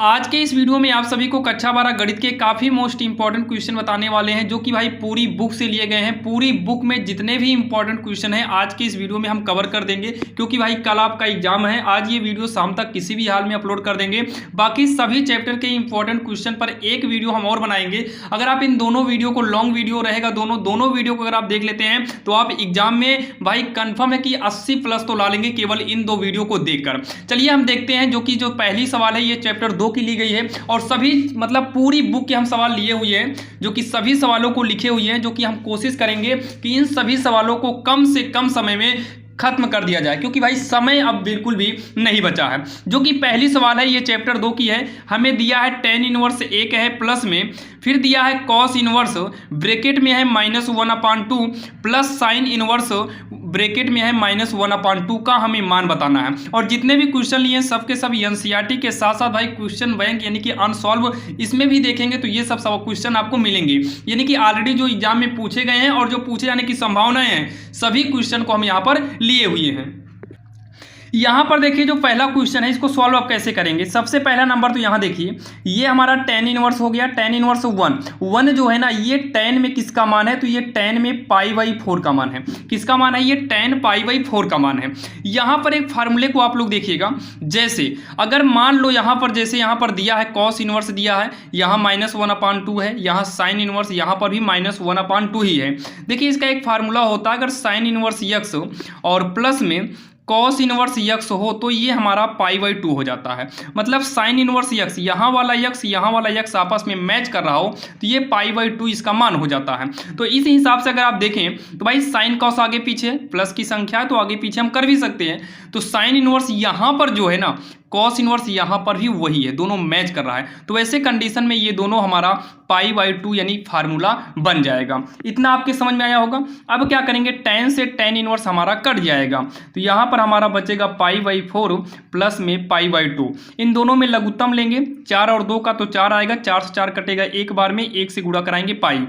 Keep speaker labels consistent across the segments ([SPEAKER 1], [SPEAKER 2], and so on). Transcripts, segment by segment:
[SPEAKER 1] आज के इस वीडियो में आप सभी को कक्षा 12 गणित के काफ़ी मोस्ट इंपॉर्टेंट क्वेश्चन बताने वाले हैं, जो कि भाई पूरी बुक से लिए गए हैं। पूरी बुक में जितने भी इंपॉर्टेंट क्वेश्चन हैं आज के इस वीडियो में हम कवर कर देंगे, क्योंकि भाई कल आपका एग्जाम है। आज ये वीडियो शाम तक किसी भी हाल में अपलोड कर देंगे। बाकी सभी चैप्टर के इंपॉर्टेंट क्वेश्चन पर एक वीडियो हम और बनाएंगे। अगर आप इन दोनों वीडियो को, लॉन्ग वीडियो रहेगा दोनों वीडियो को अगर आप देख लेते हैं तो आप एग्जाम में भाई कंफर्म है कि 80+ तो ला लेंगे केवल इन दो वीडियो को देखकर। चलिए हम देखते हैं, जो पहली सवाल है ये चैप्टर 2 की ली गई है और सभी मतलब पूरी बुक के हम सवाल लिए हुए हैं, जो कि सभी सवालों को लिखे हुए हैं, जो कि हम कोशिश करेंगे कि इन सभी सवालों को कम से कम समय में खत्म कर दिया जाए, क्योंकि भाई समय अब बिल्कुल भी नहीं बचा है। जो कि पहली सवाल है ये चैप्टर 2 की है। हमें दिया है tan इनवर्स 1 है प्लस में, फिर दिया है cos इनवर्स ब्रैकेट में है -1/2 प्लस साइन इनवर्स ब्रैकेट में है -1/2 का हमें मान बताना है। और जितने भी क्वेश्चन लिए सबके सब एनसीईआरटी के साथ साथ भाई क्वेश्चन बैंक यानी कि अनसॉल्व इसमें भी देखेंगे तो ये सब क्वेश्चन आपको मिलेंगे, यानी कि ऑलरेडी जो एग्जाम में पूछे गए हैं और जो पूछे जाने की संभावनाएं हैं सभी क्वेश्चन को हम यहाँ पर लिए हुए हैं। यहाँ पर देखिए जो पहला क्वेश्चन है इसको सॉल्व आप कैसे करेंगे। सबसे पहला नंबर तो यहाँ देखिए, ये हमारा tan इनवर्स हो गया। tan इनवर्स 1 जो है ना, ये tan में किसका मान है, तो ये tan में π/4 का मान है। किसका मान है, ये tan π/4 का मान है। यहाँ पर एक फार्मूले को आप लोग देखिएगा, जैसे अगर मान लो यहाँ पर जैसे यहाँ पर दिया है cos इनवर्स दिया है, यहाँ -1/2 है, यहाँ साइन इनवर्स यहाँ पर भी -1/2 ही है। देखिए इसका एक फार्मूला होता है, अगर साइन इनवर्स x और प्लस में cos इनवर्स x हो तो ये हमारा π/2 हो जाता है। मतलब साइन इनवर्स x यहाँ वाला x आपस में मैच कर रहा हो तो ये π/2 इसका मान हो जाता है। तो इस हिसाब से अगर आप देखें तो भाई साइन कॉस आगे पीछे प्लस की संख्या है तो आगे पीछे हम कर भी सकते हैं। तो साइन इनवर्स यहाँ पर जो है ना, कॉस इनवर्स यहाँ पर भी वही है, दोनों मैच कर रहा है। तो ऐसे कंडीशन में ये दोनों हमारा π/2 यानी फार्मूला बन जाएगा। इतना आपके समझ में आया होगा। अब क्या करेंगे, tan से tan इनवर्स हमारा कट जाएगा तो यहाँ पर हमारा बचेगा π/4 प्लस में π/2। इन दोनों में लघुत्तम लेंगे, 4 और 2 का तो 4 आएगा, 4 से 4 कटेगा एक बार में, 1 से गुणा कराएंगे पाई,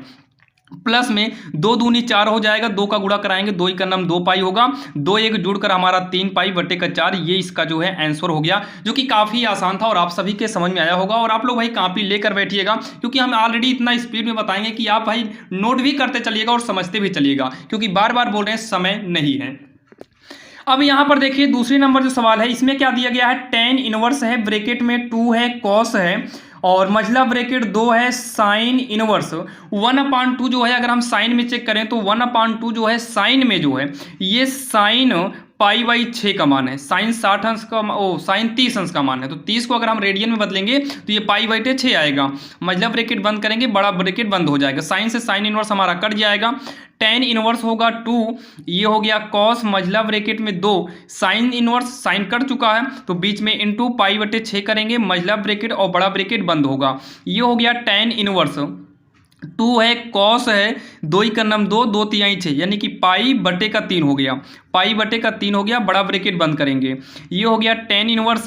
[SPEAKER 1] प्लस में 2 दूनी 4 हो जाएगा, 2 का गुणा कराएंगे 2 का नाम 2 पाई होगा, 2 1 जुड़कर हमारा 3 π/4। ये इसका जो है आंसर हो गया, जो कि काफ़ी आसान था और आप सभी के समझ में आया होगा। और आप लोग भाई कॉपी लेकर बैठिएगा, क्योंकि हम ऑलरेडी इतना स्पीड में बताएंगे कि आप भाई नोट भी करते चलिएगा और समझते भी चलिएगा, क्योंकि बार बार बोल रहे हैं समय नहीं है। अब यहाँ पर देखिए दूसरे नंबर जो सवाल है इसमें क्या दिया गया है, tan इनवर्स है ब्रैकेट में 2 है cos है और मझला ब्रैकेट 2 है साइन इनवर्स 1/2 जो है। अगर हम साइन में चेक करें तो 1/2 जो है साइन में जो है ये साइन π/6 का मान है। साइन 60 अंश का साइन 30 अंश का मान है, तो 30 को अगर हम रेडियन में बदलेंगे तो ये π/6 आएगा। मझला ब्रैकेट बंद करेंगे, बड़ा ब्रैकेट बंद हो जाएगा, साइन से साइन इनवर्स हमारा कट जाएगा। tan इनवर्स होगा 2, ये हो गया cos मझला ब्रैकेट में 2 साइन इनवर्स, साइन कट चुका है तो बीच में इंटू π/6 करेंगे, मझला ब्रैकेट और बड़ा ब्रैकेट बंद होगा। ये हो गया tan इनवर्स 2 है, cos है, 2 का नाम 2, 2 3 6 यानी कि π/3 हो गया, π/3 हो गया, बड़ा ब्रैकेट बंद करेंगे। ये हो गया tan इनवर्स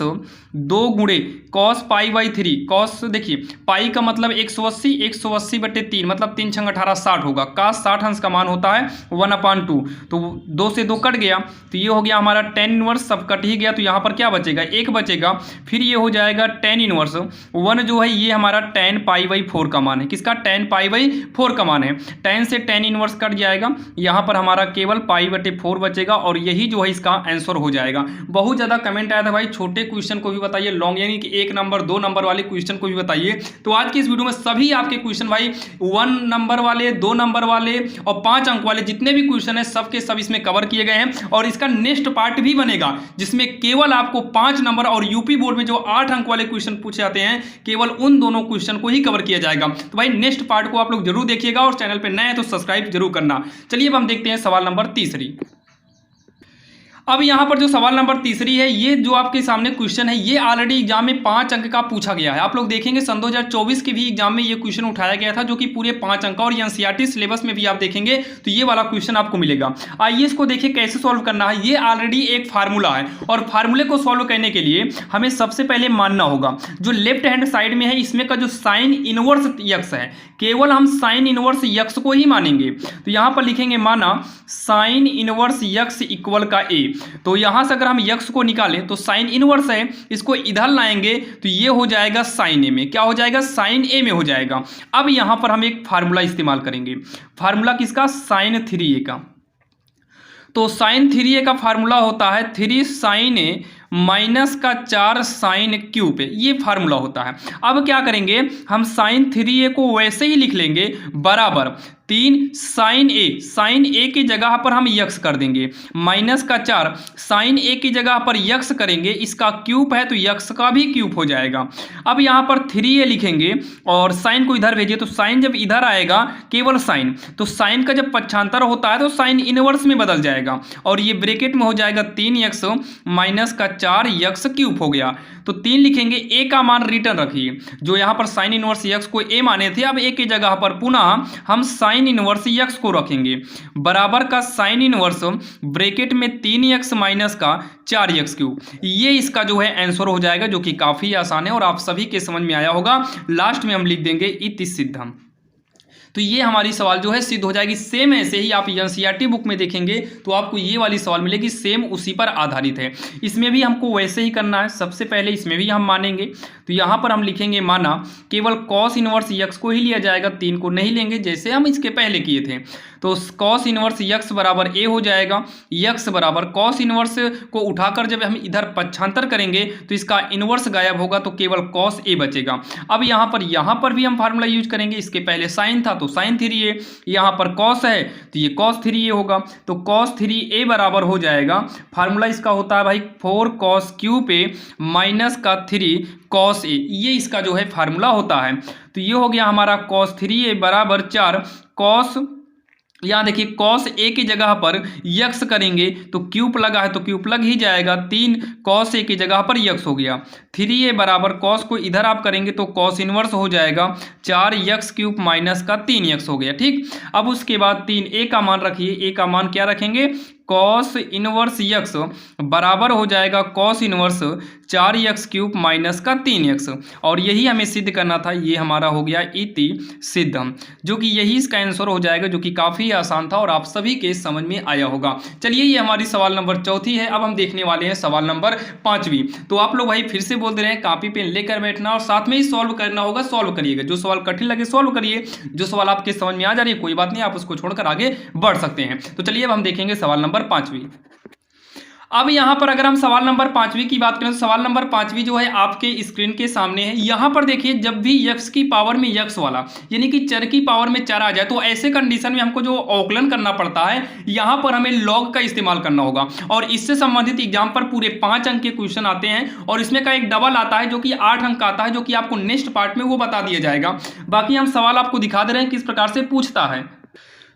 [SPEAKER 1] 2 गुणे cos π/3। cos देखिए पाई का मतलब 180, 180/3 मतलब 3 6 18 60 होगा। का 60 अंश का मान होता है 1/2, तो 2 से 2 कट गया तो ये हो गया हमारा tan इनवर्स, सब कट ही गया तो यहाँ पर क्या बचेगा, 1 बचेगा। फिर ये हो जाएगा tan इनवर्स 1 जो है ये हमारा tan π/4 का मान है। किसका, tan π/4 का मान है। tan से tan इनवर्स कट जाएगा, यहाँ पर हमारा केवल π/4 बचेगा और यही जो है इसका आंसर हो जाएगा। बहुत ज़्यादा कमेंट आया था भाई छोटे क्वेश्चन को भी बताइए, लॉन्ग यानी कि 1 नंबर 2 नंबर वाले क्वेश्चन को भी बताइए। तो आज की इस वीडियो में सभी आपके क्वेश्चन भाई 1 नंबर वाले, 2 नंबर वाले और 5 अंक वाले जितने भी क्वेश्चन है सबके सब इसमें कवर किए गए हैं। और इसका नेक्स्ट पार्ट भी बनेगा जिसमें केवल आपको 5 नंबर और यूपी बोर्ड में जो 8 अंक वाले क्वेश्चन पूछे जाते हैं केवल उन दोनों क्वेश्चन को ही कवर किया जाएगा। तो भाई नेक्स्ट पार्ट को आप लोग जरूर देखिएगा और चैनल पर नए हैं तो सब्सक्राइब जरूर करना। चलिए अब हम देखते हैं सवाल नंबर 3। अब यहाँ पर जो सवाल नंबर 3 है, ये जो आपके सामने क्वेश्चन है ये ऑलरेडी एग्जाम में 5 अंक का पूछा गया है। आप लोग देखेंगे सन 2024 के भी एग्जाम में ये क्वेश्चन उठाया गया था, जो कि पूरे 5 अंक का, और एनसीईआरटी सिलेबस में भी आप देखेंगे तो ये वाला क्वेश्चन आपको मिलेगा। आइए इसको देखिए कैसे सॉल्व करना है। ये ऑलरेडी एक फार्मूला है और फार्मूले को सॉल्व करने के लिए हमें सबसे पहले मानना होगा जो लेफ्ट हैंड साइड में है इसमें का जो साइन इनवर्स यक्स है, केवल हम साइन इनवर्स यक्स को ही मानेंगे। तो यहाँ पर लिखेंगे माना साइन इनवर्स यक्स इक्वल का ए। तो यहाँ से अगर हम यक्स को निकालें तो साइन इनवर्स है, इसको इधर लाएंगे तो ये हो जाएगा साइन ए में। क्या हो जाएगा? साइन ए में हो जाएगा। अब यहाँ पर हम एक फार्मूला इस्तेमाल करेंगे। फार्मूला किसका? साइन 3a का। तो साइन 3a का फार्मूला होता है 3 साइन ए माइनस का 4 साइन क्यूब है, ये फार्मूला होता है। अब क्या करेंगे हम साइन 3a को वैसे ही लिख लेंगे बराबर 3 साइन ए की जगह पर हम यक्स कर देंगे माइनस का 4 साइन ए की जगह पर यक्स करेंगे, इसका क्यूब है तो यक्स का भी क्यूब हो जाएगा। अब यहाँ पर 3a लिखेंगे और साइन को इधर भेजिए, तो साइन जब इधर आएगा केवल साइन, तो साइन का जब पक्षांतर होता है तो साइन इनवर्स में बदल जाएगा और ये ब्रैकेट में हो जाएगा 3x माइनस का 4x क्यूब हो गया। तो 3 लिखेंगे, a का मान रिटर्न रखिए, जो यहाँ पर साइन इनवर्स x को a माने थे, अब a की जगह पर पुनः हम साइन इनवर्स x को रखेंगे बराबर का साइन इनवर्स ब्रैकेट में 3x माइनस का 4x क्यूब। ये इसका जो है आंसर हो जाएगा, जो कि काफी आसान है और आप सभी के समझ में आया होगा। लास्ट में हम लिख देंगे इति सिद्धम। तो ये हमारी सवाल जो है सिद्ध हो जाएगी। सेम ऐसे ही आप एनसीईआरटी बुक में देखेंगे तो आपको ये वाली सवाल मिलेगी, सेम उसी पर आधारित है। इसमें भी हमको वैसे ही करना है। सबसे पहले इसमें भी हम मानेंगे, तो यहाँ पर हम लिखेंगे माना केवल कॉस इनवर्स यक्स को ही लिया जाएगा, 3 को नहीं लेंगे जैसे हम इसके पहले किए थे। तो कॉस इनवर्स यक्स बराबर ए हो जाएगा, यक्स बराबर कॉस इनवर्स को उठाकर जब हम इधर पक्षांतर करेंगे तो इसका इनवर्स गायब होगा, तो केवल कॉस ए बचेगा। अब यहाँ पर भी हम फार्मूला यूज करेंगे। इसके पहले साइन था तो साइन 3a, यहाँ पर कॉस है तो ये कॉस 3a होगा, तो कॉस 3a बराबर हो जाएगा, फार्मूला इसका होता है भाई 4 कॉस क्यूब ए माइनस का 3 कॉस ए, ये इसका जो है फार्मूला होता है। तो ये हो गया हमारा कॉस 3a बराबर 4 कॉस, यहाँ देखिए कॉस ए की जगह पर यक्स करेंगे तो क्यूब लगा है तो क्यूब लग ही जाएगा, 3 कॉस ए की जगह पर यक्स हो गया। 3a बराबर कॉस को इधर आप करेंगे तो कॉस इनवर्स हो जाएगा 4 यक्स क्यूब माइनस का 3 यक्स हो गया। ठीक, अब उसके बाद 3a का मान रखिए, a का मान क्या रखेंगे? कॉस इनवर्स यक्स बराबर हो जाएगा cos inverse 4 x cube minus का 3 यक्स, और यही हमें सिद्ध करना था। ये हमारा हो गया इति सिद्धम, जो कि यही इसका आंसर हो जाएगा, जो कि काफ़ी आसान था और आप सभी के समझ में आया होगा। चलिए, ये हमारी सवाल नंबर 4 है। अब हम देखने वाले हैं सवाल नंबर 5। तो आप लोग भाई फिर से बोल दे रहे हैं कापी पेन लेकर बैठना और साथ में ही सॉल्व करना होगा, सॉल्व करिएगा। जो सवाल कठिन लगे सॉल्व करिए, जो सवाल आपके समझ में आ जा रही है कोई बात नहीं, आप उसको छोड़कर आगे बढ़ सकते हैं। तो चलिए अब हम देखेंगे सवाल नंबर 5। अब यहाँ पर अगर हम सवाल नंबर 5 की बात करें तो सवाल नंबर 5 जो है आपके स्क्रीन के सामने है। यहाँ पर देखिए, जब भी यक्स की पावर में यक्स वाला यानी कि चर की पावर में चर आ जाए तो ऐसे कंडीशन में हमको जो अवकलन करना पड़ता है, यहाँ पर हमें लॉग का इस्तेमाल करना होगा। और इससे संबंधित एग्जाम पर पूरे 5 अंक के क्वेश्चन आते हैं और इसमें का एक डबल आता है जो कि 8 अंक का आता है, जो कि आपको नेक्स्ट पार्ट में वो बता दिया जाएगा। बाकी हम सवाल आपको दिखा दे रहे हैं किस प्रकार से पूछता है।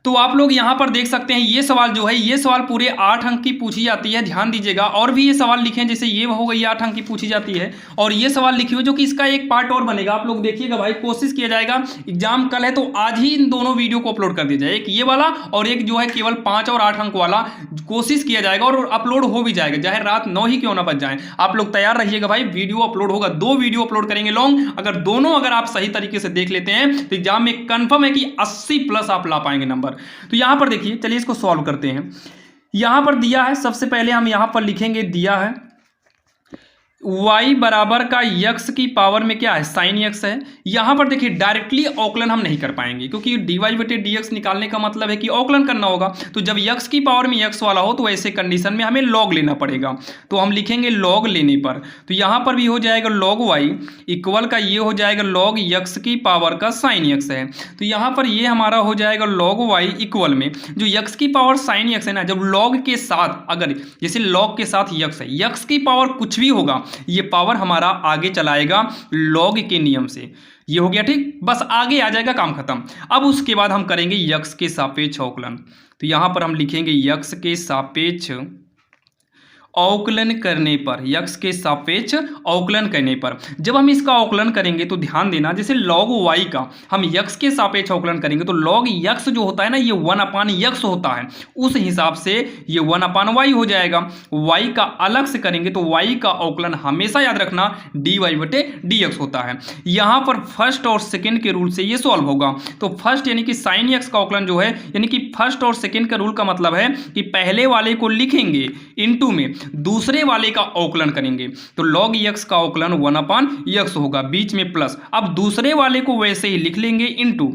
[SPEAKER 1] तो आप लोग यहाँ पर देख सकते हैं, ये सवाल जो है ये सवाल पूरे 8 अंक की पूछी जाती है, ध्यान दीजिएगा। और भी ये सवाल लिखे हैं, जैसे ये हो गई 8 अंक की पूछी जाती है, और ये सवाल लिखी हुई जो कि इसका एक पार्ट और बनेगा। आप लोग देखिएगा भाई, कोशिश किया जाएगा, एग्जाम कल है तो आज ही इन दोनों वीडियो को अपलोड कर दिया जाए, एक ये वाला और एक जो है केवल 5 और 8 अंक वाला कोशिश किया जाएगा और अपलोड हो भी जाएगा, चाहे रात 9 ही क्यों ना बच जाए। आप लोग तैयार रहिएगा भाई, वीडियो अपलोड होगा, 2 वीडियो अपलोड करेंगे लॉन्ग। अगर दोनों अगर आप सही तरीके से देख लेते हैं तो एग्जाम में कंफर्म है कि 80+ आप ला पाएंगे नंबर। तो यहाँ पर देखिए, चलिए इसको सॉल्व करते हैं। यहां पर दिया है, सबसे पहले हम यहां पर लिखेंगे, दिया है y बराबर का x की पावर में क्या है? साइन x है। यहां पर देखिए डायरेक्टली अवकलन हम नहीं कर पाएंगे, क्योंकि dy/dx निकालने का मतलब है कि अवकलन करना होगा। तो जब x की पावर में x वाला हो तो ऐसे कंडीशन में हमें log लेना पड़ेगा। तो हम लिखेंगे log लेने पर, तो यहां पर भी हो जाएगा log y इक्वल का ये हो जाएगा log x की पावर का साइन x है। तो यहां पर ये हमारा हो जाएगा log y इक्वल में जो x की पावर साइन x है ना, जब log के साथ, अगर जैसे log के साथ x है, x की पावर कुछ भी होगा ये पावर हमारा आगे चलाएगा लॉग के नियम से। ये हो गया ठीक, बस आगे आ जाएगा, काम खत्म। अब उसके बाद हम करेंगे यक्स के सापेक्ष अवकलन। तो यहां पर हम लिखेंगे यक्स के सापेक्ष अवकलन करने पर, यक्स के सापेक्ष अवकलन करने पर, जब हम इसका अवकलन करेंगे तो ध्यान देना, जैसे log y का हम यक्स के सापेक्ष अवकलन करेंगे तो log यक्स जो होता है ना ये 1/x होता है, उस हिसाब से ये 1/y हो जाएगा। y का अलग से करेंगे तो y का अवकलन हमेशा याद रखना dy/dx होता है। यहां पर फर्स्ट और सेकंड के रूल से ये सॉल्व होगा। तो फर्स्ट यानी कि sin x का अवकलन जो है, यानी कि फर्स्ट और सेकंड का रूल का मतलब है कि पहले वाले को लिखेंगे इनटू में दूसरे वाले का अवकलन करेंगे, तो log x का अवकलन 1/x होगा, बीच में प्लस। अब दूसरे वाले को वैसे ही लिख लेंगे इनटू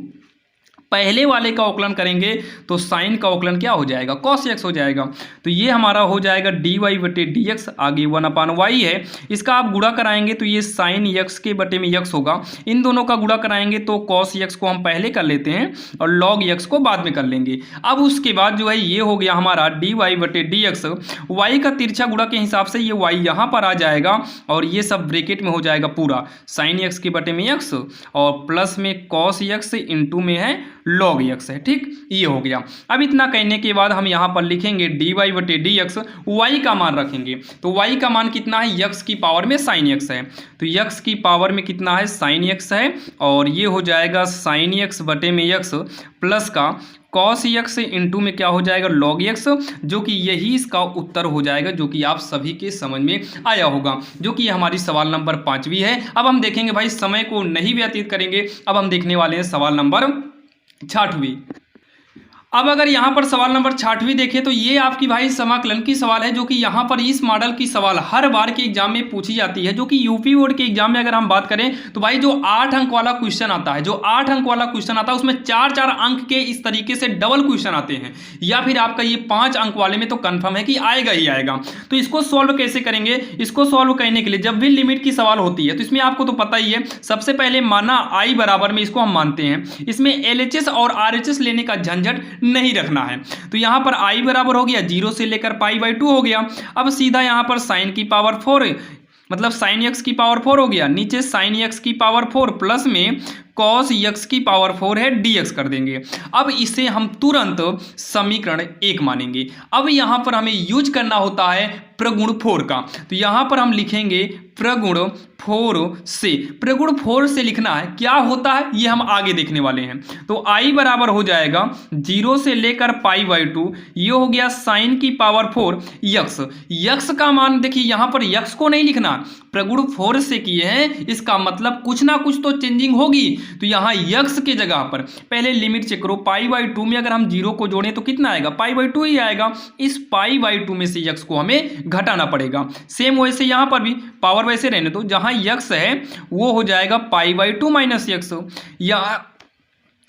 [SPEAKER 1] पहले वाले का अवकलन करेंगे तो साइन का अवकलन क्या हो जाएगा, cos x हो जाएगा। तो ये हमारा हो जाएगा dy/dx, आगे 1/y है। इसका आप गुणा कराएंगे तो ये sin x के बटे में x होगा। इन दोनों का गुणा कराएंगे तो cos x को हम पहले कर लेते हैं और log x को बाद में कर लेंगे। अब उसके बाद जो है ये हो गया हमारा dy/dx, y का तिरछा गुणा के हिसाब से ये y यहाँ पर आ जाएगा और ये सब ब्रैकेट में हो जाएगा पूरा sin x के बटे में x और प्लस में cos x इंटू में है log x है, ठीक, ये हो गया। अब इतना कहने के बाद हम यहाँ पर लिखेंगे dy/dx, y का मान रखेंगे तो y का मान कितना है, x की पावर में sin x है, तो x की पावर में कितना है, sin x है, और ये हो जाएगा sin x बटे में x प्लस का cos x इंटू में क्या हो जाएगा, log x, जो कि यही इसका उत्तर हो जाएगा, जो कि आप सभी के समझ में आया होगा, जो कि हमारी सवाल नंबर 5वीं है। अब हम देखेंगे भाई, समय को नहीं व्यतीत करेंगे, अब हम देखने वाले हैं सवाल नंबर 6वीं। अब अगर यहाँ पर सवाल नंबर 6वीं देखें तो ये आपकी भाई समाकलन की सवाल है, जो कि यहाँ पर इस मॉडल की सवाल हर बार के एग्जाम में पूछी जाती है, जो कि यूपी बोर्ड के एग्जाम में अगर हम बात करें तो भाई जो 8 अंक वाला क्वेश्चन आता है, जो 8 अंक वाला क्वेश्चन आता है उसमें 4-4 अंक के इस तरीके से डबल क्वेश्चन आते हैं, या फिर आपका ये 5 अंक वाले में तो कंफर्म है कि आएगा ही आएगा। तो इसको सॉल्व कैसे करेंगे, इसको सॉल्व करने के लिए जब भी लिमिट की सवाल होती है तो इसमें आपको तो पता ही है, सबसे पहले माना i बराबर में इसको हम मानते हैं, इसमें LHS और RHS लेने का झंझट नहीं रखना है। तो यहां पर i बराबर हो गया 0 से लेकर π/2 हो गया। अब सीधा यहां पर sin की पावर 4 मतलब sin x की पावर 4 हो गया, नीचे sin x की पावर 4 प्लस में cos x की पावर 4 है dx कर देंगे। अब इसे हम तुरंत समीकरण 1 मानेंगे। अब यहां पर हमें यूज करना होता है प्रगुण 4 का, तो यहां पर हम लिखेंगे प्रगुण 4 से, प्रगुण 4 से लिखना है, क्या होता है ये हम आगे देखने वाले हैं। तो i बराबर हो जाएगा 0 से लेकर π/2, ये हो गया sin की पावर 4 x का मान देखिए, यहां पर x को नहीं लिखना, प्रगुण 4 से किए हैं, इसका मतलब कुछ ना कुछ तो चेंजिंग होगी। तो यहाँ x के जगह पर पहले लिमिट चेक करो, π/2 में अगर हम 0 को जोड़ें तो कितना आएगा, π/2 ही आएगा। इस π/2 में से x को हमें घटाना पड़ेगा। सेम वैसे यहाँ पर भी पावर वैसे रहने दो, जहाँ x है वो हो जाएगा π/2 माइनस x, या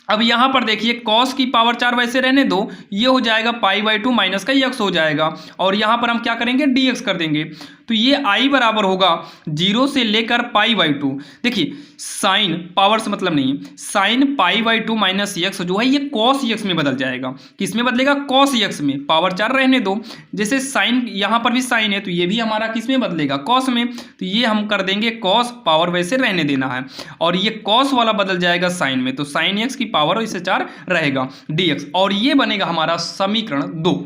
[SPEAKER 1] अब यहां पर देखिए cos की पावर 4 वैसे रहने दो, ये हो जाएगा π/2 माइनस का x हो जाएगा, और यहां पर हम क्या करेंगे dx कर देंगे। तो ये i बराबर होगा 0 से लेकर π/2। देखिए साइन पावर से मतलब नहीं है, साइन π/2 माइनस x जो है ये cos x में बदल जाएगा। किस में बदलेगा, cos x में, पावर 4 रहने दो। जैसे साइन यहाँ पर भी साइन है तो ये भी हमारा किस में बदलेगा, cos में, तो ये हम कर देंगे cos, पावर वैसे रहने देना है, और ये cos वाला बदल जाएगा साइन में, तो साइन x की पावर इससे 4 रहेगा dx, और ये बनेगा हमारा समीकरण 2।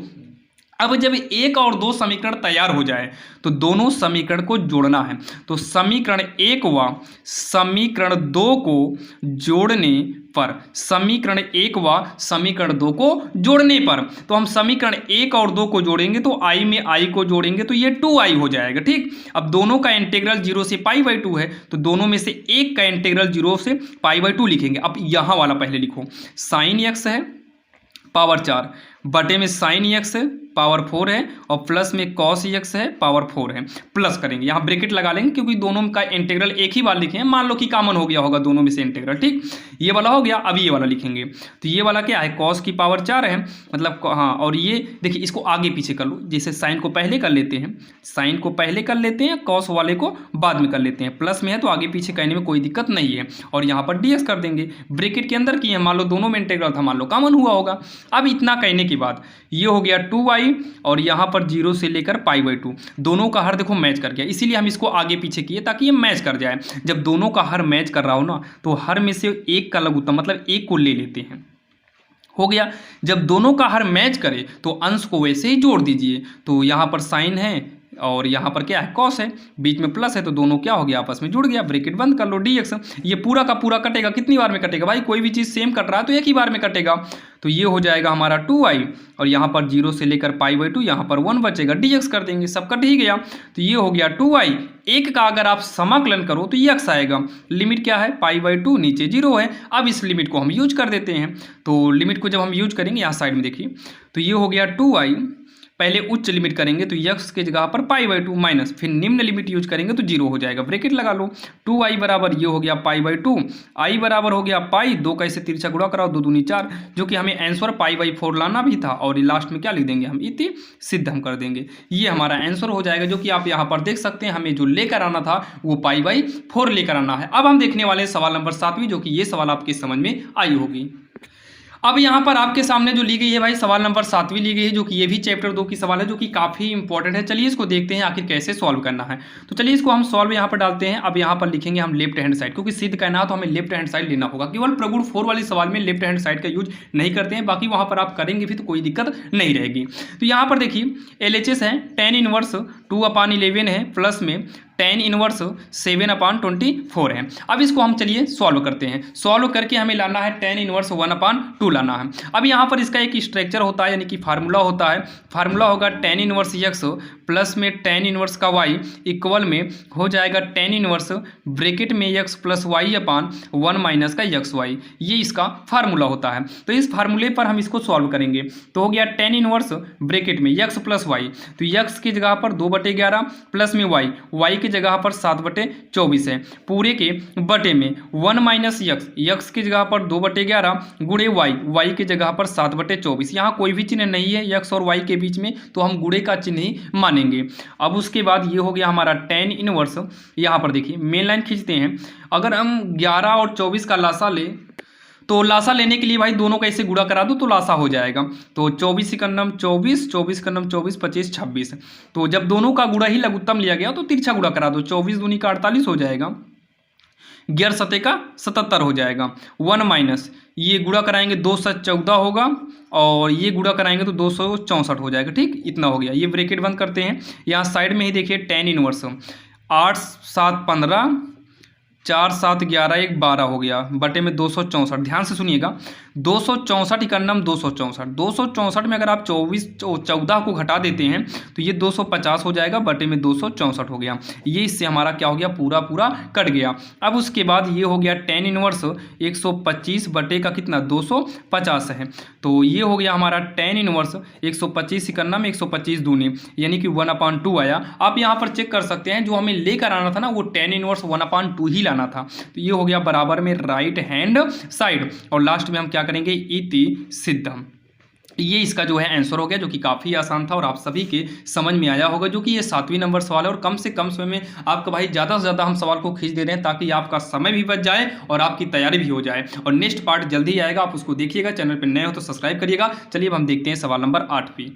[SPEAKER 1] अब जब एक और दो समीकरण तैयार हो जाए तो दोनों समीकरण को जोड़ना है। तो समीकरण 1 व समीकरण 2 को जोड़ने पर, समीकरण 1 व समीकरण 2 को जोड़ने पर, तो हम समीकरण 1 और 2 को जोड़ेंगे तो i में i को जोड़ेंगे तो ये 2i हो जाएगा, ठीक। अब दोनों का इंटीग्रल 0 से π/2 है, तो दोनों में से एक का इंटीग्रल 0 से π/2 लिखेंगे। अब यहाँ वाला पहले लिखो, साइन x है पावर 4 बटे में साइन x है पावर 4 है, और प्लस में cos x है पावर 4 है, प्लस करेंगे, यहाँ ब्रैकेट लगा लेंगे क्योंकि दोनों का इंटीग्रल एक ही बार लिखे हैं, मान लो कि कॉमन हो गया होगा दोनों में से इंटीग्रल, ठीक। ये वाला हो गया, अब ये वाला लिखेंगे, तो ये वाला क्या है, cos की पावर 4 है, मतलब हाँ, और ये देखिए इसको आगे पीछे कर लो, जैसे साइन को पहले कर लेते हैं, साइन को पहले कर लेते हैं, cos वाले को बाद में कर लेते हैं, प्लस में है तो आगे पीछे करने में कोई दिक्कत नहीं है, और यहाँ पर dx कर देंगे, ब्रैकेट के अंदर किए, मान लो दोनों में इंटीग्रल था, मान लो कॉमन हुआ होगा। अब इतना कहने के बाद ये हो गया 2i, और यहाँ पर 0 से लेकर π/2, दोनों का हर देखो मैच कर गया, इसीलिए हम इसको आगे पीछे किए ताकि ये मैच कर जाए। जब दोनों का हर मैच कर रहा हो ना, तो हर में से एक का लघुत्तम मतलब एक को ले लेते हैं, हो गया। जब दोनों का हर मैच करे तो अंश को वैसे ही जोड़ दीजिए, तो यहाँ पर साइन है, और यहाँ पर क्या है कॉस है, बीच में प्लस है, तो दोनों क्या हो गया आपस में जुड़ गया, ब्रैकेट बंद कर लो, dx ये पूरा का पूरा कटेगा, कितनी बार में कटेगा भाई, कोई भी चीज़ सेम कट रहा है तो एक ही बार में कटेगा, तो ये हो जाएगा हमारा 2i और यहाँ पर 0 से लेकर π/2 यहाँ पर 1 बचेगा, dx कर देंगे, सब कट ही गया, तो ये हो गया 2i। एक का अगर आप समाकलन करो तो ये x आएगा, लिमिट क्या है π/2, नीचे 0 है। अब इस लिमिट को हम यूज कर देते हैं, तो लिमिट को जब हम यूज करेंगे यहाँ साइड में देखिए, तो ये हो गया 2i, पहले उच्च लिमिट करेंगे तो x के जगह पर π/2 माइनस, फिर निम्न लिमिट यूज करेंगे तो 0 हो जाएगा, ब्रैकेट लगा लो, 2i बराबर ये हो गया π/2, i बराबर हो गया पाई, 2 का इसे तिरछा गुणा कराओ, 2 दूनी 4, जो कि हमें आंसर π/4 लाना भी था, और लास्ट में क्या लिख देंगे हम, इति सिद्ध हम कर देंगे, ये हमारा आंसर हो जाएगा, जो कि आप यहाँ पर देख सकते हैं, हमें जो लेकर आना था वो π/4 लेकर आना है। अब हम देखने वाले सवाल नंबर 7वीं, जो कि ये सवाल आपके समझ में आई होगी। अब यहाँ पर आपके सामने जो ली गई है भाई सवाल नंबर 7वीं ली गई है, जो कि ये भी चैप्टर 2 की सवाल है, जो कि काफ़ी इंपॉर्टेंट है। चलिए इसको देखते हैं आखिर कैसे सॉल्व करना है। तो चलिए इसको हम सॉल्व यहाँ पर डालते हैं। अब यहाँ पर लिखेंगे हम लेफ्ट हैंड साइड, क्योंकि सिद्ध करना है तो हमें लेफ्ट हैंड साइड लेना होगा। केवल प्रगुण 4 वाली सवाल में लेफ्ट हैंड साइड का यूज नहीं करते हैं, बाकी वहाँ पर आप करेंगे भी तो कोई दिक्कत नहीं रहेगी। तो यहाँ पर देखिए LHS है tan इनवर्स 2/11 है, प्लस में tan इनवर्स 7/24 है। अब इसको हम चलिए सॉल्व करते हैं। सॉल्व करके हमें लाना है tan इनवर्स 1/2 लाना है। अब यहाँ पर इसका एक स्ट्रक्चर होता है, यानी कि फार्मूला होता है। फार्मूला होगा tan इनवर्स x प्लस में tan इनवर्स का y इक्वल में हो जाएगा tan इनवर्स ब्रैकेट में x प्लस y/1 माइनस का xy। ये इसका फार्मूला होता है। तो इस फार्मूले पर हम इसको सॉल्व करेंगे। तो हो गया tan इनवर्स ब्रैकेट में x प्लस y, तो x की जगह पर 2/11 प्लस में y की जगह पर 7/24 है, पूरे के बटे में 1 माइनस x की जगह पर 2/11 गुणे y की जगह पर 7/24। यहाँ कोई भी चिन्ह नहीं है x और y के बीच में, तो हम गुणे का चिन्ह ही मानेंगे। अब उसके बाद ये हो गया हमारा tan इनवर्स। यहाँ पर देखिए मेन लाइन खींचते हैं। अगर हम 11 और 24 का लासा ले तो लासा लेने के लिए भाई दोनों का इसे गुणा करा दो तो लासा हो जाएगा। तो 24 का नम 24, 24 का नम 24, 25 26। तो जब दोनों का गुणा ही लघुत्तम लिया गया तो तिरछा गुणा करा दो, 24 दूनी का 48 हो जाएगा, 11 सते का 77 हो जाएगा। 1 माइनस ये गुणा कराएंगे 2 7 14 होगा, और ये गुणा कराएंगे तो 264 हो जाएगा। ठीक, इतना हो गया। ये ब्रैकेट बंद करते हैं। यहाँ साइड में ही देखिए tan इनवर्स 8 7 15 4 7 11 1 12 हो गया, बटे में 264। ध्यान से सुनिएगा, 264 का नम 264 में अगर आप 14 को घटा देते हैं तो ये 250 हो जाएगा, बटे में 264 हो गया। ये इससे हमारा क्या हो गया, पूरा पूरा कट गया। अब उसके बाद ये हो गया tan इनवर्स 125 बटे का कितना 250 है, तो ये हो गया हमारा tan इनवर्स 125 का नम 125 दूनी, यानी कि 1/2 आया। आप यहाँ पर चेक कर सकते हैं, जो हमें लेकर आना था ना वो tan इनवर्स 1/2 ही लाना था। तो ये हो गया बराबर में राइट हैंड साइड, और लास्ट में हम क्या करेंगे, इति सिद्धम। ये इसका जो है आंसर हो गया, जो कि काफ़ी आसान था और आप सभी के समझ में आया होगा, जो कि ये 7वीं नंबर सवाल है। और कम से कम समय में आपका भाई ज़्यादा से ज़्यादा हम सवाल को खींच दे रहे हैं, ताकि आपका समय भी बच जाए और आपकी तैयारी भी हो जाए। और नेक्स्ट पार्ट जल्दी ही आएगा, आप उसको देखिएगा। चैनल पर नए हो तो सब्सक्राइब करिएगा। चलिए अब हम देखते हैं सवाल नंबर 8वीं।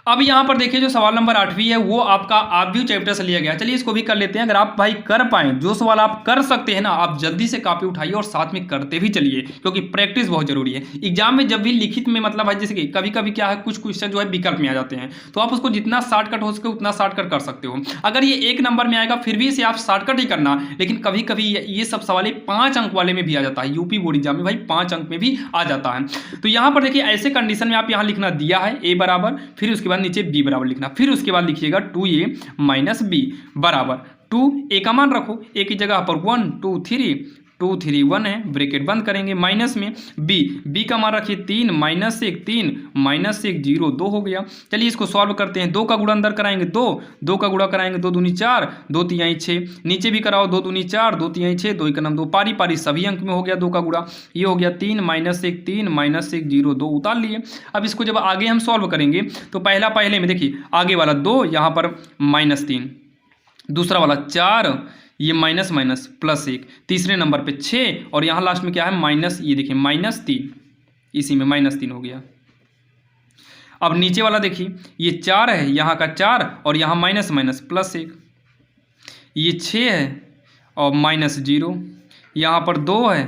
[SPEAKER 1] अब यहाँ पर देखिए जो सवाल नंबर 8वीं है वो आपका आव्यू चैप्टर से लिया गया। चलिए इसको भी कर लेते हैं। अगर आप भाई कर पाएं, जो सवाल आप कर सकते हैं ना, आप जल्दी से कॉपी उठाइए और साथ में करते भी चलिए, क्योंकि प्रैक्टिस बहुत जरूरी है। एग्जाम में जब भी लिखित में मतलब भाई जैसे कि कभी कभी क्या है, कुछ क्वेश्चन जो है विकल्प में आ जाते हैं, तो आप उसको जितना शॉर्टकट हो सके उतना शॉर्टकट कर सकते हो। अगर ये 1 नंबर में आएगा फिर भी इसे आप शॉर्टकट ही करना, लेकिन कभी कभी ये सब सवाल 5 अंक वाले में भी आ जाता है। यूपी बोर्ड एग्जाम में भाई 5 अंक में भी आ जाता है। तो यहाँ पर देखिए ऐसे कंडीशन में आप यहाँ लिखना दिया है a बराबर, फिर उसके बाद नीचे b बराबर लिखना, फिर उसके बाद लिखिएगा 2a माइनस b बराबर 2 a का मान रखो, a की जगह पर 1 2 3 2 3 1 है, ब्रैकेट बंद करेंगे, माइनस में b का मान रखिए 3 माइनस 1 3 माइनस 1 0 2 हो गया। चलिए इसको सॉल्व करते हैं। 2 का गुणा अंदर कराएंगे 2 का गुणा कराएंगे 2 दूनी 4 2 तिहाई 6, नीचे भी कराओ 2 दूनी 4 2 तिहाई 6 2 का नाम 2, पारी पारी सभी अंक में हो गया 2 का गुणा। ये हो गया 3 माइनस 1 3 माइनस 1 0 2 उतार लिए। अब इसको जब आगे हम सॉल्व करेंगे तो पहले में देखिए आगे वाला 2, यहाँ पर -3, दूसरा वाला 4, ये माइनस माइनस प्लस 1, तीसरे नंबर पे 6, और यहाँ लास्ट में क्या है माइनस, ये देखिए -3, इसी में -3 हो गया। अब नीचे वाला देखिए ये 4 है, यहाँ का 4, और यहाँ माइनस माइनस प्लस 1, ये 6 है और -0, यहाँ पर 2 है,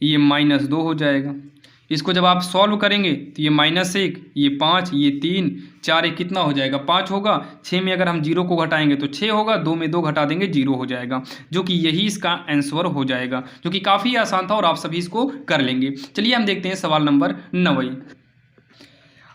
[SPEAKER 1] ये -2 हो जाएगा, इसको जब आप सॉल्व करेंगे तो ये -1, ये 5, ये 3, 4 एक कितना हो जाएगा 5 होगा। 6 में अगर हम 0 को घटाएंगे तो 6 होगा, 2 में 2 घटा देंगे 0 हो जाएगा, जो कि यही इसका आंसर हो जाएगा, जो कि काफ़ी आसान था और आप सभी इसको कर लेंगे। चलिए हम देखते हैं सवाल नंबर 9।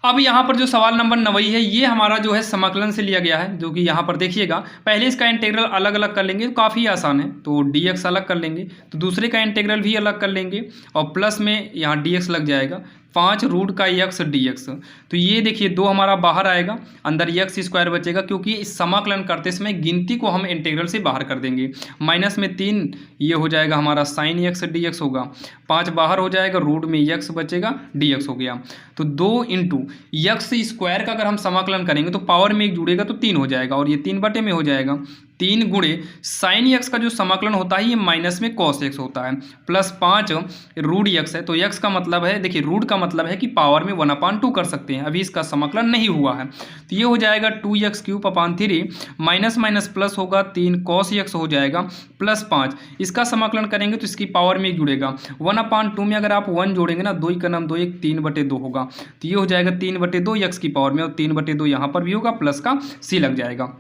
[SPEAKER 1] अब यहाँ पर जो सवाल नंबर 9 है ये हमारा जो है समाकलन से लिया गया है, जो कि यहाँ पर देखिएगा पहले इसका इंटीग्रल अलग अलग कर लेंगे, काफ़ी आसान है। तो dx अलग कर लेंगे, तो दूसरे का इंटीग्रल भी अलग कर लेंगे और प्लस में यहाँ dx लग जाएगा 5 रूट का x dx। तो ये देखिए 2 हमारा बाहर आएगा, अंदर x स्क्वायर बचेगा, क्योंकि इस समाकलन करते समय गिनती को हम इंटीग्रल से बाहर कर देंगे। माइनस में 3 ये हो जाएगा हमारा sin x dx होगा, 5 बाहर हो जाएगा, रूट में x बचेगा, dx हो गया। तो 2 इंटू x स्क्वायर का अगर हम समाकलन करेंगे तो पावर में 1 जुड़ेगा तो 3 हो जाएगा और ये 3 बटे में हो जाएगा। 3 गुणे साइन x का जो समाकलन होता है ये माइनस में कॉस x होता है, प्लस 5 रूट x है। तो x का मतलब है, देखिए रूट का मतलब है कि पावर में 1/2 कर सकते हैं, अभी इसका समाकलन नहीं हुआ है। तो ये हो जाएगा 2x³ माइनस माइनस प्लस होगा 3 cos x हो जाएगा, प्लस 5 इसका समाकलन करेंगे तो इसकी पावर में 1 जुड़ेगा। 1/2 में अगर आप 1 जोड़ेंगे ना, 2 का नाम 2 1 3/2 होगा, तो ये हो जाएगा 3/2 x की पावर में, और 3/2 यहाँ पर भी होगा, प्लस का c लग जाएगा।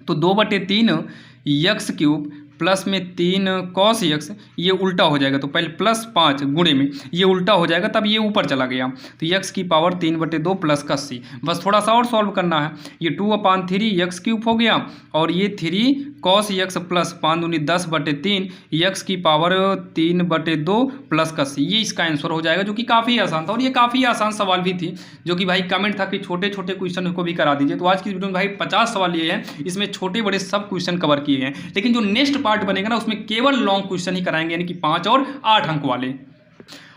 [SPEAKER 1] तो 2/3 x³ प्लस में 3 cos x, ये उल्टा हो जाएगा। तो पहले प्लस 5 गुणे में ये उल्टा हो जाएगा, तब ये ऊपर चला गया, तो x की पावर 3/2 प्लस का c। बस थोड़ा सा और सॉल्व करना है। ये 2/3 x³ हो गया और ये 3 cos x प्लस 5 दूनी 10/3 x की पावर 3/2 प्लस का c। ये इसका आंसर हो जाएगा, जो कि काफ़ी आसान था और ये काफ़ी आसान सवाल भी थी, जो कि भाई कमेंट था कि छोटे छोटे क्वेश्चन को भी करा दीजिए। तो आज की वीडियो में भाई 50 सवाल लिए हैं, इसमें छोटे बड़े सब क्वेश्चन कवर किए हैं, लेकिन जो नेक्स्ट पार्ट बनेगा ना उसमें केवल लॉन्ग क्वेश्चन ही कराएंगे, यानी कि 5 और 8 अंक वाले।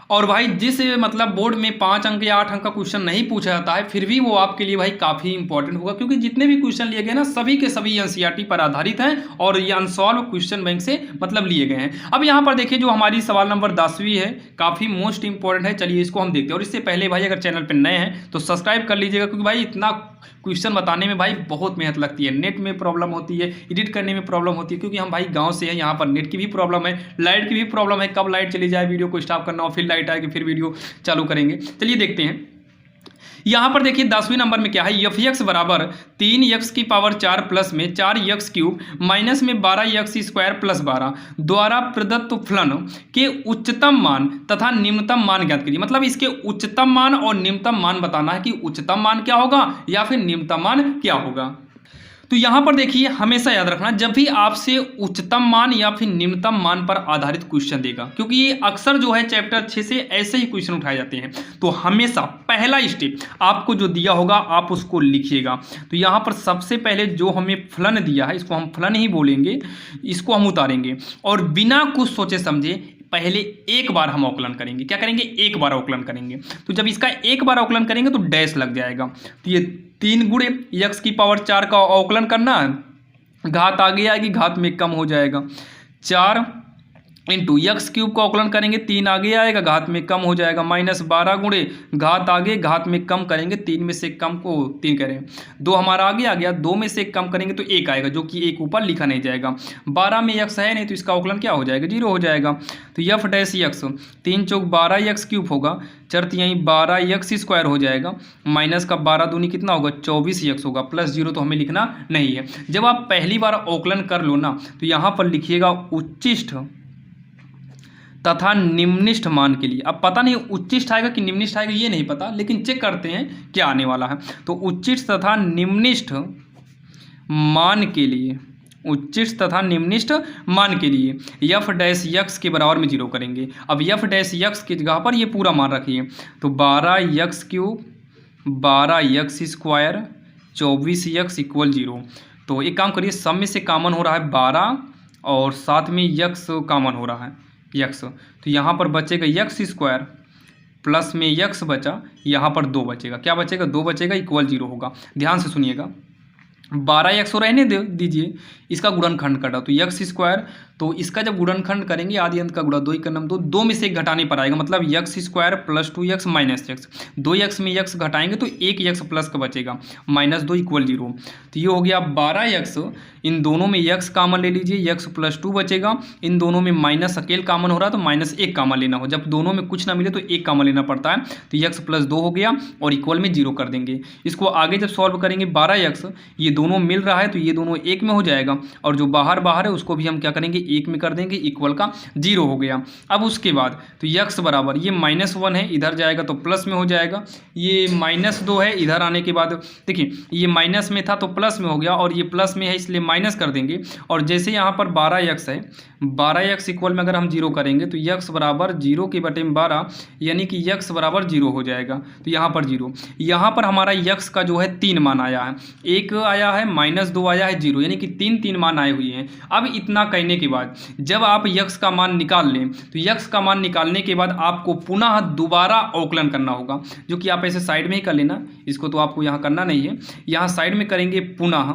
[SPEAKER 1] और भाई जिस मतलब बोर्ड में 5 अंक या 8 अंक का क्वेश्चन नहीं पूछा जाता है, फिर भी वो आपके लिए भाई काफ़ी इंपॉर्टेंट होगा, क्योंकि जितने भी क्वेश्चन लिए गए ना सभी के सभी एनसीईआरटी पर आधारित हैं और ये अनसॉल्व क्वेश्चन बैंक से मतलब लिए गए हैं। अब यहाँ पर देखिए जो हमारी सवाल नंबर 10वीं है, काफ़ी मोस्ट इंपॉर्टेंट है। चलिए इसको हम देखते हैं, और इससे पहले भाई अगर चैनल पर नए हैं तो सब्सक्राइब कर लीजिएगा, क्योंकि भाई इतना क्वेश्चन बताने में भाई बहुत मेहनत लगती है, नेट में प्रॉब्लम होती है, एडिट करने में प्रॉब्लम होती है, क्योंकि हम भाई गांव से हैं, यहाँ पर नेट की भी प्रॉब्लम है, लाइट की भी प्रॉब्लम है, कब लाइट चली जाए वीडियो को स्टॉप करना और फिर लाइट आएगी फिर वीडियो चालू करेंगे। चलिए देखते हैं यहाँ पर देखिए 10वीं नंबर में क्या है, f(x) बराबर 3x⁴ प्लस में 4x³ माइनस में 12x² प्लस 12 द्वारा प्रदत्त फलन के उच्चतम मान तथा निम्नतम मान ज्ञात कीजिए। मतलब इसके उच्चतम मान और निम्नतम मान बताना है कि उच्चतम मान क्या होगा या फिर निम्नतम मान क्या होगा। तो यहाँ पर देखिए हमेशा याद रखना, जब भी आपसे उच्चतम मान या फिर निम्नतम मान पर आधारित क्वेश्चन देगा, क्योंकि ये अक्सर जो है चैप्टर 6 से ऐसे ही क्वेश्चन उठाए जाते हैं, तो हमेशा पहला स्टेप आपको जो दिया होगा आप उसको लिखिएगा। तो यहाँ पर सबसे पहले जो हमें फलन दिया है, इसको हम फलन ही बोलेंगे, इसको हम उतारेंगे और बिना कुछ सोचे समझे पहले एक बार हम अवकलन करेंगे। क्या करेंगे? एक बार अवकलन करेंगे। तो जब इसका एक बार अवकलन करेंगे तो डैश लग जाएगा। तो ये 3 गुणे x⁴ का अवकलन करना है, घात आगे आएगी, घात में कम हो जाएगा। 4 इंटू x³ का अवकलन करेंगे, 3 आगे आएगा, घात में कम हो जाएगा। -12 गुणे घात आगे, घात में कम करेंगे, 3 में से कम को 3 करें, 2 हमारा आगे आ गया, 2 में से कम करेंगे तो 1 आएगा, जो कि 1 ऊपर लिखा नहीं जाएगा। 12 में x है नहीं, तो इसका अवकलन क्या हो जाएगा? 0 हो जाएगा। तो f'(x) 3 चौक 12x³ होगा, 4 तिहाई 12x² हो जाएगा, माइनस का 12 दूनी कितना होगा? 24x होगा, प्लस 0 तो हमें लिखना नहीं है। जब आप पहली बार अवकलन कर लो ना, तो यहाँ पर लिखिएगा उच्चिष्ट तथा निम्निष्ठ मान के लिए। अब पता नहीं उच्चिष्ठ आएगा कि निम्निष्ठ आएगा, ये नहीं पता, लेकिन चेक करते हैं क्या आने वाला है। तो उच्चिष्ठ तथा निम्निष्ठ मान के लिए, उच्चिष्ठ तथा निम्निष्ठ मान के लिए f'(x) के बराबर में 0 करेंगे। अब f'(x) की जगह पर ये पूरा मान रखिए, तो 12x³ 12x² 24x = 0। तो एक काम करिए, सब में से कॉमन हो रहा है 12 और साथ में x कॉमन हो रहा है x, तो यहाँ पर बचेगा x² प्लस में x बचा, यहाँ पर 2 बचेगा। क्या बचेगा? 2 बचेगा, = 0 होगा। ध्यान से सुनिएगा, 12x रहने दीजिए, इसका गुणनखंड कटा तो x², तो इसका जब गुणनखंड करेंगे आदि अंत का गुणा 2 1 नम 2, 2 में से एक घटाने पर आएगा, मतलब x square plus 2x minus x, 2x में x घटाएंगे तो 1x प्लस का बचेगा, -2 = 0। तो ये हो गया 12x, इन दोनों में x कॉमन ले लीजिए, x प्लस 2 बचेगा, इन दोनों में माइनस अकेले कॉमन हो रहा है तो -1 कॉमन लेना हो, जब दोनों में कुछ ना मिले तो 1 कॉमन लेना पड़ता है, तो x प्लस 2 हो गया और इक्वल में 0 कर देंगे। इसको आगे जब सॉल्व करेंगे 12x, ये दोनों मिल रहा है तो ये दोनों 1 में हो जाएगा, और जो बाहर बाहर है उसको भी हम क्या करेंगे 1 में कर देंगे, इक्वल का 0 हो गया। अब उसके बाद तो x बराबर ये -1 है, इधर जाएगा तो प्लस में हो जाएगा, ये -2 है, इधर आने के बाद देखिए ये माइनस में था तो प्लस में हो गया, और ये प्लस में है इसलिए माइनस कर देंगे, और जैसे यहाँ पर 12x है, 12x इक्वल में अगर हम 0 करेंगे तो x बराबर 0 के बटे में 12, यानी कि x बराबर 0 हो जाएगा। तो यहाँ पर 0, यहाँ पर हमारा x का जो है 3 मान आया है, 1 आया है, -2 आया है, 0, यानी कि 3 मान आए हुए हैं। अब इतना कहने के बाद जब आप x का मान निकाल लें तो x का मान निकालने के बाद आपको पुनः दोबारा अवकलन करना होगा, जो कि आप ऐसे साइड में ही कर लेना, इसको तो आपको यहाँ करना नहीं है, यहाँ साइड में करेंगे पुनः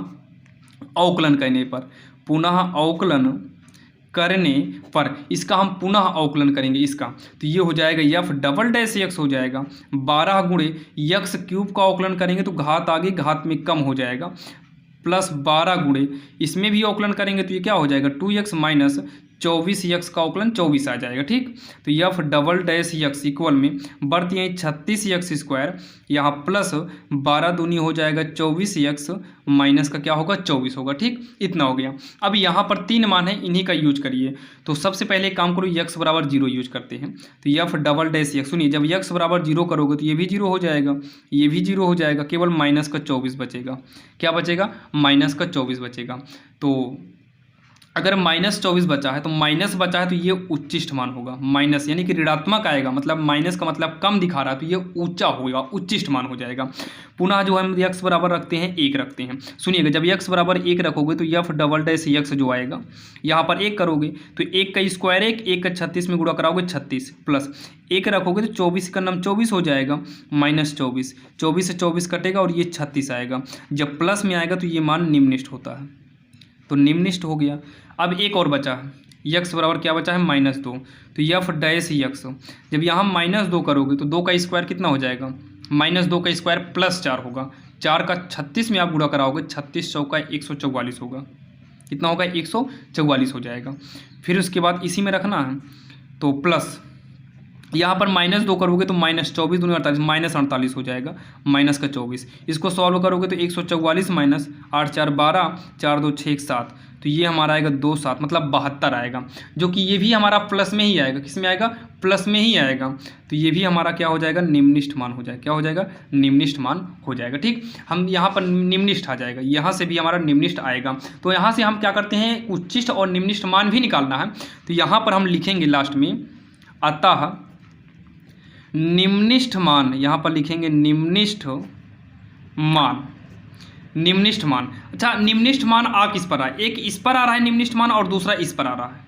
[SPEAKER 1] अवकलन करने पर, पुनः अवकलन करने पर इसका हम पुनः अवकलन करेंगे इसका, तो ये हो जाएगा f डबल डैश x हो जाएगा, 12 गुणे x क्यूब का अवकलन करेंगे तो घात आगे घात में कम हो जाएगा, प्लस 12 गुणे इसमें भी अवकलन करेंगे तो ये क्या हो जाएगा 2x माइनस 24x का अवकलन 24 आ जाएगा। ठीक, तो f double dash x equal में बढ़त यहीं 36x स्क्वायर, यहाँ प्लस 12 दूनी हो जाएगा 24x, माइनस का क्या होगा 24 होगा। ठीक, इतना हो गया। अब यहाँ पर 3 मान है, इन्हीं का यूज करिए। तो सबसे पहले काम करो x बराबर 0 यूज करते हैं, तो f डबल डैश x, सुनिए जब x बराबर 0 करोगे तो ये भी 0 हो जाएगा, ये भी 0 हो जाएगा, केवल माइनस का 24 बचेगा। क्या बचेगा? माइनस का 24 बचेगा। तो अगर -24 बचा है तो माइनस बचा है तो ये उच्चिष्ट मान होगा, माइनस यानी कि ऋणात्मक आएगा, मतलब माइनस का मतलब कम दिखा रहा है तो ये ऊंचा होगा, उच्चिष्ट मान हो जाएगा। पुनः जो हम x बराबर रखते हैं 1 रखते हैं, सुनिएगा जब x बराबर 1 रखोगे तो f डबल डैश x जो आएगा, यहाँ पर 1 करोगे तो 1 का स्क्वायर 1 का 36 में गुणा कराओगे 36, प्लस 1 रखोगे तो 24 का नाम 24 हो जाएगा, -24, 24 से 24 कटेगा और ये 36 आएगा। जब प्लस में आएगा तो ये मान निम्निष्ठ होता है, तो निम्निष्ठ हो गया। अब एक और बचा है, x बराबर क्या बचा है -2, तो f डैश x, जब यहाँ -2 करोगे तो 2 का स्क्वायर कितना हो जाएगा, -2 का स्क्वायर प्लस 4 होगा, 4 का 36 में आप गुणा कराओगे, 36 चौका 144 होगा, कितना होगा 144 हो जाएगा। फिर उसके बाद इसी में रखना है तो प्लस यहाँ पर -2 करोगे तो -24 दूनी 48, -48 हो जाएगा, माइनस का 24। इसको सॉल्व करोगे तो 144 माइनस 8 4 12, 4 2 6 7, तो ये हमारा आएगा 2 7, मतलब 72 आएगा, जो कि ये भी हमारा प्लस में ही आएगा। किस में आएगा? प्लस में ही आएगा। तो ये भी हमारा क्या हो जाएगा? निम्निष्ठ मान हो जाएगा। क्या हो जाएगा? निम्निष्ठ मान हो जाएगा। ठीक, हम यहाँ पर निम्निष्ठ आ जाएगा, यहाँ से भी हमारा निम्निष्ठ आएगा। तो यहाँ से हम क्या करते हैं, उच्चिष्ठ और निम्निष्ठ मान भी निकालना है। तो यहाँ पर हम लिखेंगे लास्ट में अतः निम्निष्ठ मान, यहाँ पर लिखेंगे निम्निष्ठ मान, निम्निष्ठ मान। अच्छा, निम्निष्ठ मान आ किस पर रहा है? एक इस पर आ रहा है निम्निष्ठ मान और दूसरा इस पर आ रहा है,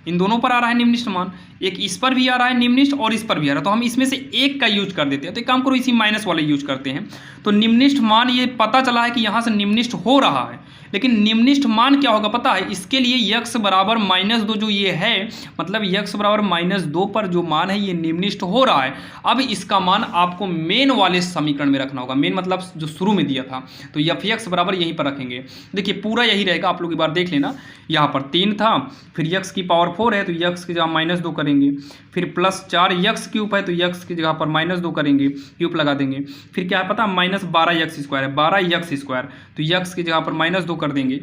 [SPEAKER 1] इन दोनों पर आ रहा है निम्निष्ठ मान। एक इस पर भी आ रहा है निम्निष्ठ और इस पर भी आ रहा है, तो हम इसमें से एक का यूज कर देते हैं। तो एक काम करो, इसी माइनस वाले यूज करते हैं। तो निम्निष्ठ मान, ये पता चला है कि यहाँ से निम्निष्ठ हो रहा है, लेकिन निम्निष्ठ मान क्या होगा पता है? इसके लिए x बराबर -2 जो ये है, मतलब x बराबर -2 पर जो मान है ये निम्निष्ठ हो रहा है। अब इसका मान आपको मेन वाले समीकरण में रखना होगा, मेन मतलब जो शुरू में दिया था। तो f(x) बराबर यहीं पर रखेंगे। देखिए पूरा यही रहेगा, आप लोग एक बार देख लेना। यहाँ पर 3 था, फिर x की पावर 4 है तो x की जगह -2 करेंगे, फिर प्लस 4x क्यूब है तो x की जगह पर -2 करेंगे, क्यूब लगा देंगे। फिर क्या है पता, -12x स्क्वायर है, 12x स्क्वायर, तो x की जगह पर -2 कर देंगे।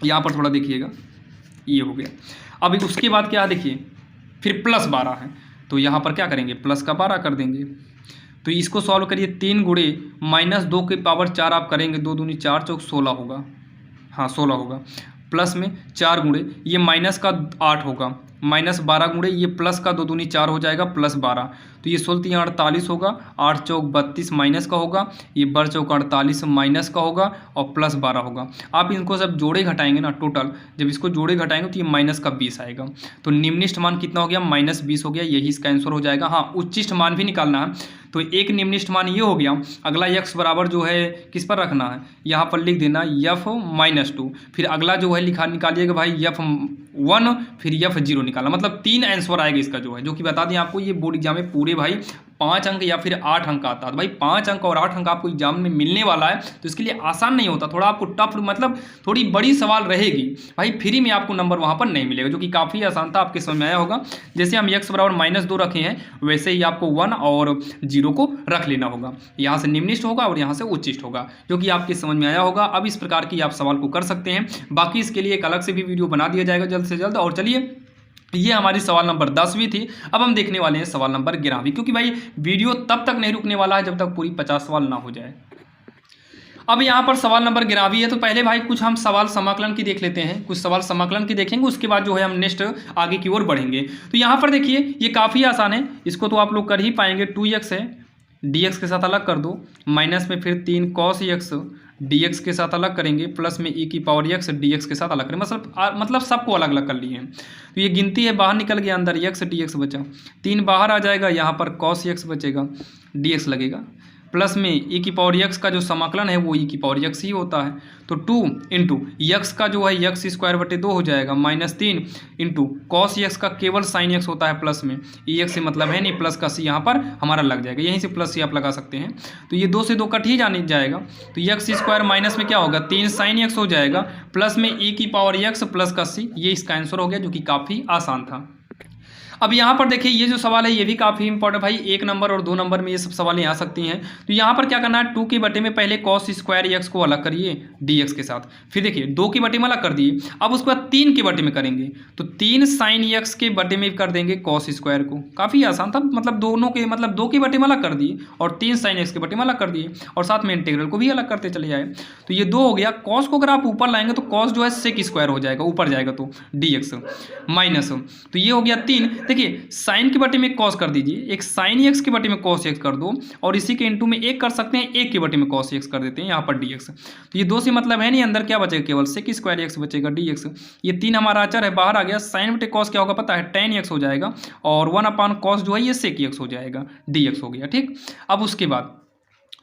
[SPEAKER 1] यहाँ पर थोड़ा देखिएगा, ये हो गया। अब उसके बाद क्या है देखिए, फिर +12 है तो यहाँ पर क्या करेंगे, प्लस का 12 कर देंगे। तो इसको सॉल्व करिए, 3 गुणे -2 की पावर 4 आप करेंगे, 2 दूनी 4 चौक 16 होगा, हाँ 16 होगा। प्लस में 4 गुणे ये माइनस का 8 होगा, -12 गुणे ये प्लस का 2 दूनी 4 हो जाएगा, +12, तो ये 16 48 होगा, 8 चौक 32 माइनस का होगा, ये बर चौक 48 माइनस का होगा और +12 होगा। आप इनको सब जोड़े घटाएंगे ना, टोटल जब इसको जोड़े घटाएंगे तो ये माइनस का 20 आएगा। तो निम्निष्ठ मान कितना हो गया, -20 हो गया, यही इसका आंसर हो जाएगा। हाँ, उच्चिष्ठ मान भी निकालना है, तो एक निम्निष्ठ मान ये हो गया। अगला x बराबर जो है किस पर रखना है, यहाँ पर लिख देना f -2। फिर अगला जो है निकालिएगा भाई f 1 फिर F0 निकाला, मतलब 3 आंसर आएगा इसका जो है, जो कि बता दें आपको ये बोर्ड एग्जाम में पूरे भाई 5 अंक या फिर 8 अंक आता है। तो भाई 5 अंक और 8 अंक आपको एग्जाम में मिलने वाला है, तो इसके लिए आसान नहीं होता, थोड़ा आपको टफ, मतलब थोड़ी बड़ी सवाल रहेगी भाई, फ्री में आपको नंबर वहाँ पर नहीं मिलेगा, जो कि काफ़ी आसान था, आपके समझ में आया होगा। जैसे हम x बराबर -2 रखे हैं, वैसे ही आपको 1 और 0 को रख लेना होगा, यहाँ से निम्नलिखित होगा और यहाँ से उच्चिष्ट होगा, जो कि आपके समझ में आया होगा। अब इस प्रकार की आप सवाल को कर सकते हैं, बाकी इसके लिए एक अलग से भी वीडियो बना दिया जाएगा जल्द से जल्द। और चलिए, ये हमारी सवाल नंबर 10वीं थी। अब हम देखने वाले हैं सवाल नंबर 11वीं, क्योंकि भाई वीडियो तब तक नहीं रुकने वाला है जब तक पूरी 50 सवाल ना हो जाए। अब यहाँ पर सवाल नंबर 11वीं है, तो पहले भाई कुछ हम सवाल समाकलन की देख लेते हैं, कुछ सवाल समाकलन की देखेंगे, उसके बाद जो है हम नेक्स्ट आगे की ओर बढ़ेंगे। तो यहाँ पर देखिए ये काफ़ी आसान है, इसको तो आप लोग कर ही पाएंगे। 2x है, dx के साथ अलग कर दो, माइनस में फिर 3 cos x dx के साथ अलग करेंगे, प्लस में e की पावर x dx के साथ अलग करेंगे, मतलब सबको अलग अलग कर लिए हैं। तो ये गिनती है, बाहर निकल गया, अंदर x dx बचा, 3 बाहर आ जाएगा, यहाँ पर cos x बचेगा, dx लगेगा, प्लस में e की पावर x का जो समाकलन है वो e की पावर x ही होता है। तो 2 इंटू x का जो है x²/2 हो जाएगा, -3 इंटू cos x का केवल sin x होता है प्लस में, e x से मतलब है नहीं, प्लस का c यहाँ पर हमारा लग जाएगा, यहीं से प्लस c आप लगा सकते हैं। तो ये 2 से 2 कट ही जाएगा, तो x² माइनस में क्या होगा, 3 sin x हो जाएगा, प्लस में e की पावर x प्लस का c, ये इसका आंसर हो गया, जो कि काफ़ी आसान था। अब यहाँ पर देखिए ये जो सवाल है ये भी काफ़ी इंपॉर्टेंट भाई, 1 नंबर और 2 नंबर में ये सब सवालें आ सकती हैं। तो यहाँ पर क्या करना है, 2 के बटे में पहले cos² x को अलग करिए dx के साथ, फिर देखिए 2 के बटे में अलग कर दिए, अब उसके बाद 3 के बटे में करेंगे, तो 3 sin x के बटे में कर देंगे cos² को, काफ़ी आसान था, मतलब दोनों के, मतलब 2 के बटे में अलग कर दिए और 3 sin x के बटे में अलग कर दिए, और साथ में इंटीग्रल को भी अलग करते चले जाए। तो ये 2 हो गया, cos को अगर आप ऊपर लाएंगे तो cos जो है sec² हो जाएगा, ऊपर जाएगा तो dx माइनस, तो ये हो गया 3। देखिए साइन के बटे में cos कर दीजिए, एक sin x के बटे में cos x कर दो, और इसी के इंटू में 1 कर सकते हैं, 1 के बटे में cos x कर देते हैं यहाँ पर dx। तो ये 2 से मतलब है नहीं, अंदर क्या बचेगा, केवल sec² x बचेगा dx। ये 3 हमारा अचर है, बाहर आ गया, sin बटे cos क्या होगा पता है, tan x हो जाएगा, और 1/cos जो है ये sec x हो जाएगा, dx हो गया, ठीक। अब उसके बाद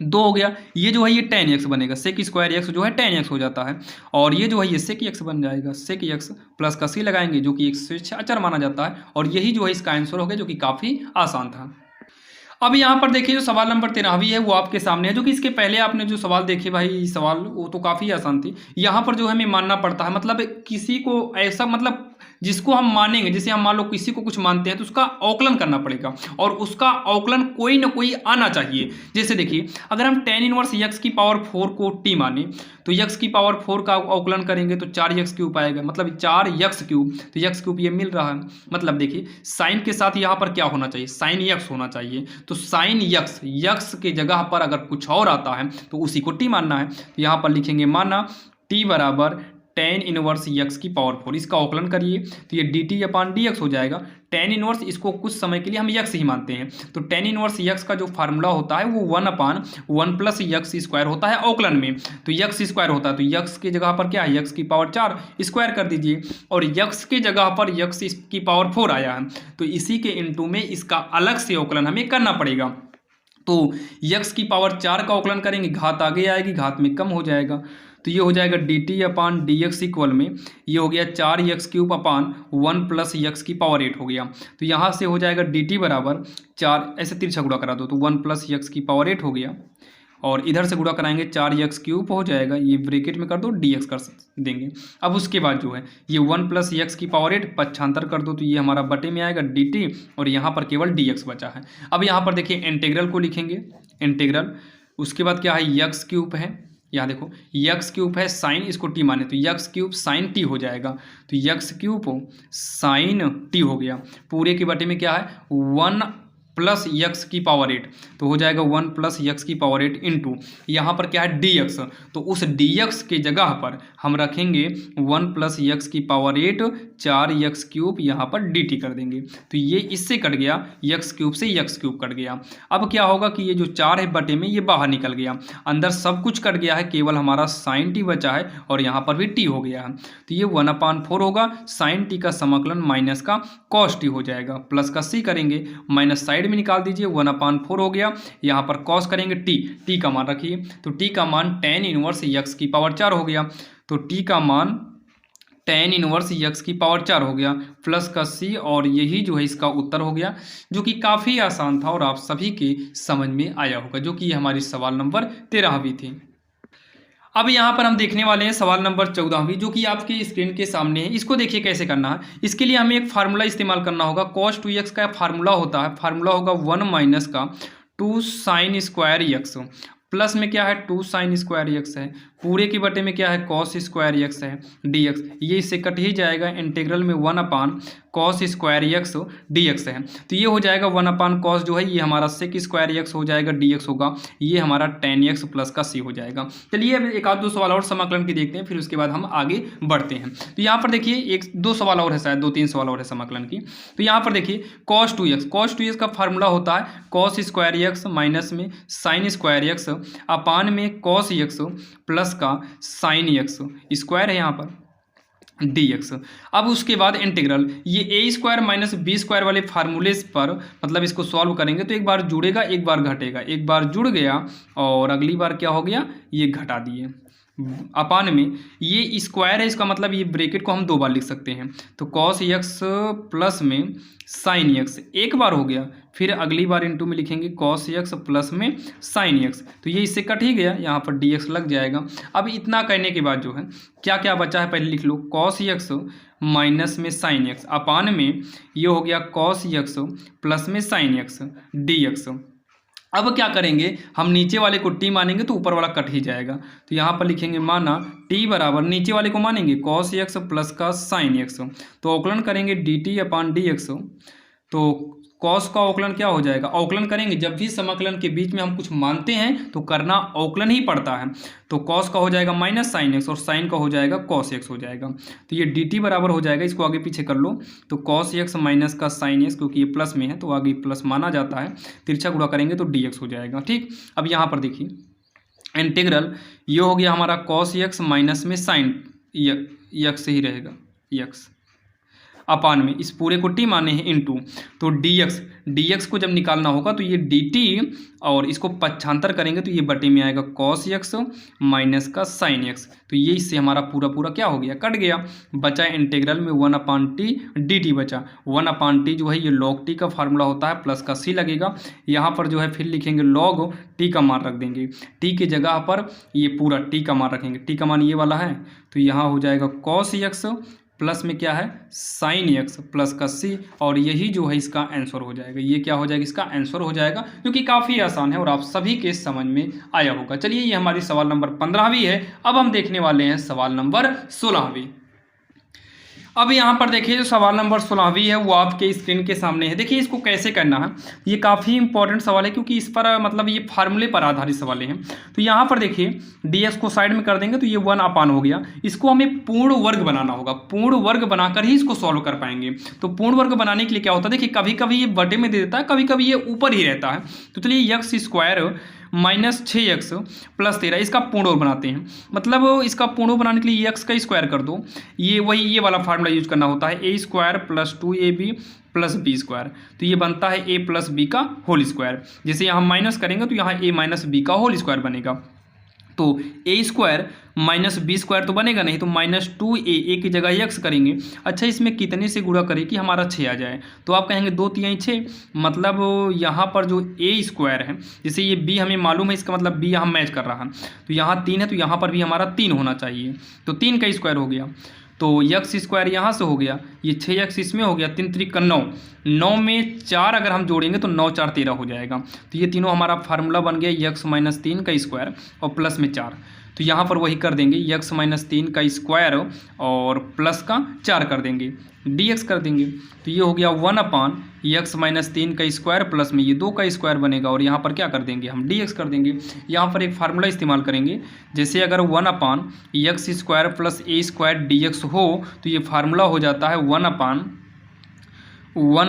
[SPEAKER 1] 2 हो गया, ये जो है ये tan x बनेगा, sec² x जो है tan x हो जाता है, और ये जो है ये sec x बन जाएगा, sec x प्लस का c लगाएंगे, जो कि एक अचर माना जाता है, और यही जो है इसका आंसर हो गया, जो कि काफ़ी आसान था। अब यहाँ पर देखिए जो सवाल नंबर 13वीं है वो आपके सामने है, जो कि इसके पहले आपने जो सवाल देखे भाई सवाल वो तो काफ़ी आसान थी। यहाँ पर जो हमें मानना पड़ता है, मतलब किसी को ऐसा, मतलब जिसको हम मानेंगे, जैसे हम मान लो किसी को कुछ मानते हैं तो उसका अवकलन करना पड़ेगा, और उसका अवकलन कोई ना कोई आना चाहिए। जैसे देखिए अगर हम tan इनवर्स x की पावर 4 को t माने, तो x की पावर 4 का अवकलन करेंगे तो 4x³ आएगा, मतलब 4x³, तो x³ ये मिल रहा है, मतलब देखिए साइन के साथ यहाँ पर क्या होना चाहिए, sin x होना चाहिए, तो sin x के जगह पर अगर कुछ और आता है तो उसी को t मानना है। तो यहाँ पर लिखेंगे माना t बराबर tan इनवर्स x की पावर 4, इसका अवकलन करिए तो ये dt/dx हो जाएगा। tan इनवर्स इसको कुछ समय के लिए हम x ही मानते हैं, तो tan इनवर्स x का जो फार्मूला होता है वो 1/1 प्लस x² होता है अवकलन में, तो x² होता है, तो x की जगह पर क्या है, x की पावर 4 स्क्वायर कर दीजिए, और x की जगह पर x की पावर 4 आया है, तो इसी के इंटू में इसका अलग से अवकलन हमें करना पड़ेगा। तो x की पावर 4 का अवकलन करेंगे, घात आगे आएगी, घात में कम हो जाएगा, तो ये हो जाएगा dt/dx इक्वल में ये हो गया 4x³ 1 प्लस x की पावर 8 हो गया। तो यहाँ से हो जाएगा dt बराबर 4, ऐसे तिरछा गुणा करा दो तो 1 प्लस x की पावर 8 हो गया, और इधर से गुणा कराएंगे 4x³ हो जाएगा, ये ब्रैकेट में कर दो dx कर देंगे। अब उसके बाद जो है ये 1 प्लस x की पावर 8 पक्षांतर कर दो, तो ये हमारा बटे में आएगा dt, और यहाँ पर केवल dx बचा है। अब यहाँ पर देखिए इंटीग्रल को लिखेंगे, इंटीग्रल, उसके बाद क्या है x³ है, यहाँ देखो x³ है, साइन इसको t माने तो x³ साइन t हो जाएगा, तो x³ साइन t हो गया, पूरे के बटे में क्या है 1 प्लस x की पावर 8, तो हो जाएगा 1 प्लस x की पावर 8 इंटू यहाँ पर क्या है dx, तो उस dx के जगह पर हम रखेंगे 1 प्लस x की पावर 8 4x³ यहाँ पर dt कर देंगे, तो ये इससे कट गया, x³ से x³ कट गया। अब क्या होगा कि ये जो 4 है बटे में ये बाहर निकल गया, अंदर सब कुछ कट गया है, केवल हमारा साइन t बचा है, और यहाँ पर भी t हो गया है, तो ये 1/4 होगा, साइन t का समाकलन माइनस का cos t हो जाएगा, प्लस का c करेंगे, माइनस साइड में निकाल दीजिए, 1/4 हो गया, यहाँ पर cos करेंगे t का मान रखिए, तो t का मान tan इनवर्स x की पावर 4 हो गया, तो t का मान tan इनवर्स यक्स की पावर 4 हो गया प्लस का सी, और यही जो है इसका उत्तर हो गया, जो कि काफ़ी आसान था और आप सभी के समझ में आया होगा, जो कि हमारी सवाल नंबर 13वीं थी। अब यहाँ पर हम देखने वाले हैं सवाल नंबर 14वीं, जो कि आपके स्क्रीन के सामने है। इसको देखिए कैसे करना है। इसके लिए हमें एक फार्मूला इस्तेमाल करना होगा। cos 2x का फार्मूला होता है, फार्मूला होगा 1 माइनस का 2 साइन स्क्वायर यक्स, प्लस में क्या है 2 साइन स्क्वायर यक्स है, पूरे के बटे में क्या है कॉस स्क्वायर यक्स है dx, ये इससे कट ही जाएगा। इंटीग्रल में 1 अपान कॉस स्क्वायर यक्स dx है, तो ये हो जाएगा 1 अपान कॉस जो है ये हमारा सेक स्क्वायर यक्स हो जाएगा, dx होगा, ये हमारा tan x प्लस का c हो जाएगा। चलिए अब एक आध दो सवाल और समाकलन की देखते हैं, फिर उसके बाद हम आगे बढ़ते हैं। तो यहाँ पर देखिए एक दो सवाल और है, शायद 2-3 सवाल और है समाकलन की। तो यहाँ पर देखिए cos 2x का फार्मूला होता है कॉस स्क्वायर यक्स माइनस में साइन स्क्वायर यक्स अपान में कॉस यक्स प्लस का साइन यक्स, स्क्वायर है यहाँ पर dx। अब उसके बाद इंटीग्रल ये a square minus B square वाले फार्मूले पर मतलब इसको सॉल्व करेंगे तो एक बार जुड़ेगा एक बार घटेगा, एक बार जुड़ गया और अगली बार क्या हो गया ये घटा दिए, अपान में ये स्क्वायर है, इसका मतलब ये ब्रैकेट को हम 2 बार लिख सकते हैं। तो कॉस यक्स प्लस में साइन यक्स एक बार हो गया, फिर अगली बार इंटू में लिखेंगे कॉस यक्स प्लस में साइन यक्स, तो ये इससे कट ही गया, यहाँ पर dx लग जाएगा। अब इतना करने के बाद जो है क्या क्या बचा है पहले लिख लो, कॉस यक्स माइनस में साइन यक्स अपान में ये हो गया कॉस यक्स प्लस में साइन यक्स dx। अब क्या करेंगे हम नीचे वाले को t मानेंगे तो ऊपर वाला कट ही जाएगा, तो यहाँ पर लिखेंगे माना t बराबर नीचे वाले को मानेंगे cos x प्लस का sin x, तो अवकलन करेंगे dt अपान dx, तो cos का अवकलन क्या हो जाएगा, अवकलन करेंगे जब भी समाकलन के बीच में हम कुछ मानते हैं तो करना अवकलन ही पड़ता है, तो cos का हो जाएगा माइनस साइन एक्स और साइन का हो जाएगा cos x हो जाएगा, तो ये dt बराबर हो जाएगा, इसको आगे पीछे कर लो, तो cos x माइनस का साइन x, क्योंकि ये प्लस में है तो आगे प्लस माना जाता है, तिरछा गुणा करेंगे तो dx हो जाएगा। ठीक, अब यहाँ पर देखिए इंटीग्रल ये हो गया हमारा cos x माइनस में साइन यक्स ही रहेगा यक्स अपान में इस पूरे को t माने हैं इनटू, तो dx को जब निकालना होगा तो ये dt और इसको पक्षांतर करेंगे तो ये बटे में आएगा cos x माइनस का sin x, तो ये इससे हमारा पूरा पूरा क्या हो गया कट गया, बचा इंटीग्रल में 1 अपान टी dt बचा, 1 अपान टी जो है ये log t का फार्मूला होता है, प्लस का c लगेगा, यहाँ पर जो है फिर लिखेंगे log t का मान रख देंगे, t की जगह पर ये पूरा t का मान रखेंगे, t का मान ये वाला है तो यहाँ हो जाएगा cos x प्लस में क्या है साइन एक्स प्लस का सी, और यही जो है इसका आंसर हो जाएगा, ये क्या हो जाएगा इसका आंसर हो जाएगा, जो कि काफ़ी आसान है और आप सभी के समझ में आया होगा। चलिए ये हमारी सवाल नंबर 15वीं है। अब हम देखने वाले हैं सवाल नंबर 16वीं। अब यहाँ पर देखिए जो सवाल नंबर 16वीं है वो आपके स्क्रीन के सामने है। देखिए इसको कैसे करना है, ये काफ़ी इंपॉर्टेंट सवाल है क्योंकि इस पर मतलब ये फार्मूले पर आधारित सवाल हैं। तो यहाँ पर देखिए dx को साइड में कर देंगे तो ये 1 अपान हो गया, इसको हमें पूर्ण वर्ग बनाना होगा, पूर्ण वर्ग बनाकर ही इसको सॉल्व कर पाएंगे। तो पूर्ण वर्ग बनाने के लिए क्या होता है, देखिए कभी कभी ये बटे में दे देता है, कभी कभी ये ऊपर ही रहता है। तो चलिए x square minus 6x plus 13 इसका पूर्ण वर्ग बनाते हैं, मतलब इसका पूर्ण वर्ग बनाने के लिए x का स्क्वायर कर दो, ये वही ये वाला फार्मूला यूज करना होता है, a square plus 2ab plus B square, तो ये बनता है a प्लस बी का होल स्क्वायर। जैसे यहाँ माइनस करेंगे तो यहाँ a माइनस बी का होल स्क्वायर बनेगा, तो a square minus B square तो बनेगा नहीं, तो माइनस 2a की जगह x करेंगे। अच्छा इसमें कितने से गुणा करें कि हमारा 6 आ जाए, तो आप कहेंगे 2 3 6, मतलब यहाँ पर जो a स्क्वायर है, जैसे ये b हमें मालूम है, इसका मतलब b यहाँ मैच कर रहा है, तो यहाँ 3 है तो यहाँ पर भी हमारा 3 होना चाहिए, तो 3 का स्क्वायर हो गया, तो x स्क्वायर यहाँ से हो गया, ये 6x इसमें हो गया, 3 3 का 9, 9 में 4 अगर हम जोड़ेंगे तो 9 4 13 हो जाएगा, तो ये तीनों हमारा फार्मूला बन गया x माइनस 3 का स्क्वायर और प्लस में 4, तो यहाँ पर वही कर देंगे x माइनस 3 का स्क्वायर और प्लस का 4 कर देंगे, dx कर देंगे, तो ये हो गया 1 अपान x माइनस 3 का स्क्वायर प्लस में ये 2 का स्क्वायर बनेगा, और यहाँ पर क्या कर देंगे हम dx कर देंगे। यहाँ पर एक फार्मूला इस्तेमाल करेंगे, जैसे अगर 1 अपान एक्स स्क्वायर प्लस ए स्क्वायर dx हो तो ये फार्मूला हो जाता है 1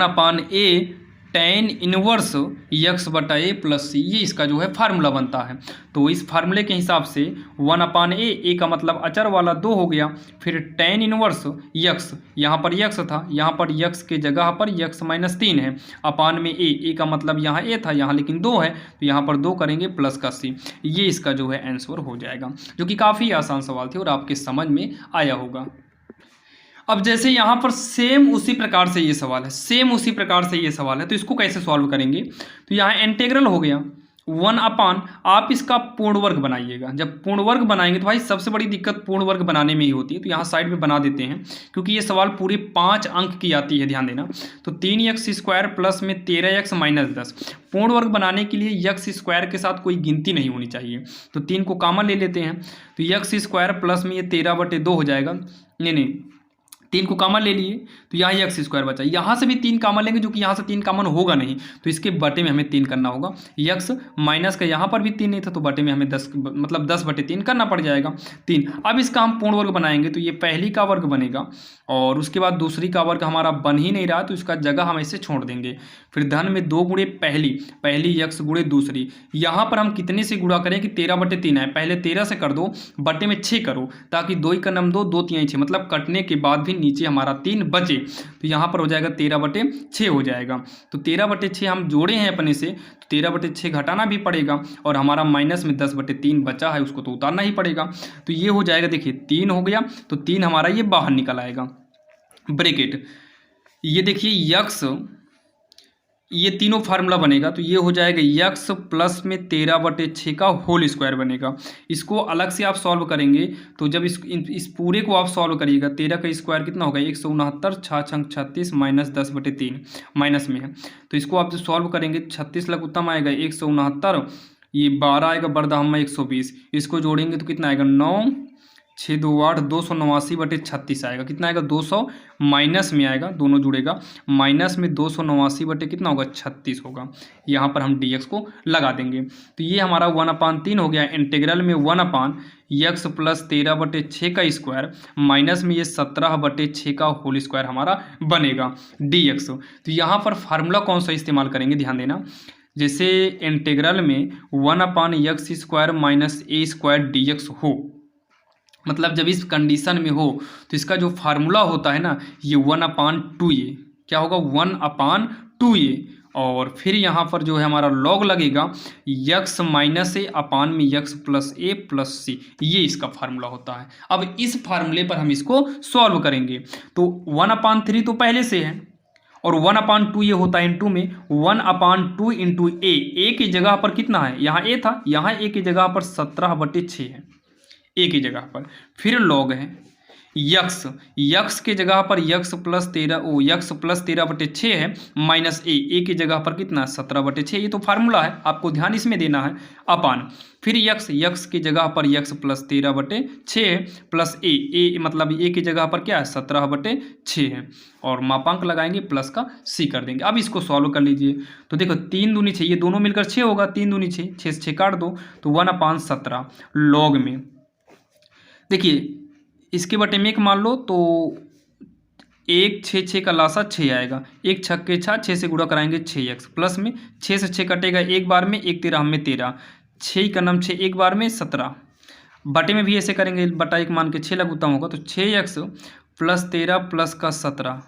[SPEAKER 1] अपान ए tan इनवर्स x बटा ए प्लस सी, ये इसका जो है फार्मूला बनता है। तो इस फार्मूले के हिसाब से 1 अपान ए का मतलब अचर वाला 2 हो गया, फिर tan इनवर्स x, यहाँ पर x था, यहाँ पर x के जगह पर x माइनस 3 है, अपान में ए का मतलब यहाँ a था, यहाँ लेकिन 2 है तो यहाँ पर 2 करेंगे प्लस का c, ये इसका जो है आंसर हो जाएगा, जो कि काफ़ी आसान सवाल थे और आपके समझ में आया होगा। अब जैसे यहाँ पर सेम उसी प्रकार से ये सवाल है, सेम उसी प्रकार से ये सवाल है, तो इसको कैसे सॉल्व करेंगे? तो यहाँ इंटीग्रल हो गया 1/, आप इसका पूर्ण वर्ग बनाइएगा। जब पूर्ण वर्ग बनाएंगे तो भाई सबसे बड़ी दिक्कत पूर्ण वर्ग बनाने में ही होती है, तो यहाँ साइड में बना देते हैं क्योंकि ये सवाल पूरे 5 अंक की आती है, ध्यान देना। तो 3x² प्लस में 13x माइनस 10, पूर्ण वर्ग बनाने के लिए x² के साथ कोई गिनती नहीं होनी चाहिए, तो 3 को कॉमन ले लेते हैं। तो x² प्लस में ये 13/2 हो जाएगा, नहीं 3 को कॉमन ले लिए तो यहाँ x² बचा। यहाँ से भी 3 कॉमन लेंगे जो कि यहाँ से 3 कॉमन होगा नहीं, तो इसके बटे में हमें 3 करना होगा। x माइनस का यहाँ पर भी 3 नहीं था तो बटे में हमें 10 मतलब 10/3 करना पड़ जाएगा 3। अब इसका हम पूर्ण वर्ग बनाएंगे तो ये पहली का वर्ग बनेगा और उसके बाद दूसरी का वर्ग हमारा बन ही नहीं रहा तो इसका जगह हम ऐसे छोड़ देंगे। फिर धन में 2 गुणे पहली x गुणे दूसरी, यहाँ पर हम कितने से गुणा करें कि 13/3 है, पहले 13 से कर दो, बटे में 6 करो ताकि 2 का नम 2, 2 3 6, मतलब कटने के बाद भी नीचे हमारा 3 बचे, तो यहाँ पर हो जाएगा 13/6 हो जाएगा। तो 13/6 हम जोड़े हैं अपने से, तो 13/6 घटाना भी पड़ेगा और हमारा माइनस में 10/3 बचा है, उसको तो उतारना ही पड़ेगा। तो ये हो जाएगा, देखिए 3 हो गया तो 3 हमारा ये बाहर निकल आएगा ब्रैकेट। ये देखिए x, ये तीनों फार्मूला बनेगा तो ये हो जाएगा x प्लस में 13/6 का होल स्क्वायर बनेगा। इसको अलग से आप सॉल्व करेंगे तो जब इस पूरे को आप सॉल्व करिएगा, 13 का स्क्वायर कितना होगा 169, 6 36 माइनस 10/3 माइनस में है, तो इसको आप जो सॉल्व करेंगे 36 लग उत्तम आएगा 169, ये 12 आएगा बरदा हम 120, इसको जोड़ेंगे तो कितना आएगा 9 6 2 8 289/36 आएगा। कितना आएगा 200 माइनस में आएगा, दोनों जुड़ेगा, माइनस में 289 कितना होगा 36 होगा। यहाँ पर हम dx को लगा देंगे तो ये हमारा 1/3 हो गया। इंटीग्रल में 1/x प्लस 13/6 का स्क्वायर माइनस में ये 17/6 का होल स्क्वायर हमारा बनेगा dx। तो यहाँ पर फार्मूला कौन सा इस्तेमाल करेंगे, ध्यान देना। जैसे इंटीग्रल में 1/x² माइनस a² dx हो, मतलब जब इस कंडीशन में हो तो इसका जो फार्मूला होता है ना ये 1/2a, क्या होगा 1/2a, और फिर यहाँ पर जो है हमारा लॉग लगेगा x माइनस ए अपान में x प्लस ए प्लस सी, ये इसका फार्मूला होता है। अब इस फार्मूले पर हम इसको सॉल्व करेंगे तो 1/3 तो पहले से है और 1/2 ये होता है इनटू में 1/2 इंटू ए की जगह पर कितना है, यहाँ a था, यहाँ a की जगह पर 17/6 है, a की जगह पर, फिर लॉग है x की जगह पर x प्लस 13/6 है माइनस a की जगह पर कितना 17/6, ये तो फार्मूला है, आपको ध्यान इसमें देना है, अपान फिर x की जगह पर x प्लस 13/6 है प्लस a मतलब a की जगह पर क्या है 17/6 है और मापांक लगाएंगे प्लस का c कर देंगे। अब इसको सॉल्व कर लीजिए तो देखो 3 दूनी 6, ये दोनों मिलकर 6 होगा, 3 दूनी 6, 6 से 6 काट दो तो 1/17 लॉग में, देखिए इसके बटे में एक मान लो तो 1 6 6 का लासा 6 आएगा, 1 छक्के 6 से गुणा कराएंगे 6x प्लस में 6 से 6 कटेगा एक बार में, 1 13 में 13, 6 का नाम 6 एक बार में 17, बटे में भी ऐसे करेंगे बटा 1 मान के 6 लघुत्तम होगा तो 6x प्लस 13 प्लस का 17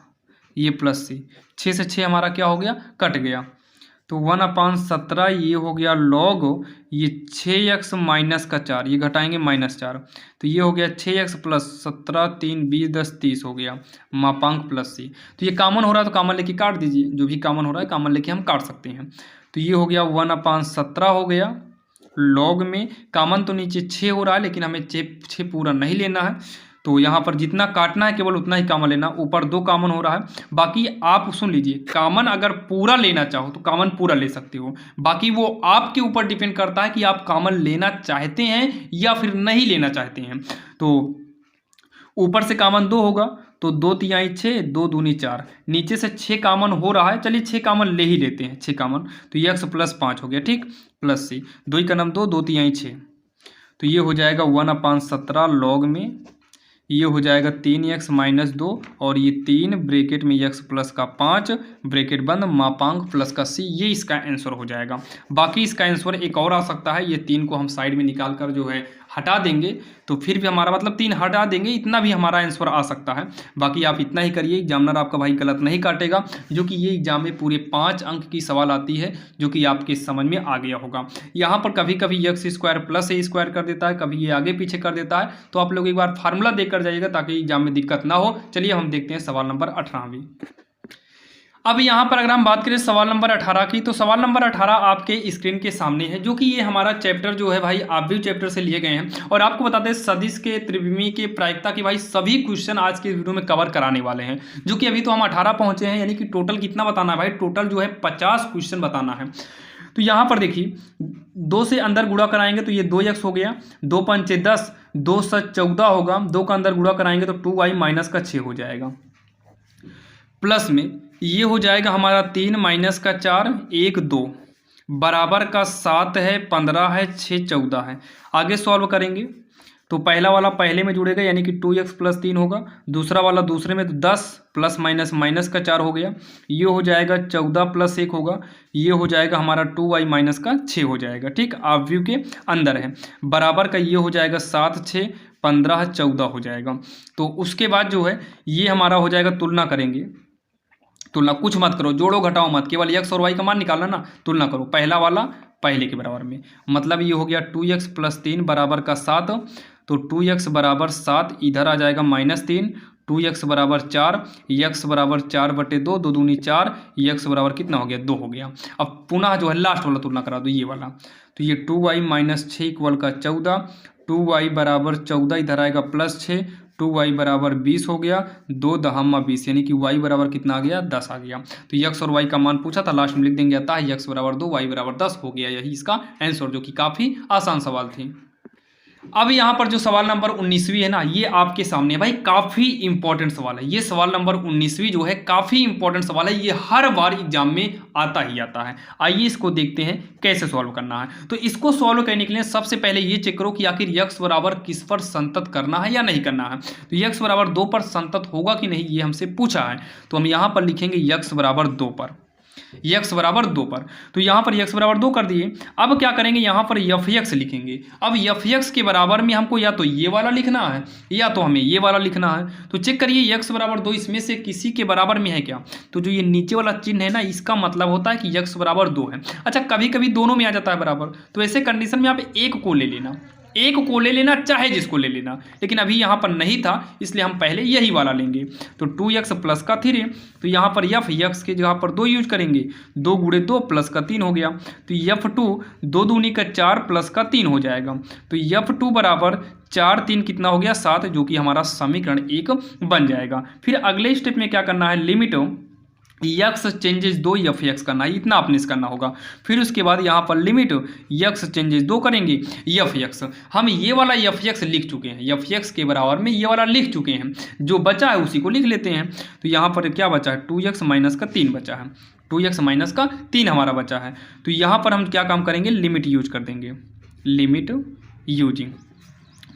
[SPEAKER 1] ये प्लस c, 6 से 6 हमारा क्या हो गया कट गया तो 1/17 ये हो गया लॉग ये 6x माइनस का 4, ये घटाएंगे -4 तो ये हो गया 6x प्लस 17 3 20 10 30 हो गया मापांक प्लस c। तो ये कॉमन हो रहा है तो कॉमन लेके काट दीजिए, जो भी कॉमन हो रहा है कॉमन लेके हम काट सकते हैं। तो ये हो गया 1/17 हो गया लॉग में, कॉमन तो नीचे 6 हो रहा है लेकिन हमें 6 पूरा नहीं लेना है, तो यहाँ पर जितना काटना है केवल उतना ही कॉमन लेना, ऊपर 2 कॉमन हो रहा है। बाकी आप सुन लीजिए, कॉमन अगर पूरा लेना चाहो तो कॉमन पूरा ले सकते हो, बाकी वो आपके ऊपर डिपेंड करता है कि आप कॉमन लेना चाहते हैं या फिर नहीं लेना चाहते हैं। तो ऊपर से कॉमन 2 होगा तो 2 तिहाई 6 2 दूनी 4, नीचे से 6 कॉमन हो रहा है, चलिए 6 कॉमन ले ही लेते हैं, 6 कॉमन तो ये x प्लस 5 हो गया, ठीक, प्लस c 2 का नाम 2 2 तिहाई 6 तो ये हो जाएगा 1/17 लॉग में, ये हो जाएगा 3x माइनस 2 और ये 3 ब्रैकेट में x प्लस का 5 ब्रैकेट बंद मापांक प्लस का c, ये इसका आंसर हो जाएगा। बाकी इसका आंसर एक और आ सकता है, ये 3 को हम साइड में निकाल कर जो है हटा देंगे तो फिर भी हमारा मतलब 3 हटा देंगे, इतना भी हमारा आंसर आ सकता है। बाकी आप इतना ही करिए, एग्जामिनर आपका भाई गलत नहीं काटेगा, जो कि ये एग्जाम में पूरे 5 अंक की सवाल आती है, जो कि आपके समझ में आ गया होगा। यहाँ पर कभी कभी एक्स स्क्वायर प्लस ए स्क्वायर कर देता है, कभी ये आगे पीछे कर देता है, तो आप लोग एक बार फार्मूला देकर जाइएगा ताकि एग्जाम में दिक्कत ना हो। चलिए हम देखते हैं सवाल नंबर 18। अब यहाँ पर अगर हम बात करें सवाल नंबर 18 की, तो सवाल नंबर 18 आपके स्क्रीन के सामने है, जो कि ये हमारा चैप्टर जो है भाई आप भी चैप्टर से लिए गए हैं। और आपको बता दें सदिश के, त्रिविमी के, प्रायिकता के भाई सभी क्वेश्चन आज के वीडियो में कवर कराने वाले हैं, जो कि अभी तो हम 18 पहुंचे हैं, यानी कि टोटल कितना बताना है भाई, टोटल जो है 50 क्वेश्चन बताना है। तो यहाँ पर देखिए 2 से अंदर गुणा कराएंगे तो ये 2x हो गया, 2 पंचे 10, 2 7 14 होगा, 2 का अंदर गुणा कराएंगे तो 2y माइनस का 6 हो जाएगा, प्लस में ये हो जाएगा हमारा 3 माइनस का 4 1 2 बराबर का 7 है, 15 है, 6 14 है। आगे सॉल्व करेंगे तो पहला वाला पहले में जुड़ेगा यानी कि 2x प्लस 3 होगा, दूसरा वाला दूसरे में तो 10 प्लस माइनस माइनस का 4 हो गया, ये हो जाएगा 14 प्लस 1 होगा, ये हो जाएगा हमारा 2y माइनस का 6 हो जाएगा। ठीक, आप व्यू के अंदर है, बराबर का ये हो जाएगा 7 6 15 14 हो जाएगा। तो उसके बाद जो है ये हमारा हो जाएगा, तुलना करेंगे, तुलना कुछ मत करो, जोड़ो घटाओ मत, केवल x और y का मान निकालना ना, तुलना करो, पहला वाला पहले के बराबर में, मतलब ये हो गया 2x प्लस 3 बराबर का 7, तो 2x बराबर 7, इधर आ जाएगा -3, 2x बराबर 4, x बराबर 4/2, 2 दूनी 4, x बराबर कितना हो गया 2 हो गया। अब पुनः जो है लास्ट वाला तुलना करा दो, ये वाला, तो ये 2y माइनस 6 इक्वल का 14, 2y बराबर 14, इधर आएगा +6, 2y बराबर 20 हो गया, 2 दहम्मा 20, यानी कि y बराबर कितना आ गया 10 आ गया। तो x और y का मान पूछा था, लास्ट में लिख देंगे आता है x बराबर 2 y बराबर 10 हो गया, यही इसका आंसर, जो कि काफ़ी आसान सवाल थी। अब यहाँ पर जो सवाल नंबर 19वीं है ना, ये आपके सामने है भाई, काफ़ी इंपॉर्टेंट सवाल है। ये सवाल नंबर 19वीं जो है काफ़ी इंपॉर्टेंट सवाल है, ये हर बार एग्जाम में आता ही आता है। आइए इसको देखते हैं कैसे सॉल्व करना है। तो इसको सॉल्व करने के लिए सबसे पहले ये चेक करो कि आखिर x बराबर किस पर संतत करना है या नहीं करना है। तो x बराबर 2 पर संतत होगा कि नहीं, ये हमसे पूछा है, तो हम यहाँ पर लिखेंगे x बराबर 2 पर, x बराबर 2 पर। तो यहाँ पर x बराबर 2 कर दिए। अब क्या करेंगे, यहाँ पर fx लिखेंगे। अब fx के बराबर में हमको या तो ये वाला लिखना है या तो हमें ये वाला लिखना है। तो चेक करिए x बराबर 2 इसमें से किसी के बराबर में है क्या, तो जो ये नीचे वाला चिन्ह है ना, इसका मतलब होता है कि x बराबर 2 है। अच्छा, कभी कभी दोनों में आ जाता है बराबर, तो ऐसे कंडीशन में आप एक को ले लेना, एक को ले लेना, चाहे जिसको ले लेना, लेकिन अभी यहाँ पर नहीं था इसलिए हम पहले यही वाला लेंगे। तो 2x प्लस का 3, तो यहाँ पर x के जगह पर 2 यूज करेंगे, 2 गुणे 2 प्लस का 3 हो गया। तो f2 2 दूनी का 4 प्लस का 3 हो जाएगा। तो f2 बराबर 4 3 कितना हो गया 7, जो कि हमारा समीकरण 1 बन जाएगा। फिर अगले स्टेप में क्या करना है, लिमिट x चेंजेस 2 fx करना है, इतना आपने करना होगा। फिर उसके बाद यहाँ पर लिमिट x चेंजेस 2 करेंगे fx, हम ये वाला fx लिख चुके हैं, fx के बराबर में ये वाला लिख चुके हैं, जो बचा है उसी को लिख लेते हैं। तो यहाँ पर क्या बचा है, 2x माइनस का 3 बचा है, 2x माइनस का 3 हमारा बचा है। तो यहाँ पर हम क्या काम करेंगे, लिमिट यूज कर देंगे, लिमिट यूजिंग,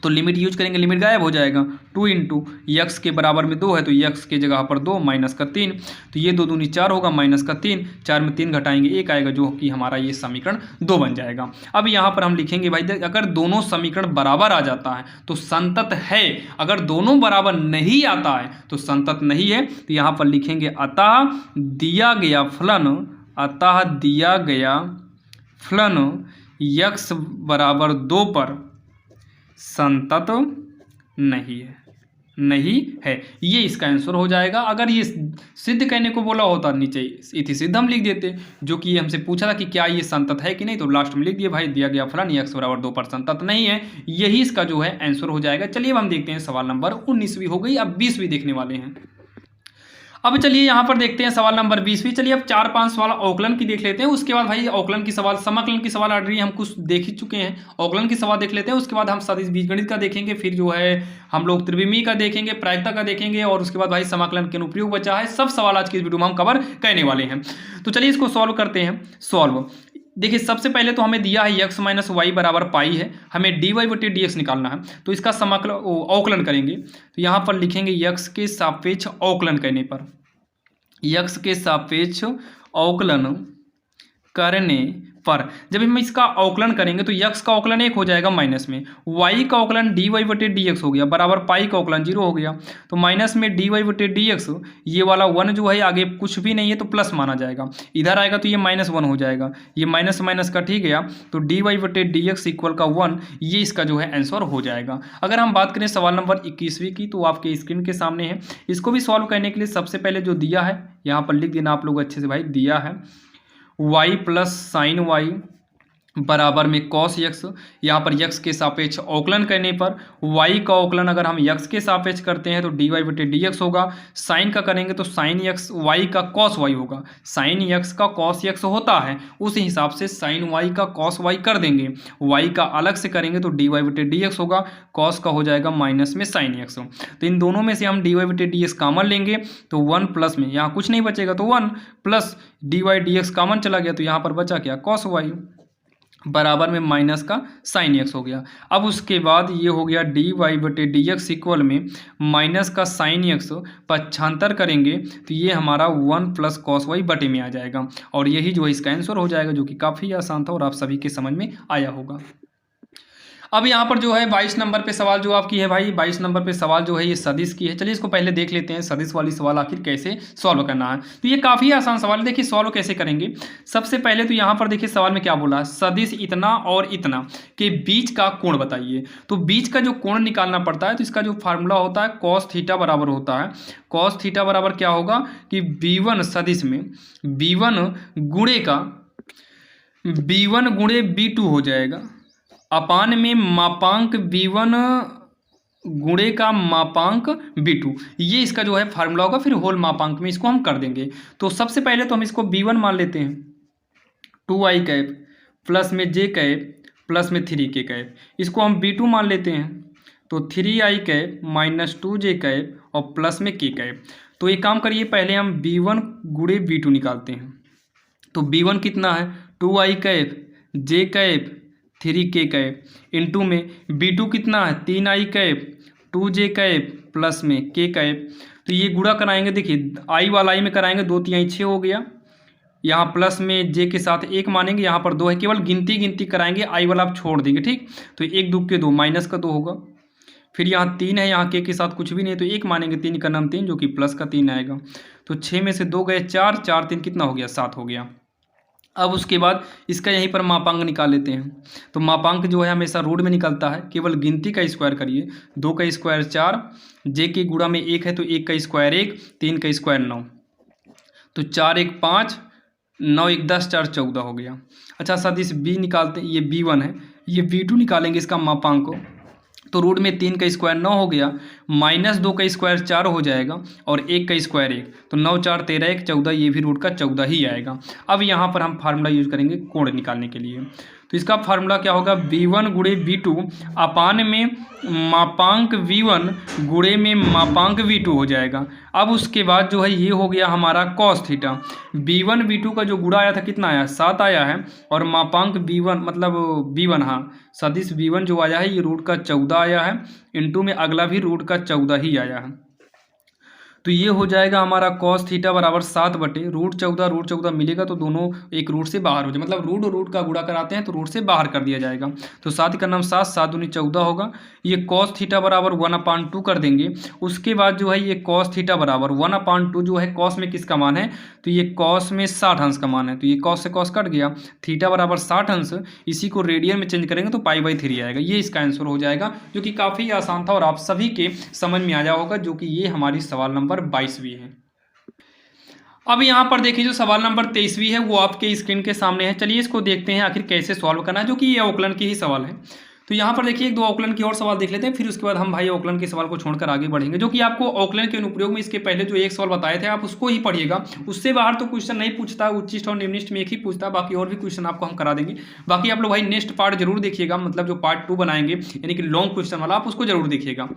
[SPEAKER 1] तो लिमिट यूज करेंगे, लिमिट गायब हो जाएगा। 2 इंटू x के बराबर में 2 है, तो x के जगह पर 2 माइनस का 3, तो ये 2 दूनी 4 होगा, माइनस का 3, 4 में 3 घटाएंगे 1 आएगा, जो कि हमारा ये समीकरण 2 बन जाएगा। अब यहाँ पर हम लिखेंगे भाई, अगर दोनों समीकरण बराबर आ जाता है तो संतत है, अगर दोनों बराबर नहीं आता है तो संतत नहीं है। तो यहाँ पर लिखेंगे अतः दिया गया फलन, अतः दिया गया फलन x बराबर 2 पर संतत नहीं है, नहीं है, ये इसका आंसर हो जाएगा। अगर ये सिद्ध कहने को बोला होता नीचे इति सिद्ध हम लिख देते, जो कि ये हमसे पूछा था कि क्या ये संतत है कि नहीं, तो लास्ट में लिख दिए भाई दिया गया फलन x बराबर 2 पर संतत नहीं है, यही इसका जो है आंसर हो जाएगा। चलिए अब हम देखते हैं सवाल नंबर 19वीं हो गई, अब 20वीं देखने वाले हैं। अब चलिए यहाँ पर देखते हैं सवाल नंबर 20वीं। चलिए अब 4-5 सवाल औकलन की देख लेते हैं, उसके बाद भाई औकलन की सवाल, समाकलन की सवाल ऑलरेडी हम कुछ देख ही चुके हैं, औकलन की सवाल देख लेते हैं, उसके बाद हम सदिश बीजगणित का देखेंगे, फिर जो है हम लोग त्रिविमी का देखेंगे, प्रायिकता का देखेंगे, और उसके बाद भाई समाकलन के अनुप्रयोग बचा है। सब सवाल आज की इस वीडियो में हम कवर करने वाले हैं। तो चलिए इसको सॉल्व करते हैं। सॉल्व देखिए, सबसे पहले तो हमें दिया है x माइनस वाई बराबर पाई है, हमें dy/dx निकालना है, तो इसका समाकलन औकलन करेंगे। तो यहाँ पर लिखेंगे x के सापेक्ष औकलन करने पर, x के सापेक्ष औकलन करने पर जब हम इसका अवकलन करेंगे तो यक्स का अवकलन 1 हो जाएगा माइनस में, वाई का अवकलन डी वाई बटे डी एक्स हो गया बराबर पाई का अवकलन 0 हो गया। तो माइनस में डी वाई बटे डी एक्स, ये वाला 1 जो है आगे कुछ भी नहीं है तो प्लस माना जाएगा, इधर आएगा तो ये -1 हो जाएगा, ये माइनस माइनस कट ही गया तो डी वाई बटे डी एक्स इक्वल का 1, ये इसका जो है आंसर हो जाएगा। अगर हम बात करें सवाल नंबर 21वीं की तो आपके स्क्रीन के सामने है। इसको भी सॉल्व करने के लिए सबसे पहले जो दिया है यहाँ पर लिख देना आप लोग अच्छे से भाई, दिया है y प्लस साइन वाई बराबर में कॉस यक्स, यहाँ पर यक्स के सापेक्ष अवकलन करने पर y का अवकलन अगर हम यक्स के सापेक्ष करते हैं तो डी वाई बटे डी एक्स होगा, साइन का करेंगे तो साइन यक्स y का कॉस y होगा, साइन यक्स का कॉस यक्स होता है उस हिसाब से साइन y का कॉस y कर देंगे, y का अलग से करेंगे तो डी वाई बटे डी एक्स होगा, कॉस का हो जाएगा माइनस में साइन यक्स। तो इन दोनों में से हम डी वाई बटे डी एक्स कॉमन लेंगे तो 1 प्लस में यहाँ कुछ नहीं बचेगा तो 1 plus D Y D X common चला गया तो यहाँ पर बचा क्या कॉस y बराबर में माइनस का साइन एक्स हो गया। अब उसके बाद ये हो गया डी वाई बटे डी एक्स इक्वल में माइनस का साइन एक्स पक्षांतर करेंगे तो ये हमारा 1 प्लस कॉस वाई बटे में आ जाएगा और यही जो है इसका आंसर हो जाएगा, जो कि काफ़ी आसान था और आप सभी के समझ में आया होगा। अब यहाँ पर जो है 22 नंबर पे सवाल जो आपकी है भाई, 22 नंबर पे सवाल जो है ये सदिश की है। चलिए इसको पहले देख लेते हैं सदिश वाली सवाल आखिर कैसे सॉल्व करना है। तो ये काफ़ी आसान सवाल है, देखिए सॉल्व कैसे करेंगे। सबसे पहले तो यहाँ पर देखिए सवाल में क्या बोला है, सदिश इतना और इतना के बीच का कोण बताइए। तो बीच का जो कोण निकालना पड़ता है तो इसका जो फार्मूला होता है कॉस थीटा बराबर होता है, कॉस थीटा बराबर क्या होगा कि b1 सदिश में b1 गुणे b2 हो जाएगा अपान में मापांक b1 गुणे का मापांक b2, ये इसका जो है फार्मूला होगा। फिर होल मापांक में इसको हम कर देंगे। तो सबसे पहले तो हम इसको b1 मान लेते हैं 2i कैप प्लस में j कैप प्लस में 3k कैप, इसको हम b2 मान लेते हैं तो 3i cap minus 2j cap और प्लस में k कैप। तो एक काम करिए पहले हम b1 गुणे b2 निकालते हैं। तो b1 कितना है 2i cap j cap 3k cap into में b2 कितना है 3i cap 2j cap plus में k कैप। तो ये गुणा कराएंगे, देखिए i वाला i में कराएंगे 2 3 6 हो गया, यहाँ प्लस में j के साथ 1 मानेंगे, यहाँ पर 2 है, केवल गिनती कराएंगे, i वाला आप छोड़ देंगे ठीक। तो 1 2 के 2 माइनस का 2 होगा, फिर यहाँ 3 है, यहाँ k के साथ कुछ भी नहीं तो 1 मानेंगे, 3 का नाम 3 जो कि प्लस का 3 आएगा। तो 6 में से 2 गए 4, 4 3 कितना हो गया 7 हो गया। अब उसके बाद इसका यहीं पर मापांक निकाल लेते हैं। तो मापांक जो है हमेशा रूट में निकलता है, केवल गिनती का स्क्वायर करिए, 2 का स्क्वायर 4, जे के गुणा में 1 है तो 1 का स्क्वायर 1, 3 का स्क्वायर 9, तो 4 1 5, 9 1 10, 4 14 हो गया। अच्छा सदिश b निकालते हैं, ये b1 है, ये b2 निकालेंगे इसका मापांक को, तो रूट में 3 का स्क्वायर 9 हो गया, माइनस 2 का स्क्वायर 4 हो जाएगा और 1 का स्क्वायर 1, तो 9 4 13 1 14, ये भी रूट का 14 ही आएगा। अब यहाँ पर हम फार्मूला यूज करेंगे कोण निकालने के लिए। तो इसका फार्मूला क्या होगा b1 गुणे b2 अपान में मापांक v1 गुणे में मापांक v2 हो जाएगा। अब उसके बाद जो है ये हो गया हमारा कॉस थीटा, b1 b2 का जो गुणा आया था कितना आया 7 आया है और मापांक b1 मतलब b1 हाँ सदिश b1 जो आया है ये रूट का 14 आया है, इंटू में अगला भी रूट का 14 ही आया है। तो ये हो जाएगा हमारा कॉस थीटा बराबर 7 बटे रूट 14 मिलेगा तो दोनों एक रूट से बाहर हो जाए, मतलब रूट और रूट का गुणा कराते हैं तो रूट से बाहर कर दिया जाएगा। तो 7 का नाम 7, 7 दूनी 14 होगा। ये कॉस थीटा बराबर 1/2 कर देंगे। उसके बाद जो है ये कॉस थीटा बराबर 1/2 जो है कॉस में किसका मान है तो ये कॉस में 60 अंश का मान है, तो ये कॉस से कॉस कट गया, थीटा बराबर 60 अंश, इसी को रेडियन में चेंज करेंगे तो π/3 आएगा। ये इसका आंसर हो जाएगा जो कि काफ़ी आसान था और आप सभी के समझ में आ जाएगा होगा, जो कि ये हमारी सवाल नंबर 22वीं है। अब यहाँ पर देखिए जो सवाल नंबर 23वीं है वो आपके स्क्रीन के सामने है। चलिए इसको देखते हैं आखिर कैसे सॉल्व करना है, जो कि ये अवकलन की ही सवाल है। तो यहाँ पर देखिए 2 अवकलन की और सवाल देख लेते हैं, फिर उसके बाद हम भाई अवकलन के सवाल को छोड़कर आगे बढ़ेंगे, जो कि आपको अवकलन के अनुप्रयोग में इसके पहले जो एक सवाल बताए थे आप उसको ही पढ़िएगा। उससे बाहर तो क्वेश्चन नहीं पूछता, उच्चिष्ट और निम्निष्ठ में एक ही पूछता, बाकी और भी क्वेश्चन आपको हम करा देंगे। बाकी आप लोग भाई नेक्स्ट पार्ट जरूर देखिएगा, मतलब जो पार्ट 2 बनाएंगे यानी कि लॉन्ग क्वेश्चन वाला, आप उसको जरूर देखिएगा।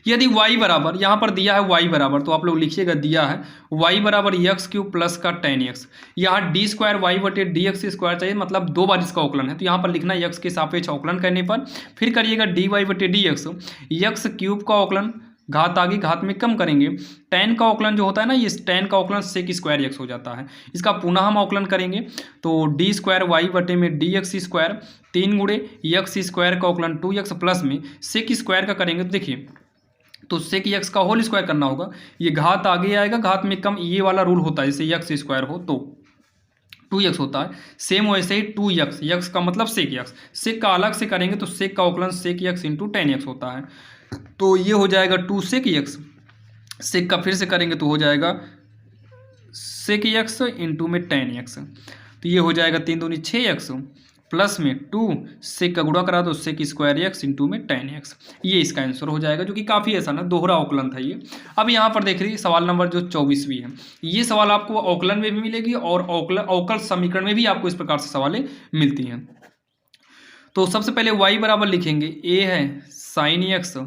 [SPEAKER 1] यदि y बराबर यहाँ पर दिया है y बराबर, तो आप लोग लिखिएगा दिया है y बराबर x³ प्लस का tan x, यहाँ d स्क्वायर y बटे dx स्क्वायर चाहिए, मतलब 2 बार इसका अवकलन है। तो यहाँ पर लिखना x के सापेक्ष अवकलन करने पर फिर करिएगा dy बटे dx, x³ का अवकलन घात आगे घात में कम करेंगे, tan का अवकलन जो होता है ना, ये tan का अवकलन sec स्क्वायर x हो जाता है। इसका पुनः हम अवकलन करेंगे तो डी स्क्वायर वाई बटे में डी एक्स स्क्वायर 3 गुणे एक्स स्क्वायर का अवकलन 2x प्लस में sec स्क्वायर का करेंगे तो देखिए, तो sec x का होल स्क्वायर करना होगा, ये घात आगे आएगा घात में कम, ये वाला रूल होता है, जैसे एक्स स्क्वायर हो तो 2x होता है, सेम वैसे ही 2x, x का मतलब sec x, sec का अलग से करेंगे तो sec का अवकलन sec x into tan x होता है, तो ये हो जाएगा 2 sec x, sec का फिर से करेंगे तो हो जाएगा sec x इंटू में tan x, तो ये हो जाएगा 3 दूनी 6x प्लस में 2 sec का गुणा करा तो sec स्क्वायर x इंटू में tan x, ये इसका आंसर हो जाएगा, जो कि काफ़ी आसान है, दोहरा अवकलन था ये। अब यहाँ पर देख रही सवाल नंबर जो 24वीं है, ये सवाल आपको अवकलन में भी मिलेगी और अवकल समीकरण में भी आपको इस प्रकार से सवालें मिलती हैं। तो सबसे पहले y बराबर लिखेंगे, a है साइन x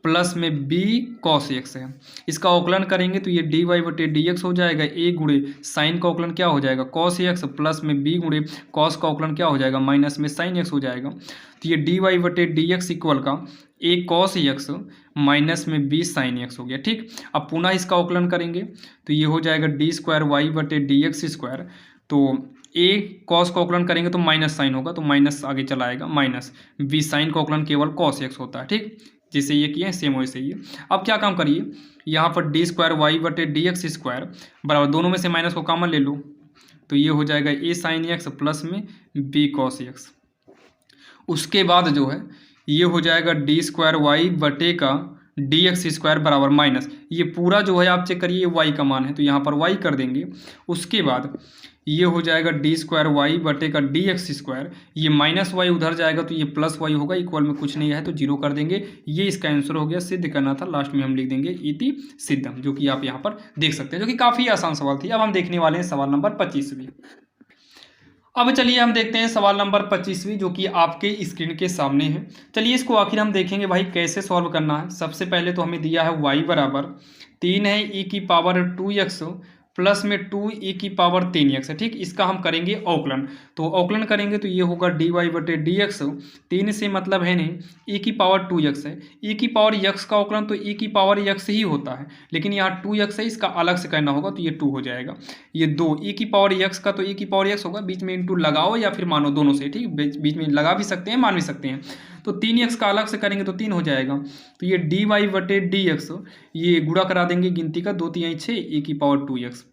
[SPEAKER 1] प्लस में b कॉस x है, इसका अवकलन करेंगे तो ये dy बटे dx हो जाएगा, a गुणे साइन का अवकलन क्या हो जाएगा cos x प्लस में b गुणे कॉस का अवकलन क्या हो जाएगा माइनस में साइन x हो जाएगा, तो ये dy बटे dx इक्वल का a cos x माइनस में b साइन x हो गया। ठीक, अब पुनः इसका अवकलन करेंगे तो ये हो जाएगा डी स्क्वायर वाई बटे डी एक्स स्क्वायर, तो a cos का अवकलन करेंगे तो माइनस साइन होगा, तो माइनस आगे चला आएगा, माइनस b साइन का अवकलन केवल cos x होता है। ठीक, जैसे ये किए सेम वैसे ही। अब क्या काम करिए, यहाँ पर डी स्क्वायर वाई बटे डी एक्स स्क्वायर बराबर, दोनों में से माइनस को कॉमन ले लो तो ये हो जाएगा a साइन x प्लस में b कॉस x, उसके बाद जो है ये हो जाएगा डी स्क्वायर वाई बटे का डी एक्स स्क्वायर बराबर माइनस, ये पूरा जो है आप चेक करिए y का मान है तो यहाँ पर y कर देंगे, उसके बाद ये हो जाएगा डी स्क्वायर वाई बटे का डी एक्स स्क्वायर, ये माइनस वाई उधर जाएगा तो ये प्लस वाई होगा, इक्वल में कुछ नहीं है तो जीरो कर देंगे, ये इसका आंसर हो गया। सिद्ध करना था, लास्ट में हम लिख देंगे इति सिद्धम, जो कि आप यहाँ पर देख सकते हैं, जो कि काफ़ी आसान सवाल थी। अब हम देखने वाले हैं सवाल नंबर 25वीं। अब चलिए हम देखते हैं सवाल नंबर 25वीं, जो कि आपके स्क्रीन के सामने है। चलिए इसको आखिर हम देखेंगे भाई कैसे सॉल्व करना है। सबसे पहले तो हमें दिया है y बराबर 3 है e की पावर 2x प्लस में 2 e की पावर 3x है। ठीक, इसका हम करेंगे अवकलन, तो अवकलन करेंगे तो ये होगा dy बटे dx, 3 से मतलब है नहीं, e की पावर 2x है, e की पावर x का अवकलन तो e की पावर x ही होता है, लेकिन यहाँ 2x है, इसका अलग से करना होगा तो ये 2 हो जाएगा, ये 2 e की पावर x का तो e की पावर x होगा, बीच में इंटू लगाओ या फिर मानो, दोनों से। ठीक, बीच में लगा भी सकते हैं मान भी सकते हैं, तो 3x का अलग से करेंगे तो 3 हो जाएगा, तो ये dy बटे dx, ये गुणा करा देंगे गिनती का 2 तिहाई 6 e की पावर 2x,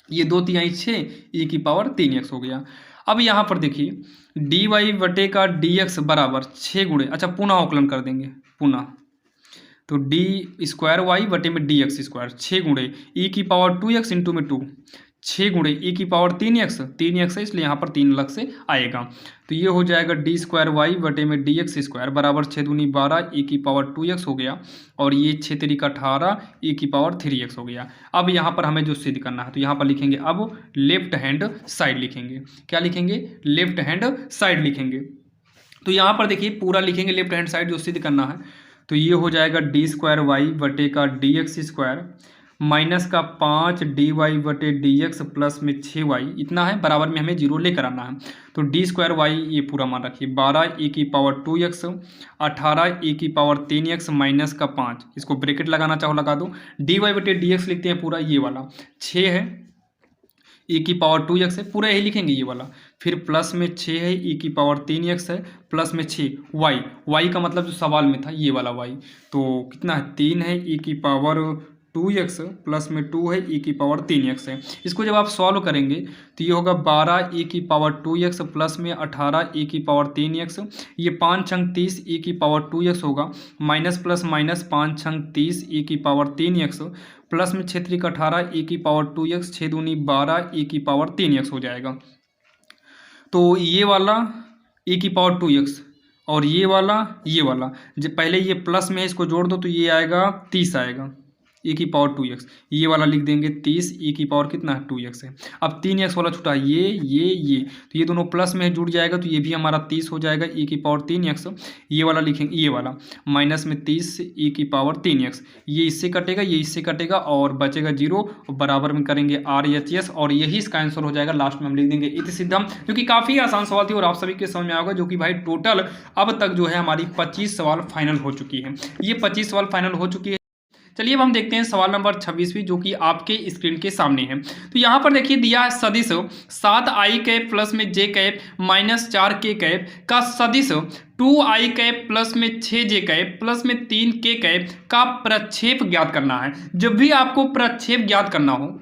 [SPEAKER 1] ये 2 तिहाई 6 e की पावर 3x हो गया। अब यहाँ पर देखिए dy बटे का dx बराबर 6 गुणे, अच्छा पुनः अवकलन कर देंगे पुनः, तो डी स्क्वायर वाई बटे में डी एक्स स्क्वायर 6 गुणे e की पावर 2x इंटू में 2, 6 गुणे e की पावर 3x है, इसलिए यहाँ पर 3 अलग से आएगा, तो ये हो जाएगा डी स्क्वायर वाई बटे में डी एक्स स्क्वायर बराबर 6 दूनी 12 e की पावर 2x हो गया, और ये 6 3 का 18 e की पावर 3x हो गया। अब यहाँ पर हमें जो सिद्ध करना है तो यहाँ पर लिखेंगे, अब लेफ्ट हैंड साइड लिखेंगे, क्या लिखेंगे, लेफ्ट हैंड साइड लिखेंगे, तो यहाँ पर देखिए पूरा लिखेंगे लेफ्ट हैंड साइड जो सिद्ध करना है, तो ये हो जाएगा डी स्क्वायर वाई बटे का डी एक्स स्क्वायर माइनस का 5 डी वाई बटे डी एक्स प्लस में 6y, इतना है, बराबर में हमें जीरो लेकर आना है, तो डी स्क्वायर वाई ये पूरा मान रखिए 12 e की पावर 2x 18 e की पावर 3x माइनस का 5, इसको ब्रैकेट लगाना चाहो लगा दो, डी वाई बटे डी एक्स लिखते हैं पूरा, ये वाला 6 है e की पावर 2x है, पूरा यही लिखेंगे ये वाला, फिर प्लस में 6 है e की पावर 3x है प्लस में 6 y का मतलब जो सवाल में था ये वाला y, तो कितना है 3 है e की पावर 2x प्लस में 2 है e की पावर 3x है। इसको जब आप सॉल्व करेंगे तो ये होगा 12 e की पावर 2x प्लस में 18 e की पावर 3x, ये 5 छंग 30 e की पावर 2x होगा, माइनस प्लस माइनस 5 छंग 30 e की पावर 3x प्लस में 6 3 का 18 e की पावर 2x, 6 दूनी 12 e की पावर 3x हो जाएगा, तो ये वाला e की पावर 2x और ये वाला जब पहले ये प्लस में है इसको जोड़ दो तो ये आएगा 30 आएगा e की पावर 2x, ये वाला लिख देंगे 30 e की पावर कितना है 2x है। अब 3x वाला छूटा ये तो ये दोनों प्लस में जुड़ जाएगा तो ये भी हमारा 30 हो जाएगा e की पावर 3x, ये वाला लिखेंगे ये वाला माइनस में 30 e की पावर 3x, ये इससे कटेगा ये इससे कटेगा और बचेगा 0, और बराबर में करेंगे RHS, और यही इसका आंसर हो जाएगा। लास्ट में हम लिख देंगे इति सिद्धम, जो कि काफ़ी आसान सवाल थी और आप सभी के समझ में आएगा, जो कि भाई टोटल अब तक जो है हमारी 25 सवाल फाइनल हो चुकी है, ये 25 सवाल फाइनल हो चुकी है। चलिए अब हम देखते हैं सवाल नंबर 26 भी, जो कि आपके स्क्रीन के सामने है। तो यहाँ पर देखिए दिया है सदिश 7i कैप प्लस में j cap minus 4k cap का सदिश 2i कैप प्लस में 6j कैप प्लस में 3k कैप का प्रक्षेप ज्ञात करना है। जब भी आपको प्रक्षेप ज्ञात करना हो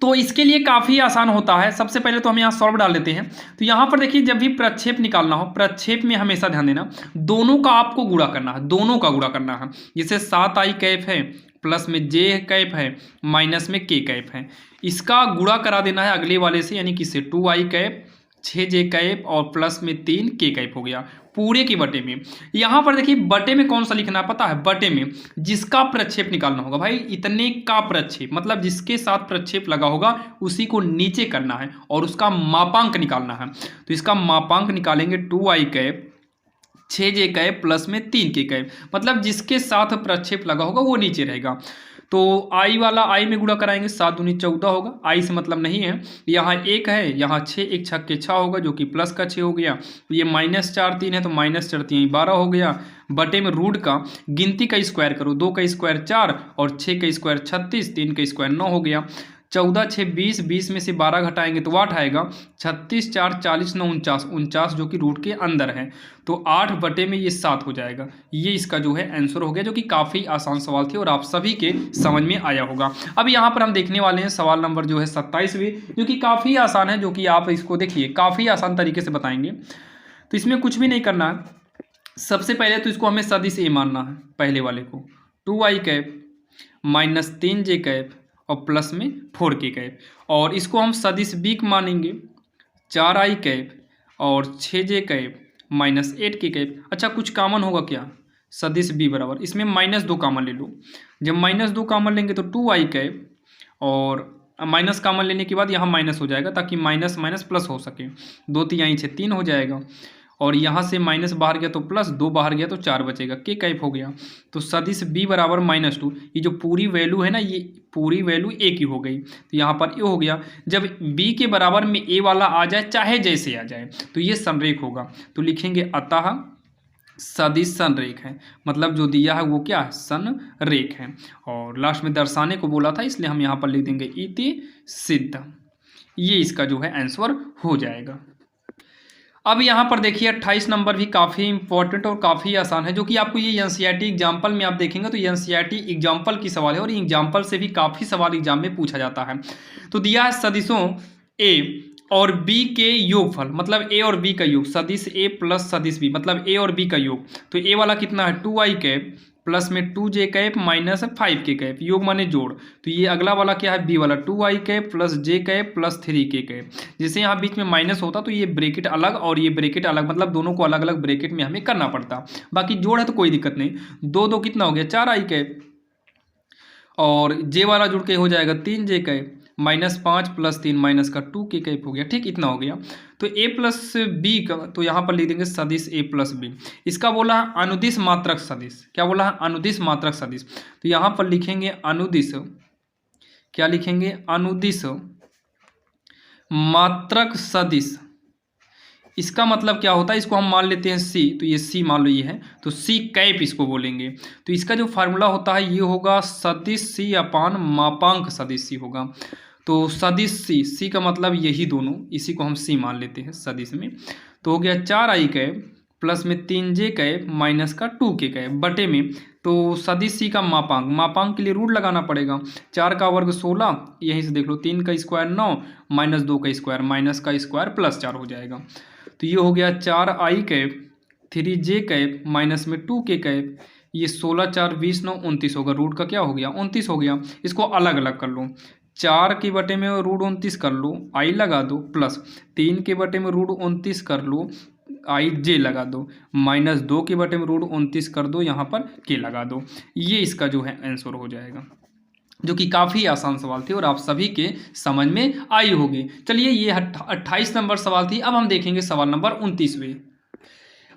[SPEAKER 1] तो इसके लिए काफ़ी आसान होता है। सबसे पहले तो हम यहाँ सॉल्व डाल देते हैं। तो यहाँ पर देखिए जब भी प्रक्षेप निकालना हो, प्रक्षेप में हमेशा ध्यान देना दोनों का आपको गुणा करना है, दोनों का गुणा करना है। जैसे 7i कैप है प्लस में j कैप है माइनस में k कैप है, इसका गुणा करा देना है अगले वाले से, यानी किससे 2i कैप 6j कैप और प्लस में 3k कैप हो गया पूरे के बटे में। यहाँ पर देखिए बटे में कौन सा लिखना है पता है, बटे में जिसका प्रक्षेप निकालना होगा भाई, इतने का प्रक्षेप मतलब जिसके साथ प्रक्षेप लगा होगा उसी को नीचे करना है और उसका मापांक निकालना है। तो इसका मापांक निकालेंगे 2i cap 6j cap plus में 3k कैप, मतलब जिसके साथ प्रक्षेप लगा होगा वो नीचे रहेगा। तो आई वाला आई में गुणा कराएंगे, 7 दूनी 14 होगा, आई से मतलब नहीं है, यहाँ 1 है, यहाँ 6 1 6 के 6 होगा जो कि प्लस का 6 हो गया। ये माइनस 4 3 है तो माइनस 4 3 12 हो गया। बटे में रूट का गिनती का स्क्वायर करो, 2 का स्क्वायर 4 और 6 का स्क्वायर 36, 3 का स्क्वायर 9 हो गया। 14 6 20, 20 में से 12 घटाएंगे तो 8 आएगा। 36 4 40 9 49, 49 जो कि रूट के अंदर है, तो 8 बटे में ये 7 हो जाएगा। ये इसका जो है आंसर हो गया, जो कि काफ़ी आसान सवाल थे और आप सभी के समझ में आया होगा। अब यहाँ पर हम देखने वाले हैं सवाल नंबर जो है 27वीं, जो कि काफ़ी आसान है, जो कि आप इसको देखिए काफ़ी आसान तरीके से बताएंगे। तो इसमें कुछ भी नहीं करना है, सबसे पहले तो इसको हमें सदिश ए मानना है, पहले वाले को 2i cap minus 3j cap और प्लस में 4k कैप, और इसको हम सदिश बी मानेंगे 4i कैप और 6j cap minus 8k cap. अच्छा कुछ कॉमन होगा क्या, सदिश बी बराबर इसमें -2 कॉमन ले लो। जब -2 कॉमन लेंगे तो 2i कैप, और माइनस कॉमन लेने के बाद यहाँ माइनस हो जाएगा ताकि माइनस माइनस प्लस हो सके, 2 3 6 3 हो जाएगा, और यहाँ से माइनस बाहर गया तो प्लस, 2 बाहर गया तो 4 बचेगा, के कैप हो गया। तो सदिश b बराबर -2, ये जो पूरी वैल्यू है ना, ये पूरी वैल्यू a की हो गई, तो यहाँ पर a हो गया। जब b के बराबर में a वाला आ जाए, चाहे जैसे आ जाए, तो ये संरेख होगा। तो लिखेंगे अतः सदिश संरेख है, मतलब जो दिया है वो क्या है, संरेख है। और लास्ट में दर्शाने को बोला था, इसलिए हम यहाँ पर लिख देंगे इति सिद्ध। ये इसका जो है आंसर हो जाएगा। अब यहाँ पर देखिए 28 नंबर भी काफ़ी इंपॉर्टेंट और काफ़ी आसान है, जो कि आपको ये एनसीईआरटी एग्जाम्पल में आप देखेंगे तो ये एनसीईआरटी एग्जाम्पल की सवाल है, और एग्जाम्पल से भी काफ़ी सवाल एग्जाम में पूछा जाता है। तो दिया है सदिशों ए और बी के योगफल, मतलब ए और बी का योग, सदिश ए प्लस सदिश बी मतलब ए और बी का योग। तो ए वाला कितना है 2i कैप प्लस में 2j cap minus 5k cap, योग माने जोड़। तो ये अगला वाला क्या है, बी वाला 2i cap plus j cap plus 3k cap. जैसे यहाँ बीच में माइनस होता तो ये ब्रैकेट अलग और ये ब्रैकेट अलग, मतलब दोनों को अलग अलग ब्रैकेट में हमें करना पड़ता। बाकी जोड़ है तो कोई दिक्कत नहीं। 2 2 कितना हो गया 4i कैप, और j वाला जुड़ के हो जाएगा 3j कैप -5 + 3 माइनस का 2k कैप हो गया। ठीक, इतना हो गया। तो a प्लस बी का, तो यहाँ पर लिख देंगे सदिश a प्लस बी। इसका बोला है अनुदिश मात्रक सदिश, क्या बोला है, अनुदिश मात्रक सदिश। तो यहाँ पर लिखेंगे अनुदिश, क्या लिखेंगे, अनुदिश मात्रक सदिश। इसका मतलब क्या होता है, इसको हम मान लेते हैं c, तो ये c मान लो ये है, तो c कैप इसको बोलेंगे। तो इसका जो फार्मूला होता है ये होगा सदिश c अपान मापांक सदिश c होगा। तो सदिश c का मतलब यही दोनों, इसी को हम c मान लेते हैं सदिश में। तो हो गया 4i कैप प्लस में 3j कैप माइनस का 2k कैप बटे में, तो सदिश c का मापांक, मापांक के लिए रूट लगाना पड़ेगा। 4 का वर्ग 16, यहीं से देख लो, 3 का स्क्वायर 9 माइनस 2 का स्क्वायर माइनस का स्क्वायर प्लस 4 हो जाएगा। तो ये हो गया 4i cap 3j cap minus में 2k कैप, ये 16 4 20 9 29 होगा, रूट का क्या हो गया 29 हो गया। इसको अलग अलग कर लो, 4 के बटे में रूट 29 कर लो, i लगा दो, प्लस 3 के बटे में रूट 29 कर लो, i j लगा दो, माइनस 2 के बटे में रूट 29 कर दो, यहाँ पर k लगा दो। ये इसका जो है आंसर हो जाएगा, जो कि काफ़ी आसान सवाल थी और आप सभी के समझ में आई होगी। चलिए ये 28 नंबर सवाल थी। अब हम देखेंगे सवाल नंबर 29वें।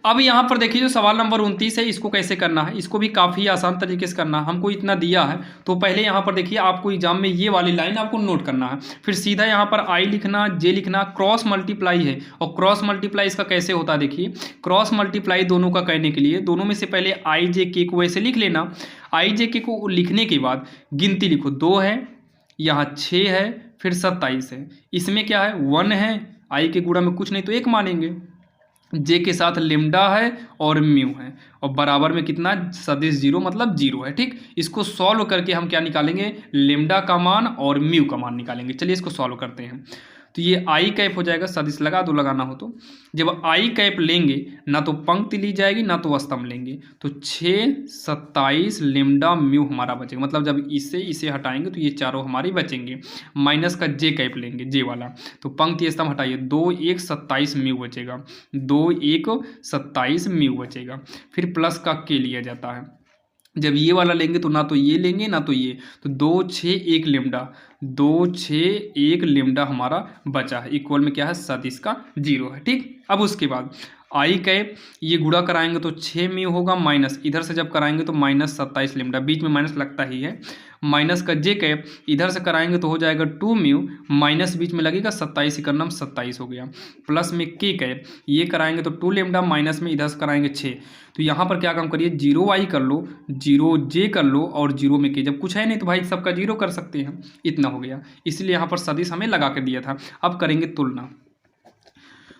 [SPEAKER 1] अब यहाँ पर देखिए जो सवाल नंबर 29 है, इसको कैसे करना है, इसको भी काफ़ी आसान तरीके से करना है। हमको इतना दिया है तो पहले यहाँ पर देखिए आपको एग्जाम में ये वाली लाइन आपको नोट करना है, फिर सीधा यहाँ पर i लिखना, j लिखना, क्रॉस मल्टीप्लाई है। और क्रॉस मल्टीप्लाई इसका कैसे होता है, देखिए क्रॉस मल्टीप्लाई दोनों का करने के लिए दोनों में से पहले i j k को वैसे लिख लेना, आई जे के को लिखने के बाद गिनती लिखो, 2 है, यहाँ 6 है, फिर 27 है। इसमें क्या है, 1 है, आई के गुणा में कुछ नहीं तो 1 मानेंगे, जे के साथ लेमडा है और म्यू है, और बराबर में कितना, सदिश 0 मतलब 0 है। ठीक, इसको सॉल्व करके हम क्या निकालेंगे, लेमडा का मान और म्यू का मान निकालेंगे। चलिए इसको सॉल्व करते हैं। तो ये आई कैप हो जाएगा, सदिश लगा दो लगाना हो तो। जब आई कैप लेंगे ना तो पंक्ति ली जाएगी ना तो स्तंभ लेंगे, तो 6, 27 लेमडा म्यू हमारा बचेगा। मतलब जब इसे हटाएंगे तो ये चारों हमारी बचेंगे। माइनस का जे कैप लेंगे, जे वाला, तो पंक्ति स्तंभ हटाइए, 2, 1, 27 म्यू बचेगा, 2, 1, 27 म्यू बचेगा। फिर प्लस का के लिया जाता है। जब ये वाला लेंगे तो ना तो ये लेंगे ना तो ये, तो 2, 6, 1 लेमडा, 2, 6, 1 लेमडा हमारा बचा है। इक्वल में क्या है, सदिश का 0 है। ठीक, अब उसके बाद आई कैप ये गुणा कराएंगे तो 6 म्यू होगा, माइनस इधर से जब कराएंगे तो माइनस 27 लेमडा, बीच में माइनस लगता ही है। माइनस का जे कैप इधर से कराएंगे तो हो जाएगा 2 म्यू, माइनस बीच में लगेगा, 27 ही करना, 27 हो गया। प्लस में के कैप ये कराएंगे तो 2 लेमडा, माइनस में इधर से कराएंगे 6। तो यहाँ पर क्या काम करिए, 0 आई कर लो, 0 जे कर लो और 0 में के। जब कुछ है नहीं तो भाई सबका 0 कर सकते हैं, इतना हो गया। इसलिए यहाँ पर सदिश हमें लगा के दिया था। अब करेंगे तुलना,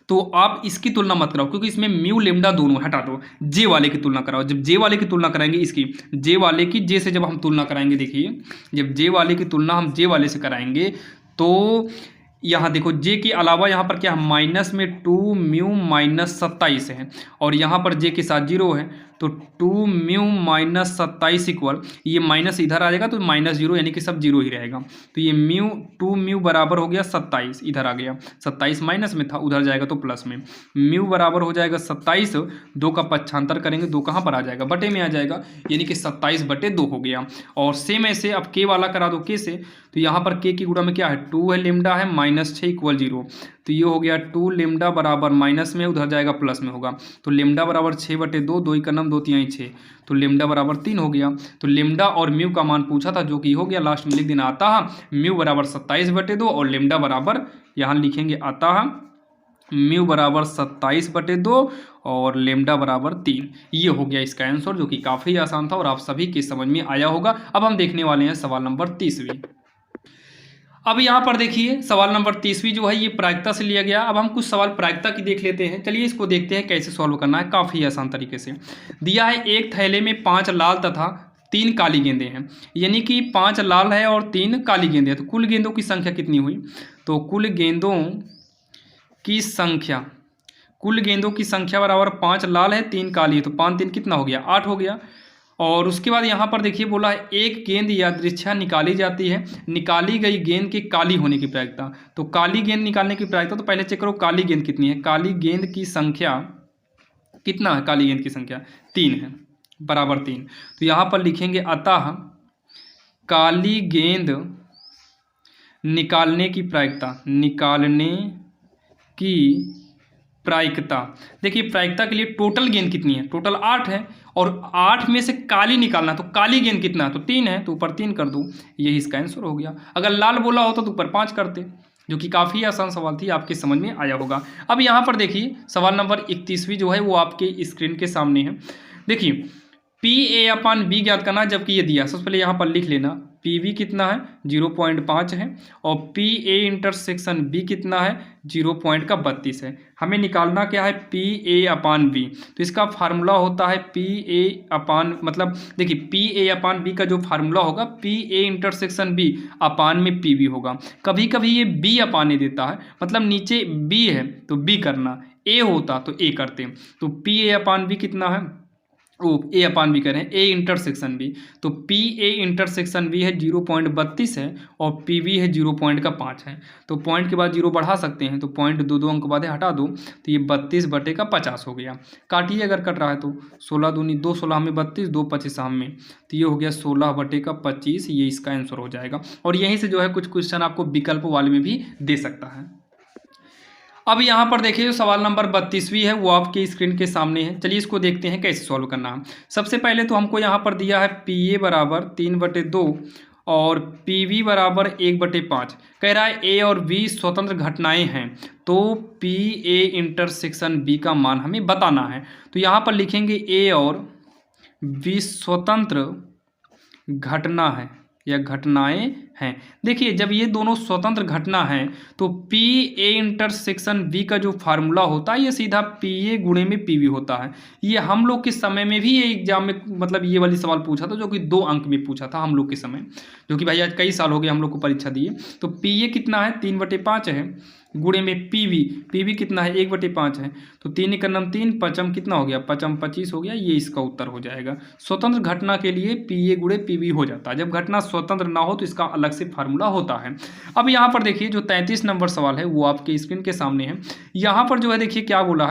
[SPEAKER 1] तो आप इसकी तुलना मत कराओ क्योंकि इसमें म्यू लेमडा दोनों हटा दो, जे वाले की तुलना कराओ। जब जे वाले की तुलना कराएंगे, इसकी जे वाले की जे से जब हम तुलना कराएंगे, देखिए जब जे वाले की तुलना हम जे वाले से कराएंगे तो यहाँ देखो जे के अलावा यहाँ पर क्या है, माइनस में 2 म्यू माइनस 27 है, और यहाँ पर जे के साथ 0 है, तो 2 म्यू माइनस 27 इक्वल, ये माइनस इधर आ जाएगा तो माइनस 0 यानी कि सब 0 ही रहेगा। तो ये म्यू 2 म्यू बराबर हो गया 27, इधर आ गया, 27 माइनस में था, उधर जाएगा तो प्लस में। म्यू बराबर हो जाएगा 27, 2 का पक्षांतर करेंगे, 2 कहाँ पर आ जाएगा, बटे में आ जाएगा, यानी कि 27/2 हो गया। और सेम ऐसे अब के वाला करा दो के से, तो यहाँ पर के की गुणा में क्या है, 2 है, लेमडा है, माइनस 6 इक्वल 0, तो ये हो गया 2 लेमडा बराबर माइनस में, उधर जाएगा प्लस में होगा, तो लेमडा बराबर 6/2, 2 ही का नाम 2 3 6, तो लेमडा बराबर 3 हो गया। तो लेमडा और म्यू का मान पूछा था जो कि हो गया, लास्ट में लिख देना आता है म्यू बराबर 27/2 और लेमडा बराबर यहाँ लिखेंगे आता है म्यू बराबर 27/2 और लेमडा बराबर 3। ये हो गया इसका आंसर, जो कि काफ़ी आसान था और आप सभी के समझ में आया होगा। अब हम देखने वाले हैं सवाल नंबर 30वीं। अब यहाँ पर देखिए सवाल नंबर 30वीं जो है ये प्रायिकता से लिया गया। अब हम कुछ सवाल प्रायिकता की देख लेते हैं। चलिए इसको देखते हैं कैसे सॉल्व करना है, काफ़ी आसान तरीके से। दिया है एक थैले में 5 लाल तथा 3 काली गेंदें हैं, यानी कि 5 लाल है और 3 काली गेंदें हैं, तो कुल गेंदों की संख्या कितनी हुई, तो कुल गेंदों की संख्या बराबर 5 लाल है 3 काली है, तो 5 3 कितना हो गया, 8 हो गया। और उसके बाद यहाँ पर देखिए बोला है एक गेंद यादृच्छा निकाली जाती है, निकाली गई गेंद के काली होने की प्रायिकता। तो काली गेंद निकालने की प्रायिकता, तो पहले चेक करो काली गेंद कितनी है, काली गेंद की संख्या कितना है, काली गेंद की संख्या 3 है, बराबर 3। तो यहाँ पर लिखेंगे अतः काली गेंद निकालने की प्रायिकता, देखिए प्रायिकता के लिए टोटल गेंद कितनी है, टोटल 8 है, और 8 में से काली निकालना, तो काली गेंद कितना है, तो 3 है, तो ऊपर 3 कर दो, यही इसका आंसर हो गया। अगर लाल बोला होता तो ऊपर 5 करते, जो कि काफ़ी आसान सवाल थी, आपके समझ में आया होगा। अब यहाँ पर देखिए सवाल नंबर 31वीं जो है वो आपके स्क्रीन के सामने है। देखिए PA/B ज्ञात करना, जबकि ये दिया, सबसे पहले यहाँ पर लिख लेना PB कितना है 0.5 है, और PA/B कितना है 0.32 है। हमें निकालना क्या है PA/B, तो इसका फार्मूला होता है मतलब देखिए PA/B का जो फार्मूला होगा PA/B अपान में PB होगा। कभी कभी ये B/A देता है, मतलब नीचे B है तो B करना, A होता तो A करते, तो PA/B कितना है, A/B करें A/B, तो PA/B है 0.32 है और PB है 0.5 है, तो पॉइंट के बाद 0 बढ़ा सकते हैं, तो पॉइंट 2 अंक बाद हटा दो, तो ये 32/50 हो गया। काटिए अगर कट रहा है तो 16 दूनी 2, 16 में 32, 2 25 में, तो ये हो गया 16/25, ये इसका आंसर हो जाएगा। और यहीं से जो है कुछ क्वेश्चन आपको विकल्प वाले में भी दे सकता है। अब यहाँ पर देखिए जो सवाल नंबर 32वीं है वो आपके स्क्रीन के सामने है। चलिए इसको देखते हैं कैसे सॉल्व करना है। सबसे पहले तो हमको यहाँ पर दिया है PA बराबर 3/2 और PB बराबर 1/5। कह रहा है A और B स्वतंत्र घटनाएं हैं, तो PA/B का मान हमें बताना है। तो यहाँ पर लिखेंगे A और B स्वतंत्र घटना है या घटनाएं हैं। देखिए जब ये दोनों स्वतंत्र घटना हैं तो पी ए इंटरसेक्शन बी का जो फार्मूला होता है ये सीधा पी ए गुणे में पी बी होता है। ये हम लोग के समय में भी ये एग्जाम में मतलब ये वाली सवाल पूछा था, जो कि 2 अंक में पूछा था हम लोग के समय, जो कि भाई आज कई साल हो गए हम लोग को परीक्षा दिए। तो पी ए कितना है 3/5 है, गुणे में पी बी कितना है 1/5 है। तो 3 × 3 पचम कितना हो गया, 25 हो गया। ये इसका उत्तर हो जाएगा। स्वतंत्र घटना के लिए पी ए गुणे पी बी हो जाता है। जब घटना स्वतंत्र ना हो तो इसका अलग से फार्मूला होता है। अब यहाँ पर देखिए जो 33 नंबर सवाल है वो आपके स्क्रीन के सामने है। यहाँ पर जो है देखिए क्या बोला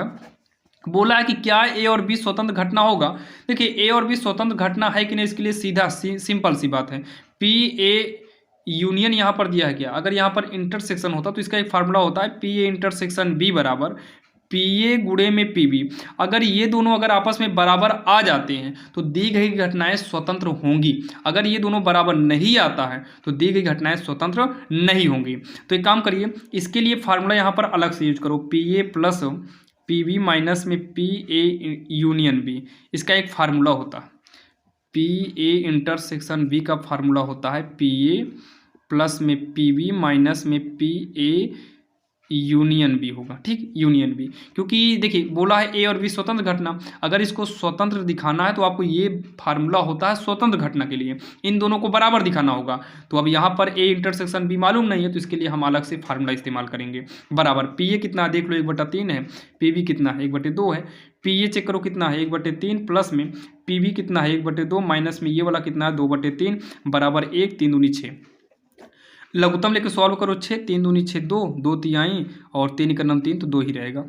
[SPEAKER 1] है कि क्या ए और बी स्वतंत्र घटना होगा। देखिए ए और बी स्वतंत्र घटना है कि नहीं, इसके लिए सीधा सिंपल सी बात है, पी ए यूनियन यहाँ पर दिया है क्या। अगर यहाँ पर इंटरसेक्शन होता तो इसका एक फार्मूला होता है पी ए इंटरसेक्शन बी बराबर पी ए गुणे में पी बी। अगर ये दोनों अगर आपस में बराबर आ जाते हैं तो दी गई घटनाएं स्वतंत्र होंगी। अगर ये दोनों बराबर नहीं आता है तो दी गई घटनाएं स्वतंत्र नहीं होंगी। तो एक काम करिए, इसके लिए फार्मूला यहाँ पर अलग से यूज करो, P A plus P B minus में पी ए यूनियन बी। इसका एक फार्मूला होता है पी ए इंटरसेक्शन बी का फार्मूला होता है पी ए प्लस में पी बी माइनस में पी ए यूनियन बी होगा। ठीक, यूनियन बी, क्योंकि देखिए बोला है ए और बी स्वतंत्र घटना। अगर इसको स्वतंत्र दिखाना है तो आपको ये फार्मूला होता है स्वतंत्र घटना के लिए, इन दोनों को बराबर दिखाना होगा। तो अब यहाँ पर ए इंटरसेक्शन बी मालूम नहीं है तो इसके लिए हम अलग से फार्मूला इस्तेमाल करेंगे। बराबर पी ए कितना देख लो 1/3 है, पी बी कितना है 1/2 है। पी ए चेक करो कितना है 1/3 प्लस में पी बी कितना है 1/2 माइनस में ये वाला कितना है 2/3 बराबर 1, 3 दूनी 6। लघुत्तम लेके सॉल्व करो 6, 3 दूनी 6 2, 2 तिहाई और 3 × 3 तो 2 ही रहेगा।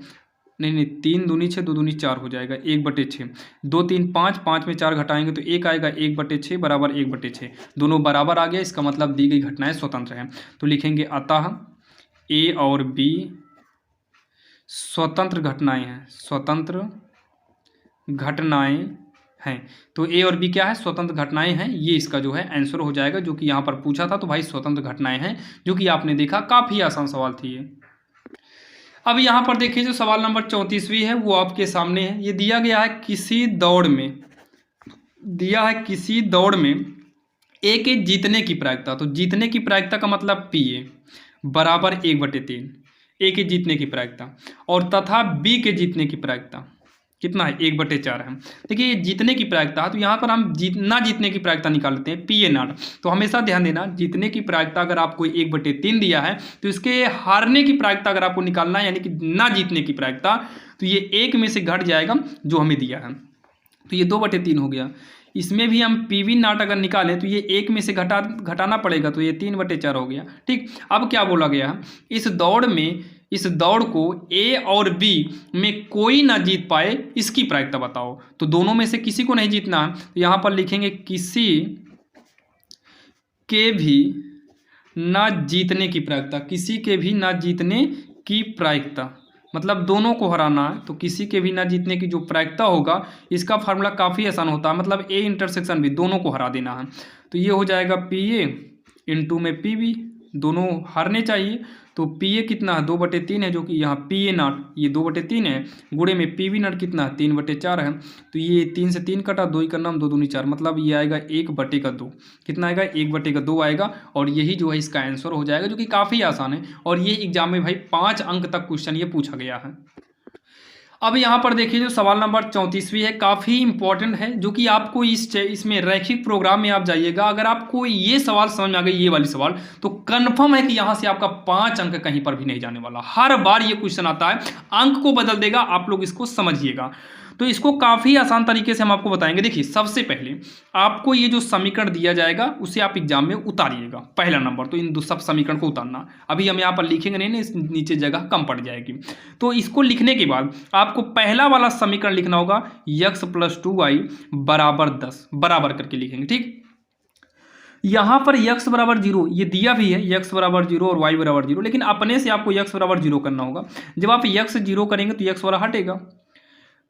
[SPEAKER 1] नहीं 3 दूनी 6 2 दूनी 4 हो जाएगा 1/6। 2 3 5, 5 में 4 घटाएंगे तो 1 आएगा 1/6 बराबर 1/6। दोनों बराबर आ गया, इसका मतलब दी गई घटनाएं स्वतंत्र हैं। तो लिखेंगे अतः ए और बी स्वतंत्र घटनाएं हैं, स्वतंत्र घटनाएं हैं। तो ए और बी क्या है, स्वतंत्र घटनाएं हैं। ये इसका जो है आंसर हो जाएगा, जो कि यहाँ पर पूछा था। तो भाई स्वतंत्र घटनाएं हैं, जो कि आपने देखा काफ़ी आसान सवाल थी ये। अब यहाँ पर देखिए जो सवाल नंबर 34वीं है वो आपके सामने है। ये दिया गया है किसी दौड़ में ए के जीतने की प्रायिकता। तो जीतने की प्रायिकता का मतलब पी ए बराबर 1/3, ए के जीतने की प्रायिकता, और तथा बी के जीतने की प्रायिकता कितना है 1/4 है। देखिए ये जीतने की प्रायिकता है, तो यहाँ पर हम जीतने की प्रायिकता निकाल लेते हैं पी ए नॉट। तो हमेशा ध्यान देना, जीतने की प्रायिकता अगर आपको 1/3 दिया है तो इसके हारने की प्रायिकता अगर आपको निकालना है, यानी कि ना जीतने की प्रायिकता, तो ये 1 में से घट जाएगा जो हमें दिया है। तो ये 2/3 हो गया। इसमें भी हम पी वी नॉट अगर निकालें तो ये 1 में से घटाना पड़ेगा, तो ये 3/4 हो गया। ठीक, अब क्या बोला गया है, इस दौड़ को ए और बी में कोई ना जीत पाए इसकी प्रायिकता बताओ। तो दोनों में से किसी को नहीं जीतना है, तो यहाँ पर लिखेंगे किसी के भी ना जीतने की प्रायिकता, किसी के भी ना जीतने की प्रायिकता मतलब दोनों को हराना है। तो किसी के भी ना जीतने की जो प्रायिकता होगा, इसका फार्मूला काफ़ी आसान होता है, मतलब ए इंटरसेक्शन बी, दोनों को हरा देना है। तो ये हो जाएगा पी ए इंटू में पी बी, दोनों हारने चाहिए। तो पी ए कितना है 2/3 है, जो कि यहाँ पी ए नॉट ये 2/3 है, गुणे में पी वी नॉट कितना है 3/4 है। तो ये 3 से 3 कटा, 2 का नाम 2 दूनी 4, मतलब ये आएगा 1/2। कितना आएगा 1/2 आएगा, और यही जो है इसका आंसर हो जाएगा, जो कि काफ़ी आसान है। और ये एग्जाम में भाई 5 अंक तक क्वेश्चन ये पूछा गया है। अब यहाँ पर देखिए जो सवाल नंबर 34वीं है, काफ़ी इंपॉर्टेंट है, जो कि आपको इसमें रैखिक प्रोग्राम में आप जाइएगा, अगर आपको ये सवाल समझ में आ गई, ये वाली सवाल, तो कंफर्म है कि यहाँ से आपका 5 अंक कहीं पर भी नहीं जाने वाला। हर बार ये क्वेश्चन आता है, अंक को बदल देगा, आप लोग इसको समझिएगा। तो इसको काफ़ी आसान तरीके से हम आपको बताएंगे। देखिए सबसे पहले आपको ये जो समीकरण दिया जाएगा उसे आप एग्जाम में उतारिएगा, पहला नंबर। तो इन सब समीकरण को उतारना, अभी हम यहाँ पर लिखेंगे नहीं ना, इस नीचे जगह कम पड़ जाएगी। तो इसको लिखने के बाद आपको पहला वाला समीकरण लिखना होगा, x + 2y बराबर 10 बराबर करके लिखेंगे। ठीक, यहाँ पर x बराबर 0 ये दिया भी है, x बराबर 0 और y बराबर 0, लेकिन अपने से आपको x बराबर 0 करना होगा। जब आप x 0 करेंगे तो x वाला हटेगा,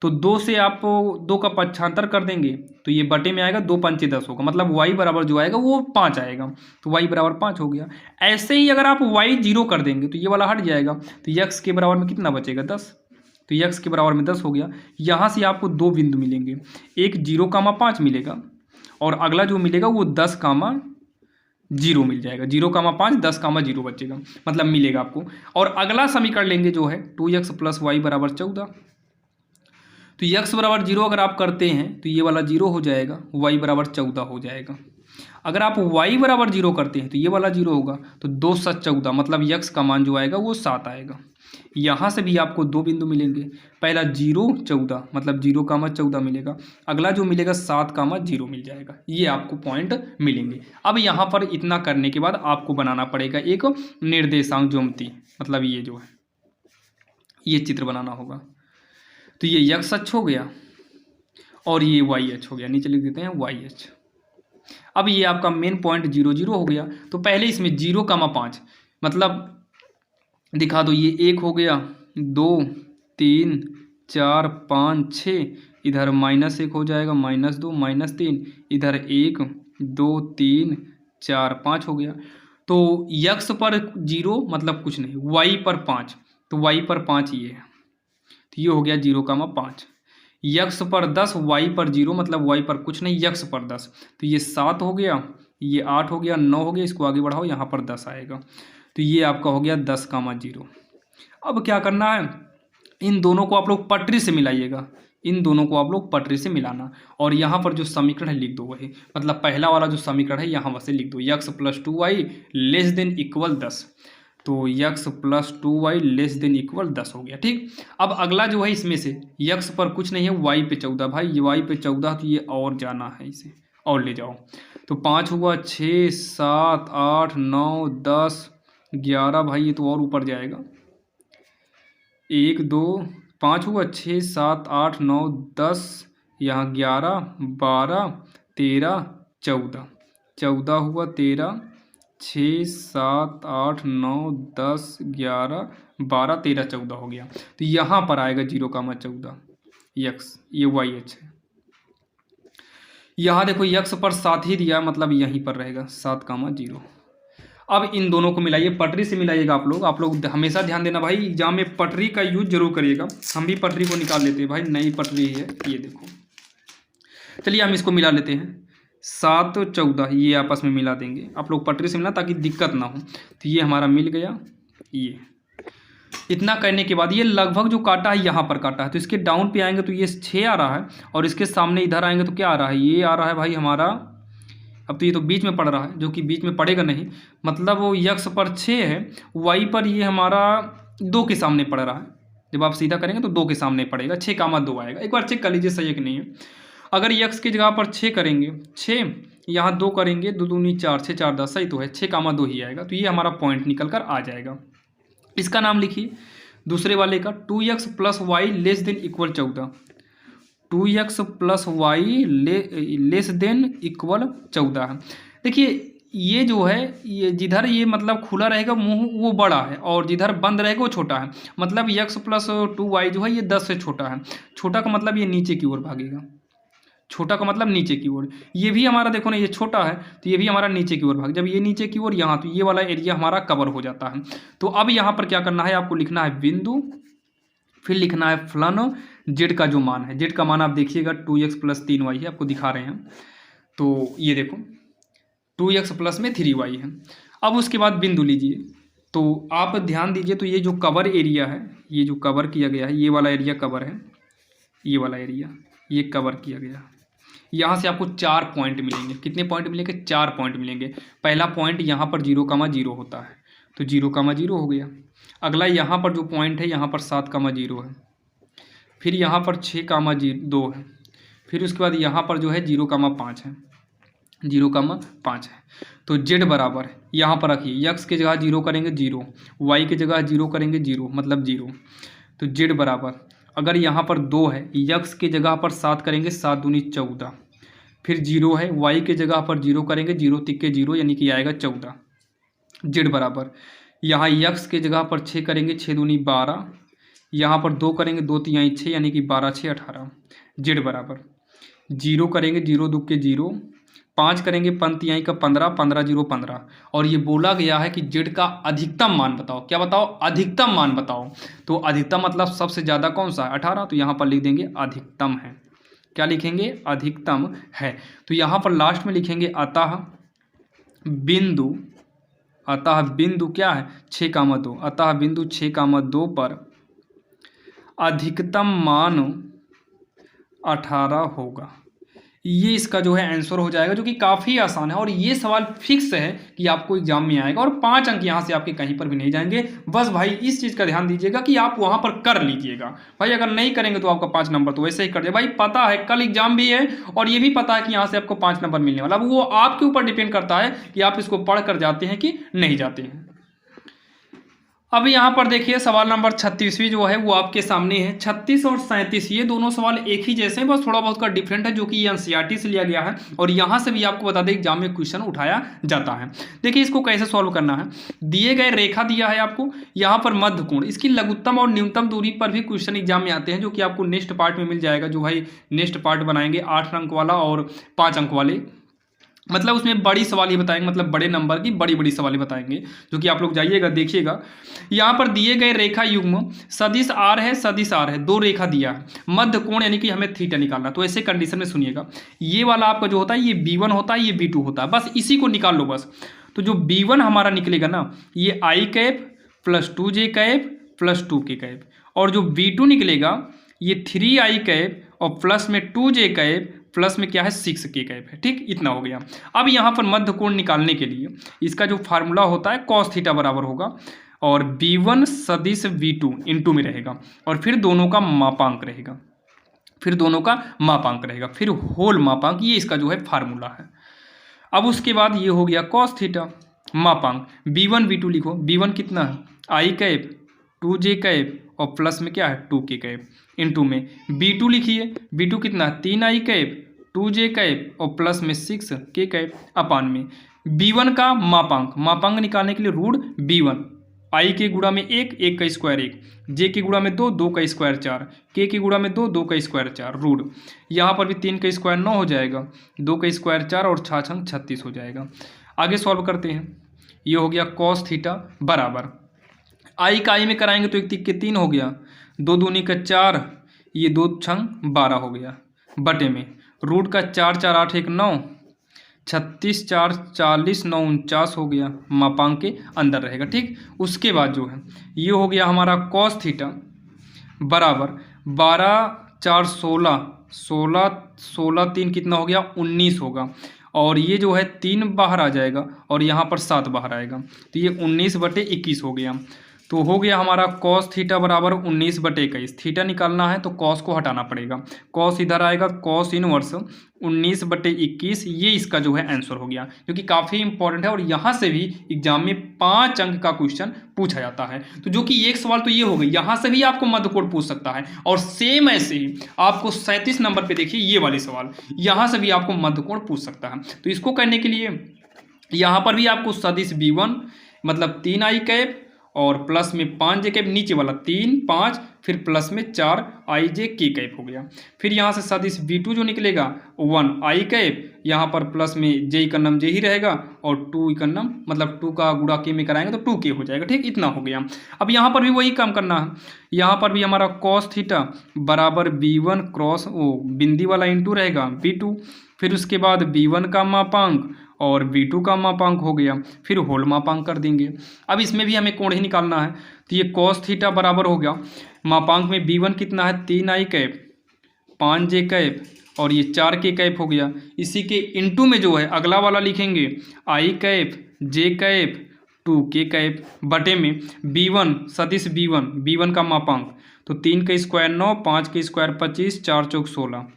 [SPEAKER 1] तो 2 से आप 2 का पक्षांतर कर देंगे तो ये बटे में आएगा, 2 पंचे 10 होगा, मतलब y बराबर जो आएगा वो 5 आएगा, तो y बराबर 5 हो गया। ऐसे ही अगर आप y 0 कर देंगे तो ये वाला हट जाएगा, तो x के बराबर में कितना बचेगा 10, तो x के बराबर में 10 हो गया। यहाँ से आपको 2 बिंदु मिलेंगे, एक 0,5 मिलेगा और अगला जो मिलेगा वो 10,0 मिल जाएगा। 0,5 10,0 बचेगा, मतलब मिलेगा आपको। और अगला समीकरण लेंगे जो है 2x + y = 14। तो x = 0 अगर आप करते हैं तो ये वाला 0 हो जाएगा, y = 14 हो जाएगा। अगर आप y = 0 करते हैं तो ये वाला 0 होगा, तो 2 × 7 = 14, मतलब x का मान जो आएगा वो 7 आएगा। यहाँ से भी आपको 2 बिंदु मिलेंगे, पहला 0 14 मतलब 0,14 मिलेगा, अगला जो मिलेगा 7,0 मिल जाएगा। ये आपको पॉइंट मिलेंगे। अब यहाँ पर इतना करने के बाद आपको बनाना पड़ेगा एक निर्देशांक ज्योमेट्री, मतलब ये जो है ये चित्र बनाना होगा। तो ये x अक्ष हो गया और ये y अक्ष हो गया, नीचे लिख देते हैं y अक्ष। अब ये आपका मेन पॉइंट 0 0 हो गया। तो पहले इसमें 0,5 मतलब दिखा दो, ये 1 हो गया, 2 3 4 5 6, इधर -1 हो जाएगा, -2 -3, इधर 1 2 3 4 5 हो गया। तो x पर 0 मतलब कुछ नहीं, y पर 5, तो y पर 5 ये है, तो ये हो गया 0,5। x पर 10, y पर 0 मतलब y पर कुछ नहीं, x पर 10, तो ये 7 हो गया, ये 8 हो गया, 9 हो गया, इसको आगे बढ़ाओ, यहाँ पर 10 आएगा, तो ये आपका हो गया 10,0। अब क्या करना है, इन दोनों को आप लोग पटरी से मिलाइएगा, इन दोनों को आप लोग पटरी से मिलाना, और यहाँ पर जो समीकरण है लिख दो वही, मतलब पहला वाला जो समीकरण है यहाँ वैसे लिख दो, x + 2y ≤ 10। तो x + 2y ≤ 10 हो गया, ठीक। अब अगला जो है इसमें से x पर कुछ नहीं है, y पे 14, भाई ये y पे 14, तो ये और जाना है, इसे और ले जाओ। तो 5 हुआ, 6 7 8 9 10 11, भाई ये तो और ऊपर जाएगा, 1 2 5 हुआ, 6 7 8 9 10, यहाँ 11 12 13 14, 14 हुआ, 13 6 7 8 9 10 11 12 13 14 हो गया। तो यहाँ पर आएगा 0,14 x, ये y अक्ष है। यहाँ देखो x पर 7 ही दिया, मतलब यहीं पर रहेगा 7,0। अब इन दोनों को मिलाइए, पटरी से मिलाइएगा आप लोग हमेशा ध्यान देना भाई, एग्जाम में पटरी का यूज जरूर करिएगा। हम भी पटरी को निकाल लेते हैं भाई, नई पटरी है ये देखो। चलिए हम इसको मिला लेते हैं, 7 14 ये आपस में मिला देंगे, आप लोग पटरी से मिला ताकि दिक्कत ना हो। तो ये हमारा मिल गया, ये इतना करने के बाद ये लगभग जो काटा है यहाँ पर काटा है, तो इसके डाउन पे आएंगे तो ये 6 आ रहा है, और इसके सामने इधर आएंगे तो क्या आ रहा है, ये आ रहा है भाई हमारा, अब तो ये तो बीच में पड़ रहा है, जो कि बीच में पड़ेगा नहीं, मतलब वो x पर 6 है, y पर ये हमारा 2 के सामने पड़ रहा है। जब आप सीधा करेंगे तो 2 के सामने पड़ेगा, 6,2 आएगा। एक बार चेक कर लीजिए सही है कि नहीं है। अगर x की जगह पर 6 करेंगे, 6 यहाँ 2 करेंगे, 2 दूनी 4, 6 4 10, सही तो है, 6,2 ही आएगा। तो ये हमारा पॉइंट निकल कर आ जाएगा। इसका नाम लिखिए दूसरे वाले का, 2x + y ≤ 14, 2x + y ≤ 14 है। देखिए ये जो है, ये जिधर ये मतलब खुला रहेगा मुंह वो बड़ा है, और जिधर बंद रहेगा वो छोटा है, मतलब x + 2y जो है ये 10 से छोटा है। छोटा का मतलब ये नीचे की ओर भागेगा, छोटा का मतलब नीचे की ओर। ये भी हमारा देखो ना, ये छोटा है तो ये भी हमारा नीचे की ओर भाग, जब ये नीचे की ओर यहाँ, तो ये वाला एरिया हमारा कवर हो जाता है। तो अब यहाँ पर क्या करना है, आपको लिखना है बिंदु, फिर लिखना है फलन जेड का जो मान है, जेड का मान आप देखिएगा 2x + 3y है, आपको दिखा रहे हैं। तो ये देखो 2x प्लस में 3y है। अब उसके बाद बिंदु लीजिए, तो आप ध्यान दीजिए, तो ये जो कवर एरिया है, ये जो कवर किया गया है, ये वाला एरिया कवर है, ये वाला एरिया ये कवर किया गया। यहाँ से आपको 4 पॉइंट मिलेंगे। कितने पॉइंट मिलेंगे, 4 पॉइंट मिलेंगे। पहला पॉइंट यहाँ पर 0,0 होता है, तो 0,0 हो गया। अगला यहाँ पर जो पॉइंट है यहाँ पर 7,0 है, फिर यहाँ पर 6,2 है, फिर उसके बाद यहाँ पर जो है 0,5 है, 0,5 है। तो z बराबर यहाँ पर रखिए, x की जगह 0 करेंगे 0, y की जगह 0 करेंगे 0 मतलब 0। तो z बराबर, अगर यहाँ पर 2 है, x की जगह पर 7 करेंगे, 7 दूनी 14, फिर 0 है, y की जगह पर 0 करेंगे, 0 तिक्के 0 यानी कि आएगा 14। z बराबर, यहाँ x की जगह पर 6 करेंगे, 6 दूनी 12, यहाँ पर 2 करेंगे, 2 तिहाई 6 यानी कि 12 6 18। z बराबर 0 करेंगे, 0 दुक्के 0, 5 करेंगे, 5 तिहाई का 15, 15 0 15। और ये बोला गया है कि z का अधिकतम मान बताओ। क्या बताओ, अधिकतम मान बताओ। तो अधिकतम मतलब सबसे ज़्यादा कौन सा है, 18, तो यहाँ पर लिख देंगे अधिकतम है। क्या लिखेंगे, अधिकतम है। तो यहाँ पर लास्ट में लिखेंगे अतः बिंदु क्या है 6,2, अतः बिंदु 6,2 पर अधिकतम मान 18 होगा। ये इसका जो है आंसर हो जाएगा, जो कि काफ़ी आसान है और ये सवाल फिक्स है कि आपको एग्जाम में आएगा और 5 अंक यहाँ से आपके कहीं पर भी नहीं जाएंगे। बस भाई इस चीज़ का ध्यान दीजिएगा कि आप वहाँ पर कर लीजिएगा भाई, अगर नहीं करेंगे तो आपका 5 नंबर तो वैसे ही कट जाए। भाई पता है कल एग्जाम भी है और ये भी पता है कि यहाँ से आपको 5 नंबर मिलने वाला, अब वो आपके ऊपर डिपेंड करता है कि आप इसको पढ़ कर जाते हैं कि नहीं जाते हैं। अब यहाँ पर देखिए सवाल नंबर 36वीं जो है वो आपके सामने है। 36 और 37 ये दोनों सवाल एक ही जैसे हैं, बस थोड़ा बहुत का डिफरेंट है, जो कि ये एनसीईआरटी से लिया गया है और यहाँ से भी आपको बता दें एग्जाम में क्वेश्चन उठाया जाता है। देखिए इसको कैसे सॉल्व करना है। दिए गए रेखा दिया है आपको, यहाँ पर मध्य कोण, इसकी लघुत्तम और न्यूनतम दूरी पर भी क्वेश्चन एग्जाम में आते हैं, जो कि आपको नेक्स्ट पार्ट में मिल जाएगा, जो भाई नेक्स्ट पार्ट बनाएंगे 8 अंक वाला और 5 अंक वाले, मतलब उसमें बड़ी सवाल ही बताएंगे, मतलब बड़े नंबर की बड़ी बड़ी सवाल बताएंगे, जो कि आप लोग जाइएगा देखिएगा। यहाँ पर दिए गए रेखा युग्म सदिश आर है, सदिश आर है, 2 रेखा दिया है, मध्य कोण यानी कि हमें थीटा निकालना। तो ऐसे कंडीशन में सुनिएगा, ये वाला आपका जो होता है ये B1 होता है, ये B2 होता है, बस इसी को निकाल लो बस। तो जो B1 हमारा निकलेगा ना, ये I cap plus 2J cap plus 2K cap, और जो B2 निकलेगा ये 3I कैप और प्लस में 2J कैप प्लस में क्या है 6K कैप है। ठीक, इतना हो गया। अब यहाँ पर मध्य कोण निकालने के लिए इसका जो फार्मूला होता है कॉस थीटा बराबर होगा और B1 सदिश B2 इंटू में रहेगा और फिर दोनों का मापांक रहेगा, फिर होल मापांक, ये इसका जो है फार्मूला है। अब उसके बाद ये हो गया कॉस थीटा, मापांक B1 B2 लिखो, B1 कितना है I कैप 2J कैप और प्लस में क्या है 2K कैप, इंटू में B2 लिखिए, B2 कितना 3I कैप 2J कैप और प्लस में 6K कैप अपान में B1 का मापांक निकालने के लिए रूट B1 I के गुणा में 1, 1 का स्क्वायर 1, J के गुणा में 2, 2 का स्क्वायर 4, K के गुणा में 2, 2 का स्क्वायर 4, रूट यहाँ पर भी 3 का स्क्वायर 9 हो जाएगा, 2 का स्क्वायर 4 और 6 छंग 36 हो जाएगा। आगे सॉल्व करते हैं। ये हो गया कॉस थीटा बराबर I का I में कराएंगे तो 1 3 के 3 हो गया, 2 दूनी का 4, ये 2 छंग 12 हो गया, बटे में रूट का 4 4 8 1 9, 36 4 40 9 49 हो गया, मापांक के अंदर रहेगा। ठीक, उसके बाद जो है ये हो गया हमारा कॉस थीटा बराबर 12 4 16 16 16 3 कितना हो गया 19 होगा, और ये जो है 3 बाहर आ जाएगा और यहाँ पर 7 बाहर आएगा, तो ये 19/21 हो गया। तो हो गया हमारा कॉस थीटा बराबर 19/21। थीटा निकालना है तो कॉस को हटाना पड़ेगा, कॉस इधर आएगा, कॉस इनवर्स 19/21, ये इसका जो है आंसर हो गया, जो कि काफ़ी इंपॉर्टेंट है और यहाँ से भी एग्जाम में 5 अंक का क्वेश्चन पूछा जाता है। तो जो कि एक सवाल तो ये हो गई, यहाँ से भी आपको मध्य कोण पूछ सकता है और सेम ऐसे ही आपको 37 नंबर पर देखिए ये वाले सवाल, यहाँ से भी आपको मध्य कोण पूछ सकता है। तो इसको करने के लिए यहाँ पर भी आपको सदिश B1 मतलब 3I कैप और प्लस में 5J कैप, नीचे वाला 3 5 फिर प्लस में 4IJK कैप हो गया। फिर यहाँ से सदिश B2 जो निकलेगा 1I कैप, यहाँ पर प्लस में J का नाम J ही रहेगा और 2 का नाम मतलब 2 का गुणा K में कराएंगे तो 2K हो जाएगा। ठीक, इतना हो गया। अब यहाँ पर भी वही काम करना है, यहाँ पर भी हमारा कॉस थीटा बराबर B1 क्रॉस बिंदी वाला इंटू रहेगा B2, फिर उसके बाद B1 का मापांक और B2 का मापांक हो गया, फिर होल मापांक कर देंगे। अब इसमें भी हमें कोण ही निकालना है, तो ये कॉस थीटा बराबर हो गया, मापांक में B1 कितना है 3I कैप 5J कैप और ये 4K कैप हो गया, इसी के इंटू में जो है अगला वाला लिखेंगे I cap J cap 2K cap बटे में B1 सदिश B1 का मापांक, तो 3 का स्क्वायर 9, 5 का स्क्वायर 25, 4 चौक 16,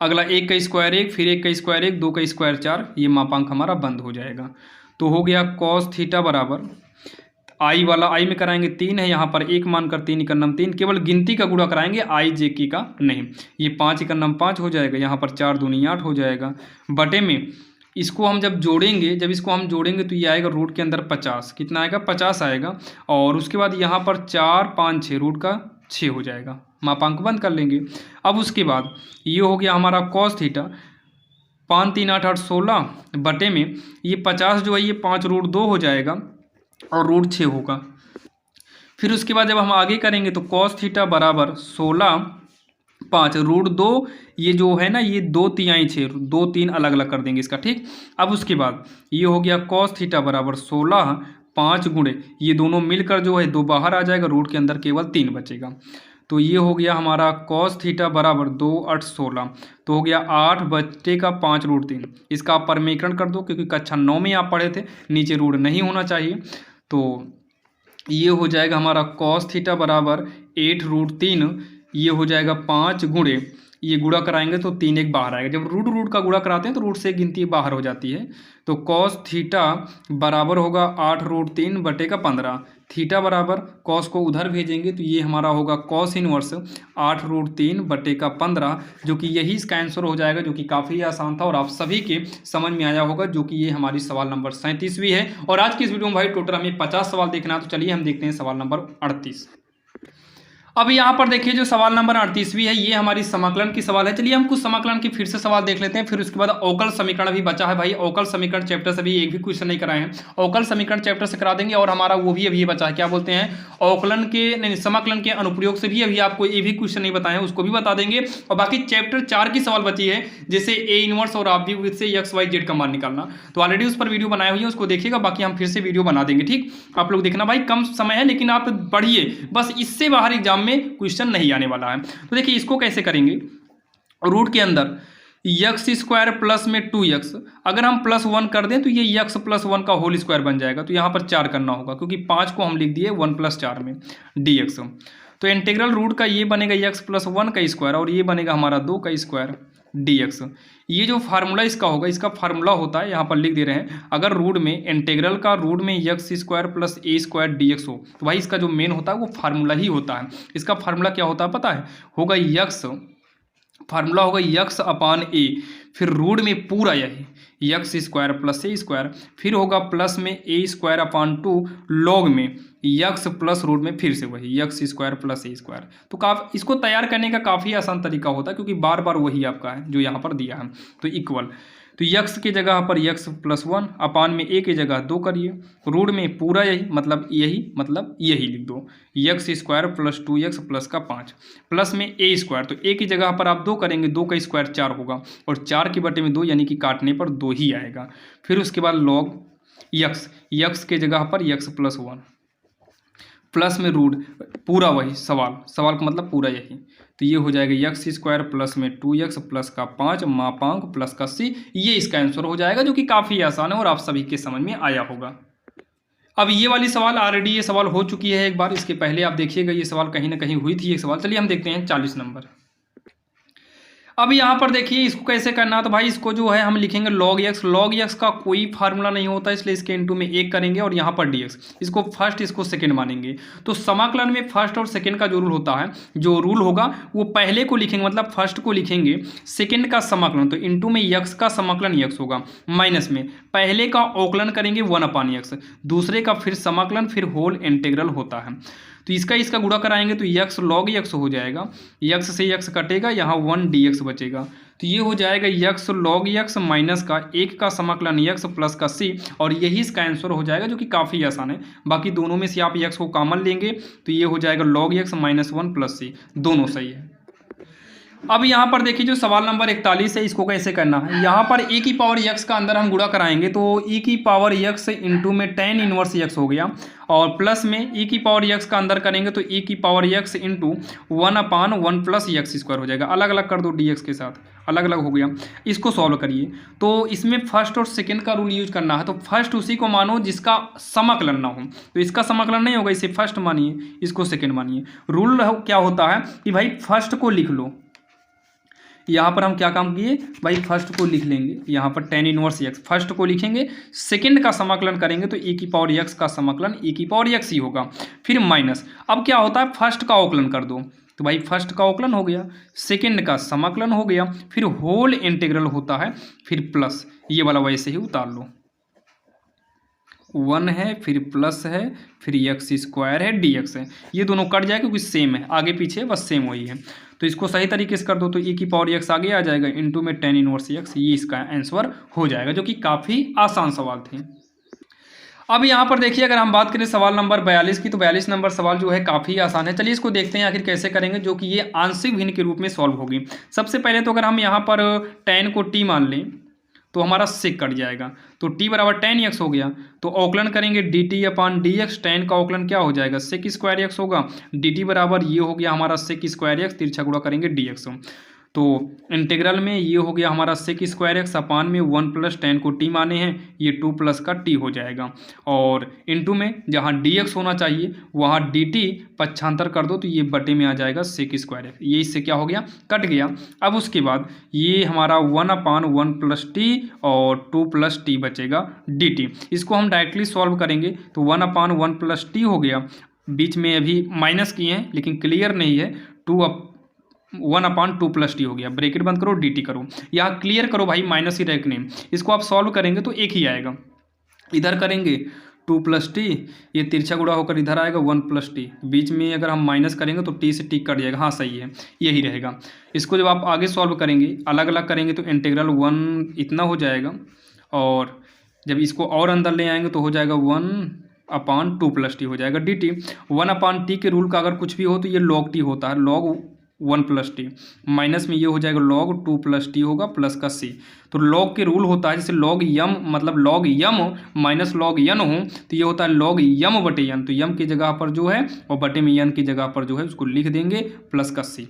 [SPEAKER 1] अगला 1 का स्क्वायर 1, फिर 1 का स्क्वायर 1, 2 का स्क्वायर 4, ये मापांक हमारा बंद हो जाएगा। तो हो गया कॉस थीटा बराबर I वाला I में कराएंगे 3 है, यहाँ पर 1 मानकर 3 का नाम 3, केवल गिनती का गुणा कराएंगे IJK का नहीं, ये 5 का नाम 5 हो जाएगा, यहाँ पर 4 दूनी 8 हो जाएगा, बटे में इसको हम जब जोड़ेंगे, तो ये आएगा रूट के अंदर 50, कितना आएगा 50 आएगा, और उसके बाद यहाँ पर 4 5 6 रूट का 6 हो जाएगा, मापांक बंद कर लेंगे। अब उसके बाद ये हो गया हमारा कॉस थीटा 5 3 8 8 16 बटे में ये 50 जो है ये 5 रूट 2 हो जाएगा और रूट 6 होगा। फिर उसके बाद जब हम आगे करेंगे तो कॉस थीटा बराबर 16 5 रूट 2, ये जो है ना ये 2 तिहाई 6, 2 3 अलग अलग कर देंगे इसका, ठीक। अब उसके बाद ये हो गया कॉस थीटा बराबर 16, 5 गुणे ये दोनों मिलकर जो है 2 बाहर आ जाएगा, रूट के अंदर केवल 3 बचेगा। तो ये हो गया हमारा कॉस थीटा बराबर 2 8 16, तो हो गया 8 बचे का 5 रूट 3। इसका आप परमीकरण कर दो क्योंकि कक्षा 9 में आप पढ़े थे नीचे रूट नहीं होना चाहिए। तो ये हो जाएगा हमारा कॉस थीटा बराबर 8 रूट 3, ये हो जाएगा 5 गुणे ये गुणा कराएंगे तो 3 एक बाहर आएगा। जब रूट रूट का गुणा कराते हैं तो रूट से गिनती बाहर हो जाती है। तो कॉस थीटा बराबर होगा 8 रूट 3 बटे का 15। थीटा बराबर कॉस को उधर भेजेंगे तो ये हमारा होगा कॉस इनवर्स 8 रूट 3 बटे का 15, जो कि यही इसका आंसर हो जाएगा, जो कि काफ़ी आसान था और आप सभी के समझ में आया होगा, जो कि ये हमारी सवाल नंबर 37वीं है। और आज की इस वीडियो में भाई टोटल हमें 50 सवाल देखना है। तो चलिए हम देखते हैं सवाल नंबर 38। अब यहाँ पर देखिए जो सवाल नंबर 38वीं है ये हमारी समाकलन की सवाल है। चलिए हम कुछ समाकलन की फिर से सवाल देख लेते हैं, फिर उसके बाद अवकल समीकरण भी बचा है भाई। अवकल समीकरण चैप्टर से भी एक भी क्वेश्चन नहीं कराए हैं, अवकल समीकरण चैप्टर से करा देंगे। और हमारा वो भी अभी बचा है, क्या बोलते हैं, अवकलन के नहीं समाकलन के अनुप्रयोग से भी अभी आपको ये भी क्वेश्चन नहीं बताए हैं, उसको भी बता देंगे। और बाकी चैप्टर 4 की सवाल बची है, जैसे ए इनवर्स और ऑब्जेक्ट से XYZ का मान निकालना। तो ऑलरेडी उस पर वीडियो बनाई हुई है, उसको देखिएगा। बाकी हम फिर से वीडियो बना देंगे, ठीक। आप लोग देखना भाई, कम समय है लेकिन आप पढ़िए, बस इससे बाहर एग्जाम में क्वेश्चन नहीं आने वाला है। तो देखिए इसको कैसे करेंगे, रूट के अंदर एक्स स्क्वायर प्लस में 2x, अगर हम +1 कर दें तो ये x + 1 का होल स्क्वायर बन जाएगा। तो यहाँ पर 4 करना होगा क्योंकि 5 को हम लिख दिए 1 + 4 में dx। तो इंटीग्रल रूट का ये बनेगा x + 1 का स्क्वायर और ये बनेगा हमारा 2 का स्क्वायर dx। ये जो फार्मूला इसका होगा, इसका फार्मूला होता है, यहाँ पर लिख दे रहे हैं, अगर रूट में इंटीग्रल का रूट में x square plus a² dx हो तो भाई इसका जो मेन होता है वो फार्मूला ही होता है। इसका फार्मूला क्या होता है पता है, होगा फार्मूला होगा x अपान a, फिर रूट में पूरा यही x square plus a square, फिर होगा प्लस में a² अपान 2 लॉग में x प्लस रूट में फिर से वही x square plus a square. तो काफ़ी इसको तैयार करने का काफ़ी आसान तरीका होता है क्योंकि बार बार वही आपका है जो यहाँ पर दिया है। तो इक्वल, तो x की जगह पर x + 1 अपान में a की जगह 2 करिए, रूट में पूरा यही मतलब यही लिख दो, x square plus 2x plus का 5 प्लस में a स्क्वायर। तो a की जगह पर आप 2 करेंगे, 2 का स्क्वायर 4 होगा और 4 की बटे में 2 यानी कि काटने पर 2 ही आएगा। फिर उसके बाद लॉग x के जगह पर x + 1 प्लस में रूट पूरा वही सवाल का मतलब पूरा यही। तो ये हो जाएगा x स्क्वायर प्लस में 2x प्लस का 5 मापांक प्लस का c, ये इसका आंसर हो जाएगा, जो कि काफ़ी आसान है और आप सभी के समझ में आया होगा। अब ये वाली सवाल ऑलरेडी ये सवाल हो चुकी है एक बार, इसके पहले आप देखिएगा ये सवाल कहीं ना कहीं हुई थी एक सवाल। चलिए हम देखते हैं 40 नंबर। अब यहाँ पर देखिए इसको कैसे करना है, तो भाई इसको जो है हम लिखेंगे log x का कोई फार्मूला नहीं होता इसलिए इसके इनटू में 1 करेंगे और यहाँ पर dx, इसको फर्स्ट इसको सेकंड मानेंगे। तो समाकलन में फर्स्ट और सेकंड का जो रूल होता है, जो रूल होगा वो पहले को लिखेंगे मतलब फर्स्ट को लिखेंगे, सेकंड का समाकलन तो इनटू में x का समाकलन x होगा, माइनस में पहले का अवकलन करेंगे 1/x, दूसरे का फिर समाकलन फिर होल इंटीग्रल होता है। तो इसका गुणा कराएंगे तो x log x हो जाएगा, x से x कटेगा, यहाँ 1 dx बचेगा। तो ये हो जाएगा x log x माइनस का 1 का समाकलन x प्लस का c, और यही इसका आंसर हो जाएगा, जो कि काफ़ी आसान है। बाकी दोनों में से आप x को कॉमन लेंगे तो ये हो जाएगा log x minus 1 plus c, दोनों सही है। अब यहाँ पर देखिए जो सवाल नंबर 41 है, इसको कैसे करना है, यहाँ पर e की पावर x का अंदर हम गुणा कराएंगे तो e की पावर x इंटू में tan इनवर्स x हो गया, और प्लस में e की पावर x का अंदर करेंगे तो e की power x into 1/1 plus x square हो जाएगा। अलग अलग कर दो dx के साथ, अलग अलग हो गया। इसको सॉल्व करिए तो इसमें फर्स्ट और सेकंड का रूल यूज करना है। तो फर्स्ट उसी को मानो जिसका समाकलन ना हो, तो इसका समाकलन नहीं होगा, इसे फर्स्ट मानिए, इसको सेकंड मानिए। रूल क्या होता है कि भाई फर्स्ट को लिख लो, यहाँ पर हम क्या काम किए भाई, फर्स्ट को लिख लेंगे, यहाँ पर tan इनवर्स x फर्स्ट को लिखेंगे, सेकंड का समाकलन करेंगे तो e की पावर x का समाकलन e की पावर x ही होगा, फिर माइनस। अब क्या होता है, फर्स्ट का अवकलन कर दो, तो भाई फर्स्ट का अवकलन हो गया, सेकंड का समाकलन हो गया, फिर होल इंटीग्रल होता है, फिर प्लस, ये वाला वैसे ही उतार लो, 1 है फिर प्लस है फिर x स्क्वायर है dx है, ये दोनों कट जाए क्योंकि सेम है, आगे पीछे बस सेम वही है। तो इसको सही तरीके से कर दो तो e की पावर x आगे आ जाएगा इंटू में tan इनवर्स x, ये इसका आंसर हो जाएगा, जो कि काफ़ी आसान सवाल थे। अब यहाँ पर देखिए, अगर हम बात करें सवाल नंबर 42 की, तो 42 नंबर सवाल जो है काफ़ी आसान है। चलिए इसको देखते हैं आखिर कैसे करेंगे, जो कि ये आंशिक भिन्न के रूप में सॉल्व होगी। सबसे पहले तो अगर हम यहाँ पर tan को t मान लें तो हमारा sec कट जाएगा, तो t बराबर tan x हो गया। तो अवकलन करेंगे dt अपान dx, tan का अवकलन क्या हो जाएगा, sec स्क्वायर x होगा। dt बराबर ये हो गया हमारा sec स्क्वायर x, तिरछा गुणा करेंगे dx। तो इंटीग्रल में ये हो गया हमारा सेक स्क्वायर एक्स, अपान में 1 प्लस tan को t माने हैं, ये 2 प्लस का t हो जाएगा। और इनटू में जहाँ dx होना चाहिए वहाँ dt पक्षांतर कर दो तो ये बटे में आ जाएगा सेक स्क्वायर एक्स, ये इससे क्या हो गया, कट गया। अब उसके बाद ये हमारा 1/1 प्लस टी और 2 प्लस टी बचेगा dt। इसको हम डायरेक्टली सॉल्व करेंगे तो 1/1 प्लस टी हो गया, बीच में अभी माइनस किए हैं लेकिन क्लियर नहीं है, 1/2 प्लस टी हो गया, ब्रैकेट बंद करो dt करो, यहाँ क्लियर करो भाई, माइनस ही रखने। इसको आप सॉल्व करेंगे तो एक ही आएगा, इधर करेंगे 2 प्लस टी, ये तिरछा गुणा होकर इधर आएगा 1 प्लस टी, बीच में अगर हम माइनस करेंगे तो टी से टी कट जाएगा, हाँ सही है यही रहेगा। इसको जब आप आगे सॉल्व करेंगे अलग अलग करेंगे तो इंटीग्रल 1 इतना हो जाएगा, और जब इसको और अंदर ले आएंगे तो हो जाएगा 1/2 प्लस टी हो जाएगा dt। 1/t के रूल का अगर कुछ भी हो तो ये log t होता है, log 1 प्लस टी, माइनस में ये हो जाएगा log 2 प्लस टी होगा प्लस का c। तो log के रूल होता है जैसे log m मतलब log m minus log n हो तो ये होता है log m बटे n, तो m की जगह पर जो है और बटे में n की जगह पर जो है उसको लिख देंगे प्लस का c।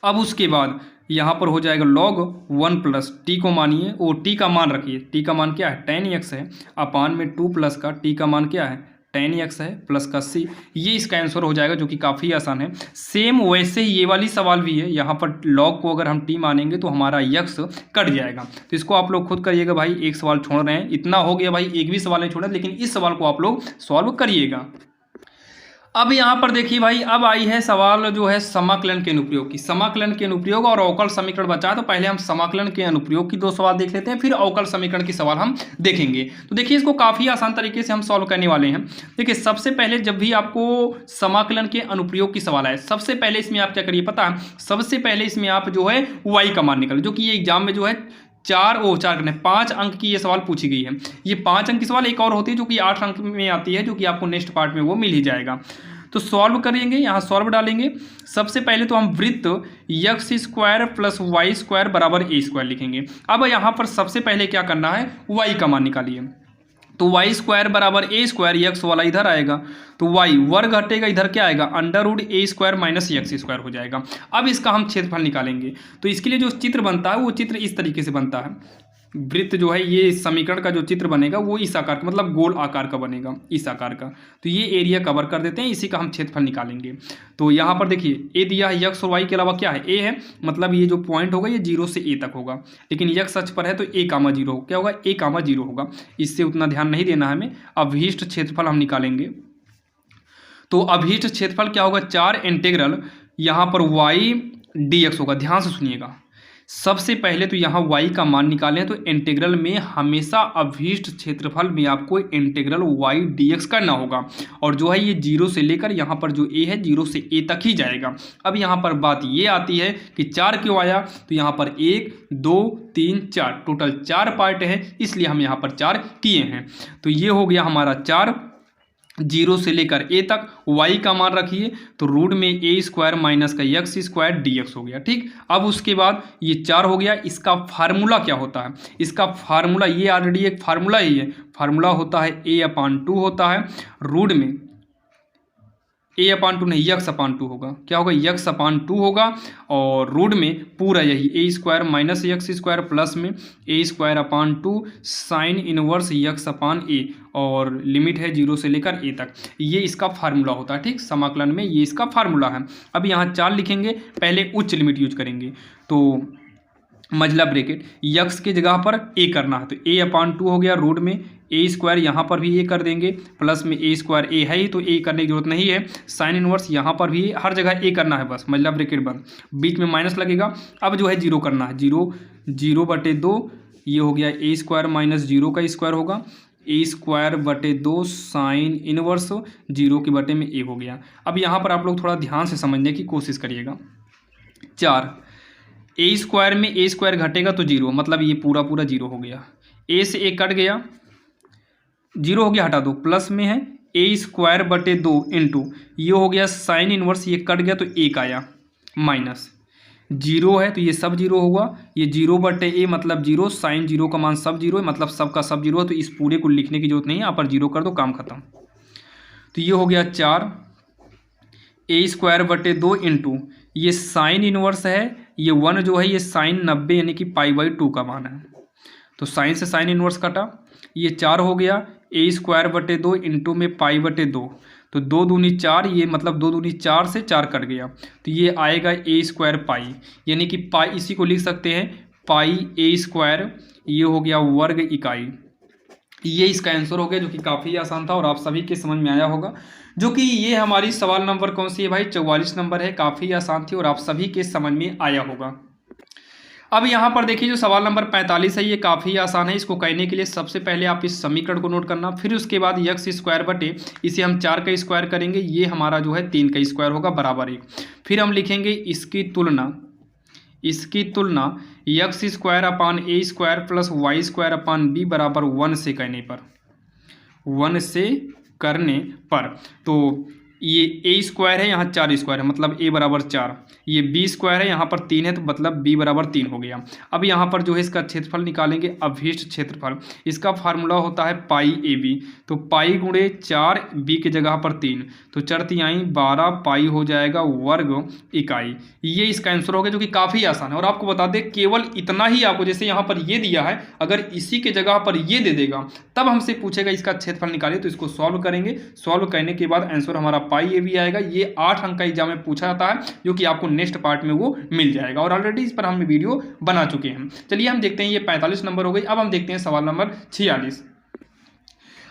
[SPEAKER 1] अब उसके बाद यहाँ पर हो जाएगा log 1 प्लस टी को मानिए, वो टी का मान रखिए, टी का मान क्या है tan x है, अपान में 2 प्लस का टी का मान क्या है tan x है प्लस का c, ये इसका आंसर हो जाएगा, जो कि काफ़ी आसान है। सेम वैसे ही ये वाली सवाल भी है, यहाँ पर log को अगर हम t मानेंगे तो हमारा x कट जाएगा। तो इसको आप लोग खुद करिएगा भाई, एक सवाल छोड़ रहे हैं, इतना हो गया भाई, एक भी सवाल नहीं छोड़ा, लेकिन इस सवाल को आप लोग सॉल्व करिएगा। अब यहाँ पर देखिए भाई, अब आई है सवाल जो है समाकलन के अनुप्रयोग की। समाकलन के अनुप्रयोग और अवकल समीकरण बचा, तो पहले हम समाकलन के अनुप्रयोग की 2 सवाल देख लेते हैं, फिर अवकल समीकरण की सवाल हम देखेंगे। तो देखिए इसको काफ़ी आसान तरीके से हम सॉल्व करने वाले हैं। देखिए सबसे पहले जब भी आपको समाकलन के अनुप्रयोग की सवाल आए, सबसे पहले इसमें आप क्या करिए पता है, सबसे पहले इसमें आप जो है y का मान निकालें, जो कि ये एग्जाम में जो है 5 अंक की ये सवाल पूछी गई है। ये 5 अंक की सवाल एक और होती है जो कि 8 अंक में आती है, जो कि आपको नेक्स्ट पार्ट में वो मिल ही जाएगा। तो सॉल्व करेंगे, यहाँ सॉल्व डालेंगे। सबसे पहले तो हम वृत्त x square plus Y square बराबर a स्क्वायर लिखेंगे। अब यहाँ पर सबसे पहले क्या करना है, y का मान निकालिए। तो वाई स्क्वायर बराबर a स्क्वायर, यक्स वाला इधर आएगा तो y वर्ग हटेगा, इधर क्या आएगा under root a square minus X square हो जाएगा। अब इसका हम क्षेत्रफल निकालेंगे, तो इसके लिए जो चित्र बनता है वो चित्र इस तरीके से बनता है। वृत्त जो है ये समीकरण का जो चित्र बनेगा वो इस आकार का, मतलब गोल आकार का बनेगा, इस आकार का। तो ये एरिया कवर कर देते हैं, इसी का हम क्षेत्रफल निकालेंगे। तो यहाँ पर देखिए a दिया है, यक्स और y के अलावा क्या है a है, मतलब ये जो पॉइंट होगा ये 0 से a तक होगा, लेकिन यक्स अक्ष पर है तो a, 0 क्या होगा, a, 0 होगा। इससे उतना ध्यान नहीं देना है हमें। अभीष्ट क्षेत्रफल हम निकालेंगे, तो अभीष्ट क्षेत्रफल क्या होगा, 4 इंटीग्रल यहाँ पर y dx होगा। ध्यान से सुनिएगा, सबसे पहले तो यहाँ y का मान निकालें, तो इंटीग्रल में हमेशा अभीष्ट क्षेत्रफल में आपको इंटीग्रल y dx करना होगा, और जो है ये 0 से लेकर यहाँ पर जो a है 0 से a तक ही जाएगा। अब यहाँ पर बात ये आती है कि 4 क्यों आया, तो यहाँ पर 1 2 3 4 टोटल 4 पार्ट है, इसलिए हम यहाँ पर 4 किए हैं। तो ये हो गया हमारा 4, 0 से लेकर a तक। y का मान रखिए, तो रूट में a स्क्वायर माइनस का x स्क्वायर dx हो गया, ठीक। अब उसके बाद ये 4 हो गया। इसका फार्मूला क्या होता है, इसका फार्मूला ये ऑलरेडी एक फार्मूला ही है, फार्मूला होता है a/2 होता है, रूट में a/2 नहीं x/2 होगा, क्या होगा x/2 होगा, और रूट में पूरा यही a square minus x square plus में a स्क्वायर/2 साइन इनवर्स x/a, और लिमिट है 0 से लेकर a तक। ये इसका फार्मूला होता है, ठीक। समाकलन में ये इसका फार्मूला है। अब यहाँ 4 लिखेंगे, पहले उच्च लिमिट यूज करेंगे, तो मजला ब्रैकेट यक्स की जगह पर a करना है, तो a/2 हो गया, रूट में a स्क्वायर यहाँ पर भी a कर देंगे, प्लस में a स्क्वायर a है ही तो a करने की जरूरत नहीं है, साइन इनवर्स यहाँ पर भी हर जगह a करना है, बस मजला ब्रैकेट बंद, बीच में माइनस लगेगा। अब जो है 0 करना है, 0/2 ये हो गया a स्क्वायर माइनस 0 का स्क्वायर होगा, a स्क्वायर बटे 2 साइन इनवर्स 0 के बटे में a हो गया। अब यहाँ पर आप लोग थोड़ा ध्यान से समझने की कोशिश करिएगा। 4 a स्क्वायर में a स्क्वायर घटेगा तो 0, मतलब ये पूरा 0 हो गया, a से a कट गया, जीरो हो गया, हटा दो, प्लस में है ए स्क्वायर बटे 2 इंटू ये हो गया साइन इनवर्स, ये कट गया तो 1 आया, माइनस जीरो है तो ये सब जीरो होगा, ये जीरो बटे ए मतलब जीरो, साइन जीरो का मान सब जीरो है मतलब सब का सब जीरो है, तो इस पूरे को लिखने की जरूरत नहीं है, यहाँ पर जीरो कर दो, काम खत्म। तो ये हो गया 4 ए स्क्वायर बटे 2 इंटू ये साइन इनवर्स है, ये 1 जो है ये साइन 90 यानी कि पाई/2 का मान है, तो साइन से साइन इनवर्स कटा, ये 4 हो गया ए स्क्वायर बटे 2 इंटू में पाई/2, तो 2 दूनी 4, ये मतलब 2 दूनी 4 से 4 कट गया, तो ये आएगा ए स्क्वायर पाई, यानी कि पाई इसी को लिख सकते हैं पाई ए स्क्वायर, ये हो गया वर्ग इकाई। ये इसका आंसर हो गया, जो कि काफ़ी आसान था और आप सभी के समझ में आया होगा। जो कि ये हमारी सवाल नंबर कौन सी है भाई, 44 नंबर है, काफ़ी आसान थी और आप सभी के समझ में आया होगा। अब यहाँ पर देखिए जो सवाल नंबर 45 है, ये काफ़ी आसान है। इसको कहने के लिए सबसे पहले आप इस समीकरण को नोट करना, फिर उसके बाद यक्स स्क्वायर बटे इसे हम 4 का स्क्वायर करेंगे, ये हमारा जो है 3 का स्क्वायर होगा बराबर 1। फिर हम लिखेंगे इसकी तुलना x square upon a square plus Y square upon b बराबर 1 से करने पर, तो ये ए स्क्वायर है, यहाँ 4 स्क्वायर है मतलब ए बराबर 4, ये बी स्क्वायर है, यहाँ पर 3 है तो मतलब बी बराबर 3 हो गया। अब यहाँ पर जो है इसका क्षेत्रफल निकालेंगे, अभीष्ट क्षेत्रफल, इसका फार्मूला होता है पाई ए बी, तो पाई गुणे 4 बी की जगह पर 3, तो 4 तिहाई 12 पाई हो जाएगा वर्ग इकाई। ये इसका आंसर हो गया, जो कि काफ़ी आसान है। और आपको बता दें केवल इतना ही आपको, जैसे यहाँ पर ये दिया है, अगर इसी के जगह पर ये दे देगा तब हमसे पूछेगा इसका क्षेत्रफल निकालिए, तो इसको सॉल्व करेंगे, सॉल्व करने के बाद आंसर हमारा पाई ए भी आएगा। ये 8 अंक का एग्जाम में पूछा जाता है, जो कि आपको नेक्स्ट पार्ट में वो मिल जाएगा और ऑलरेडी इस पर हमने वीडियो बना चुके हैं। चलिए हम देखते हैं, ये 45 नंबर हो गई। अब हम देखते हैं सवाल नंबर 46।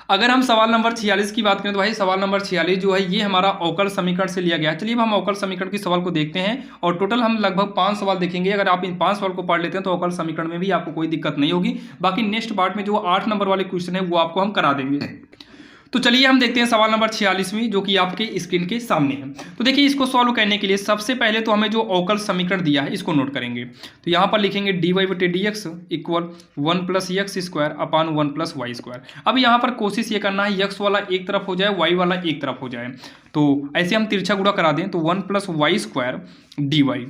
[SPEAKER 1] अगर हम सवाल नंबर 46 की बात करें तो भाई सवाल नंबर 46 जो है ये हमारा अवकल समीकरण से लिया गया है। चलिए अब हम अवकल समीकरण के सवाल को देखते हैं और टोटल हम लगभग 5 सवाल देखेंगे। अगर आप इन 5 सवाल को पढ़ लेते हैं तो अवकल समीकरण में भी आपको कोई दिक्कत नहीं होगी। बाकी नेक्स्ट पार्ट में जो 8 नंबर वाले क्वेश्चन है वो आपको हम करा देंगे। तो चलिए हम देखते हैं सवाल नंबर 46वीं, जो कि आपके स्क्रीन के सामने है। तो देखिए इसको सॉल्व करने के लिए सबसे पहले तो हमें जो अवकल समीकरण दिया है इसको नोट करेंगे। तो यहाँ पर लिखेंगे dy बटे D X equal 1 plus X square upon 1 plus Y square. अब यहाँ पर कोशिश ये करना है यक्स वाला एक तरफ हो जाए, वाई वाला एक तरफ हो जाए, तो ऐसे हम तिरछा गुणा करा दें तो 1 plus Y square D Y,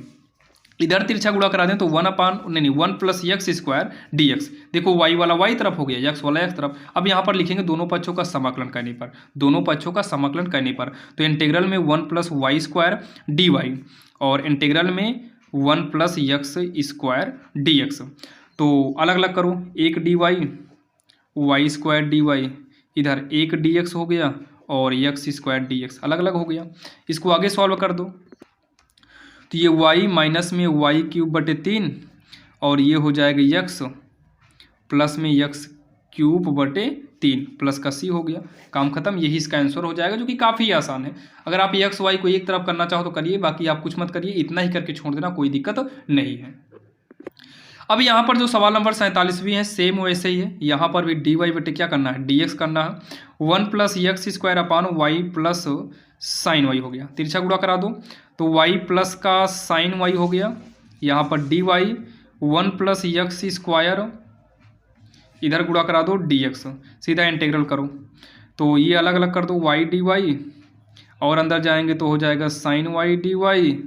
[SPEAKER 1] इधर तिरछा गुणा करा दें तो 1 plus X square D X. देखो वाई वाला वाई तरफ हो गया, एक्स वाला एक्स तरफ। अब यहाँ पर लिखेंगे दोनों पक्षों का समाकलन करने पर, तो इंटीग्रल में 1 plus Y square D Y और इंटीग्रल में 1 plus X square D X. तो अलग अलग करो, एक D Y square D Y, इधर एक डी एक्स हो गया और एक्स स्क्वायर डी एक्स अलग अलग हो गया। इसको आगे सॉल्व कर दो तो ये y माइनस में वाई क्यूब बटे 3 और ये हो जाएगा x प्लस में x क्यूब बटे 3 प्लस का c हो गया, काम खत्म। यही इसका आंसर हो जाएगा, जो कि काफ़ी आसान है। अगर आप x y को एक तरफ करना चाहो तो करिए, बाकी आप कुछ मत करिए, इतना ही करके छोड़ देना, कोई दिक्कत नहीं है। अब यहाँ पर जो सवाल नंबर 47 है सेम वैसे ही है। यहाँ पर भी डी वाई बटे क्या करना है, डी एक्स करना है। 1 plus X square upon Y plus sine Y हो गया, तिरछा गुणा करा दो तो y प्लस का साइन वाई हो गया। यहाँ पर D Y 1 plus X square, इधर गुणा करा दो डी एक्स, सीधा इंटीग्रल करो तो ये अलग अलग कर दो y डी वाई और अंदर जाएंगे तो हो जाएगा साइन वाई डी वाई,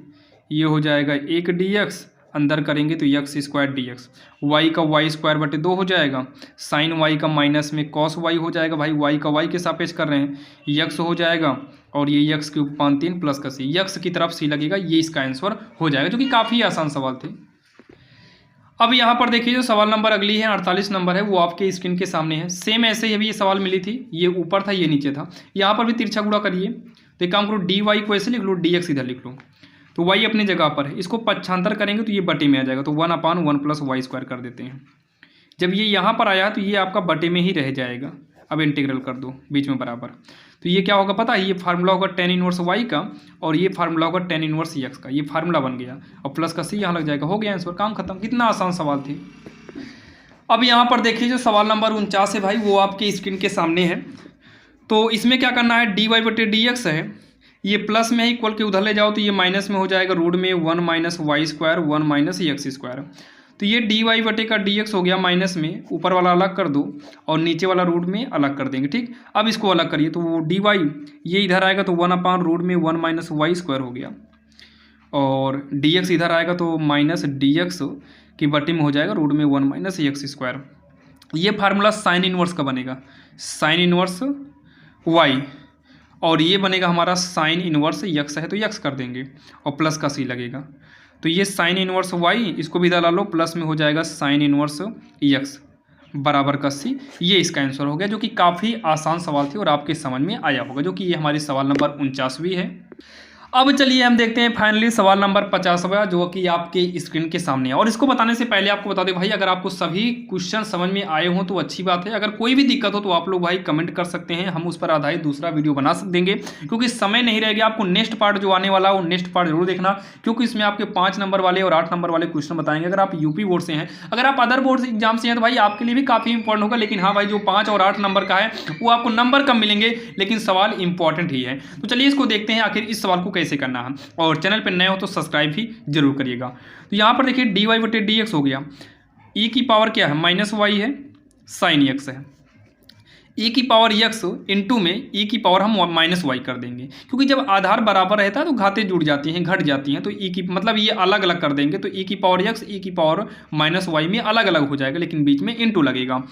[SPEAKER 1] ये हो जाएगा एक डी एक्स, अंदर करेंगे तो X square D X, Y का वाई स्क्वायर बटे 2 हो जाएगा, साइन वाई का माइनस में कॉस वाई हो जाएगा, भाई वाई का वाई के सापेक्ष कर रहे हैं, एक्स हो जाएगा और ये एक्स क्यूब अपान 3 प्लस का सी, एक्स की तरफ सी लगेगा, ये इसका आंसर हो जाएगा, जो कि काफ़ी आसान सवाल थे। अब यहाँ पर देखिए जो सवाल नंबर अगली है 48 नंबर है, वो आपके स्क्रीन के सामने है। सेम ऐसे ही अभी ये सवाल मिली थी, ये ऊपर था ये नीचे था। यहाँ पर भी तिरछा गुणा करिए तो एक काम करो डी वाई को ऐसे लिख लो, डी एक्स इधर लिख लो, तो y अपनी जगह पर है, इसको पक्षांतर करेंगे तो ये बटे में आ जाएगा, तो 1/1 प्लस वाई स्क्वायर कर देते हैं। जब ये यहाँ पर आया तो ये आपका बटे में ही रह जाएगा। अब इंटीग्रल कर दो बीच में बराबर, तो ये क्या होगा पता है, ये फार्मूला होगा tan इनवर्स y का और ये फार्मूला होगा tan इनवर्स x का, ये फार्मूला बन गया और प्लस का c यहाँ लग जाएगा, हो गया आंसर, काम खत्म। कितना आसान सवाल थी। अब यहाँ पर देखिए जो सवाल नंबर 49 है भाई, वो आपके स्क्रीन के सामने है। तो इसमें क्या करना है, डी वाई बटे डी एक्स है, ये प्लस में है, इक्वल के उधर ले जाओ तो ये माइनस में हो जाएगा, रूट में 1 minus Y square 1 minus X square. तो ये dy बटे का dx हो गया माइनस में, ऊपर वाला अलग कर दो और नीचे वाला रूट में अलग कर देंगे। ठीक, अब इसको अलग करिए तो वो dy ये इधर आएगा तो 1/√में 1 - y² हो गया, और dx इधर आएगा तो माइनस dx की बटे में हो जाएगा रूट में 1 - x²। ये फार्मूला साइन इनवर्स का बनेगा, साइन इनवर्स y, और ये बनेगा हमारा साइन इनवर्स x है तो x कर देंगे और प्लस का c लगेगा। तो ये साइन इनवर्स y, इसको भी डाला लो, प्लस में हो जाएगा साइन इनवर्स x बराबर का c। ये इसका आंसर हो गया, जो कि काफ़ी आसान सवाल थी और आपके समझ में आया होगा, जो कि ये हमारी सवाल नंबर 49वीं है। अब चलिए हम देखते हैं फाइनली सवाल नंबर 50वां, जो कि आपके स्क्रीन के सामने है। और इसको बताने से पहले आपको बता दें भाई, अगर आपको सभी क्वेश्चन समझ में आए हों तो अच्छी बात है। अगर कोई भी दिक्कत हो तो आप लोग भाई कमेंट कर सकते हैं, हम उस पर आधारित दूसरा वीडियो बना देंगे, क्योंकि समय नहीं रहेगा। आपको नेक्स्ट पार्ट जो आने वाला है वो नेक्स्ट पार्ट जरूर देखना, क्योंकि इसमें आपके 5 नंबर वाले और 8 नंबर वाले क्वेश्चन बताएंगे। अगर आप यूपी बोर्ड से हैं, अगर आप अदर बोर्ड एग्जाम से हैं तो भाई आपके लिए भी काफ़ी इंपॉर्टेंट होगा। लेकिन हाँ भाई, जो 5 और 8 नंबर का है वो आपको नंबर कम मिलेंगे, लेकिन सवाल इंपॉर्टेंट ही है। तो चलिए इसको देखते हैं आखिर इस सवाल को कैसे करना है, और चैनल पर नए हो तो सब्सक्राइब भी जरूर करिएगा। तो यहाँ पर देखिए dy बटे dx हो गया, e की पावर क्या है -y है, साइन x है, e की पावर x इंटू में e की पावर हम -y कर देंगे, क्योंकि जब आधार बराबर रहता है तो घातें जुड़ जाती हैं, घट जाती हैं, तो e की मतलब ये अलग अलग कर देंगे, तो e की पावर x e की पावर -y में अलग अलग हो जाएगा, लेकिन बीच में इंटू लगेगा।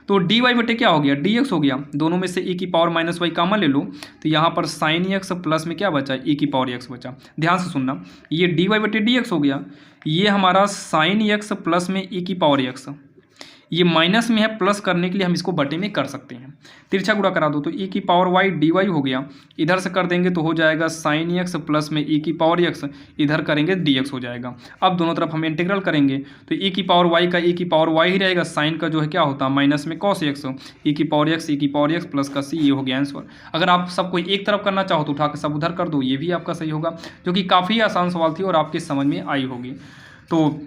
[SPEAKER 1] तो dy बटे क्या हो गया, dx हो गया, दोनों में से e की पावर -y कॉमन ले लो, तो यहाँ पर साइन x प्लस में क्या बचा, e की पावर x बचा। ध्यान से सुनना, ये dy बटे dx हो गया, ये हमारा साइन x प्लस में e की पावर x, ये माइनस में है, प्लस करने के लिए हम इसको बटे में कर सकते हैं, तिरछा गुणा करा दो तो e की पावर y dy हो गया, इधर से कर देंगे तो हो जाएगा साइन x प्लस में e की पावर x, इधर करेंगे dx हो जाएगा। अब दोनों तरफ हम इंटीग्रल करेंगे तो e की पावर y का e की पावर y ही रहेगा, साइन का जो है क्या होता है माइनस में cos x, e की पावर x e की पावर x प्लस का c, ये हो गया आंसर। अगर आप सबको एक तरफ करना चाहो तो उठा के सब उधर कर दो, ये भी आपका सही होगा, जो कि काफ़ी आसान सवाल थी और आपके समझ में आई होगी। तो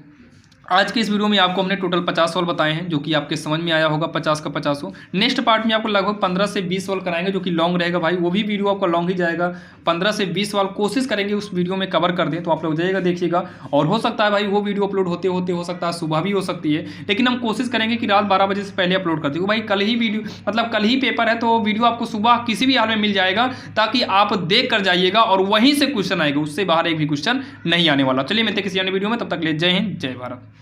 [SPEAKER 1] आज के इस वीडियो में आपको हमने टोटल 50 सवाल बताए हैं, जो कि आपके समझ में आया होगा 50 का 50। नेक्स्ट पार्ट में आपको लगभग 15 से 20 सवाल कराएंगे, जो कि लॉन्ग रहेगा भाई, वो भी वीडियो आपका लॉन्ग ही जाएगा। 15 से 20 सवाल कोशिश करेंगे उस वीडियो में कवर कर दें, तो आप लोग जाइएगा देखिएगा। और हो सकता है भाई वो वीडियो अपलोड होते होते हो सकता है सुबह भी हो सकती है, लेकिन हम कोशिश करेंगे कि रात 12 बजे से पहले अपलोड कर दें। भाई कल ही वीडियो मतलब कल ही पेपर है, तो वीडियो आपको सुबह किसी भी हाल में मिल जाएगा, ताकि आप देख कर जाइएगा और वहीं से क्वेश्चन आएगा, उससे बाहर एक भी क्वेश्चन नहीं आने वाला। चलिए मिलते हैं किसी अन्य वीडियो में, तब तक ले जय हिंद जय भारत।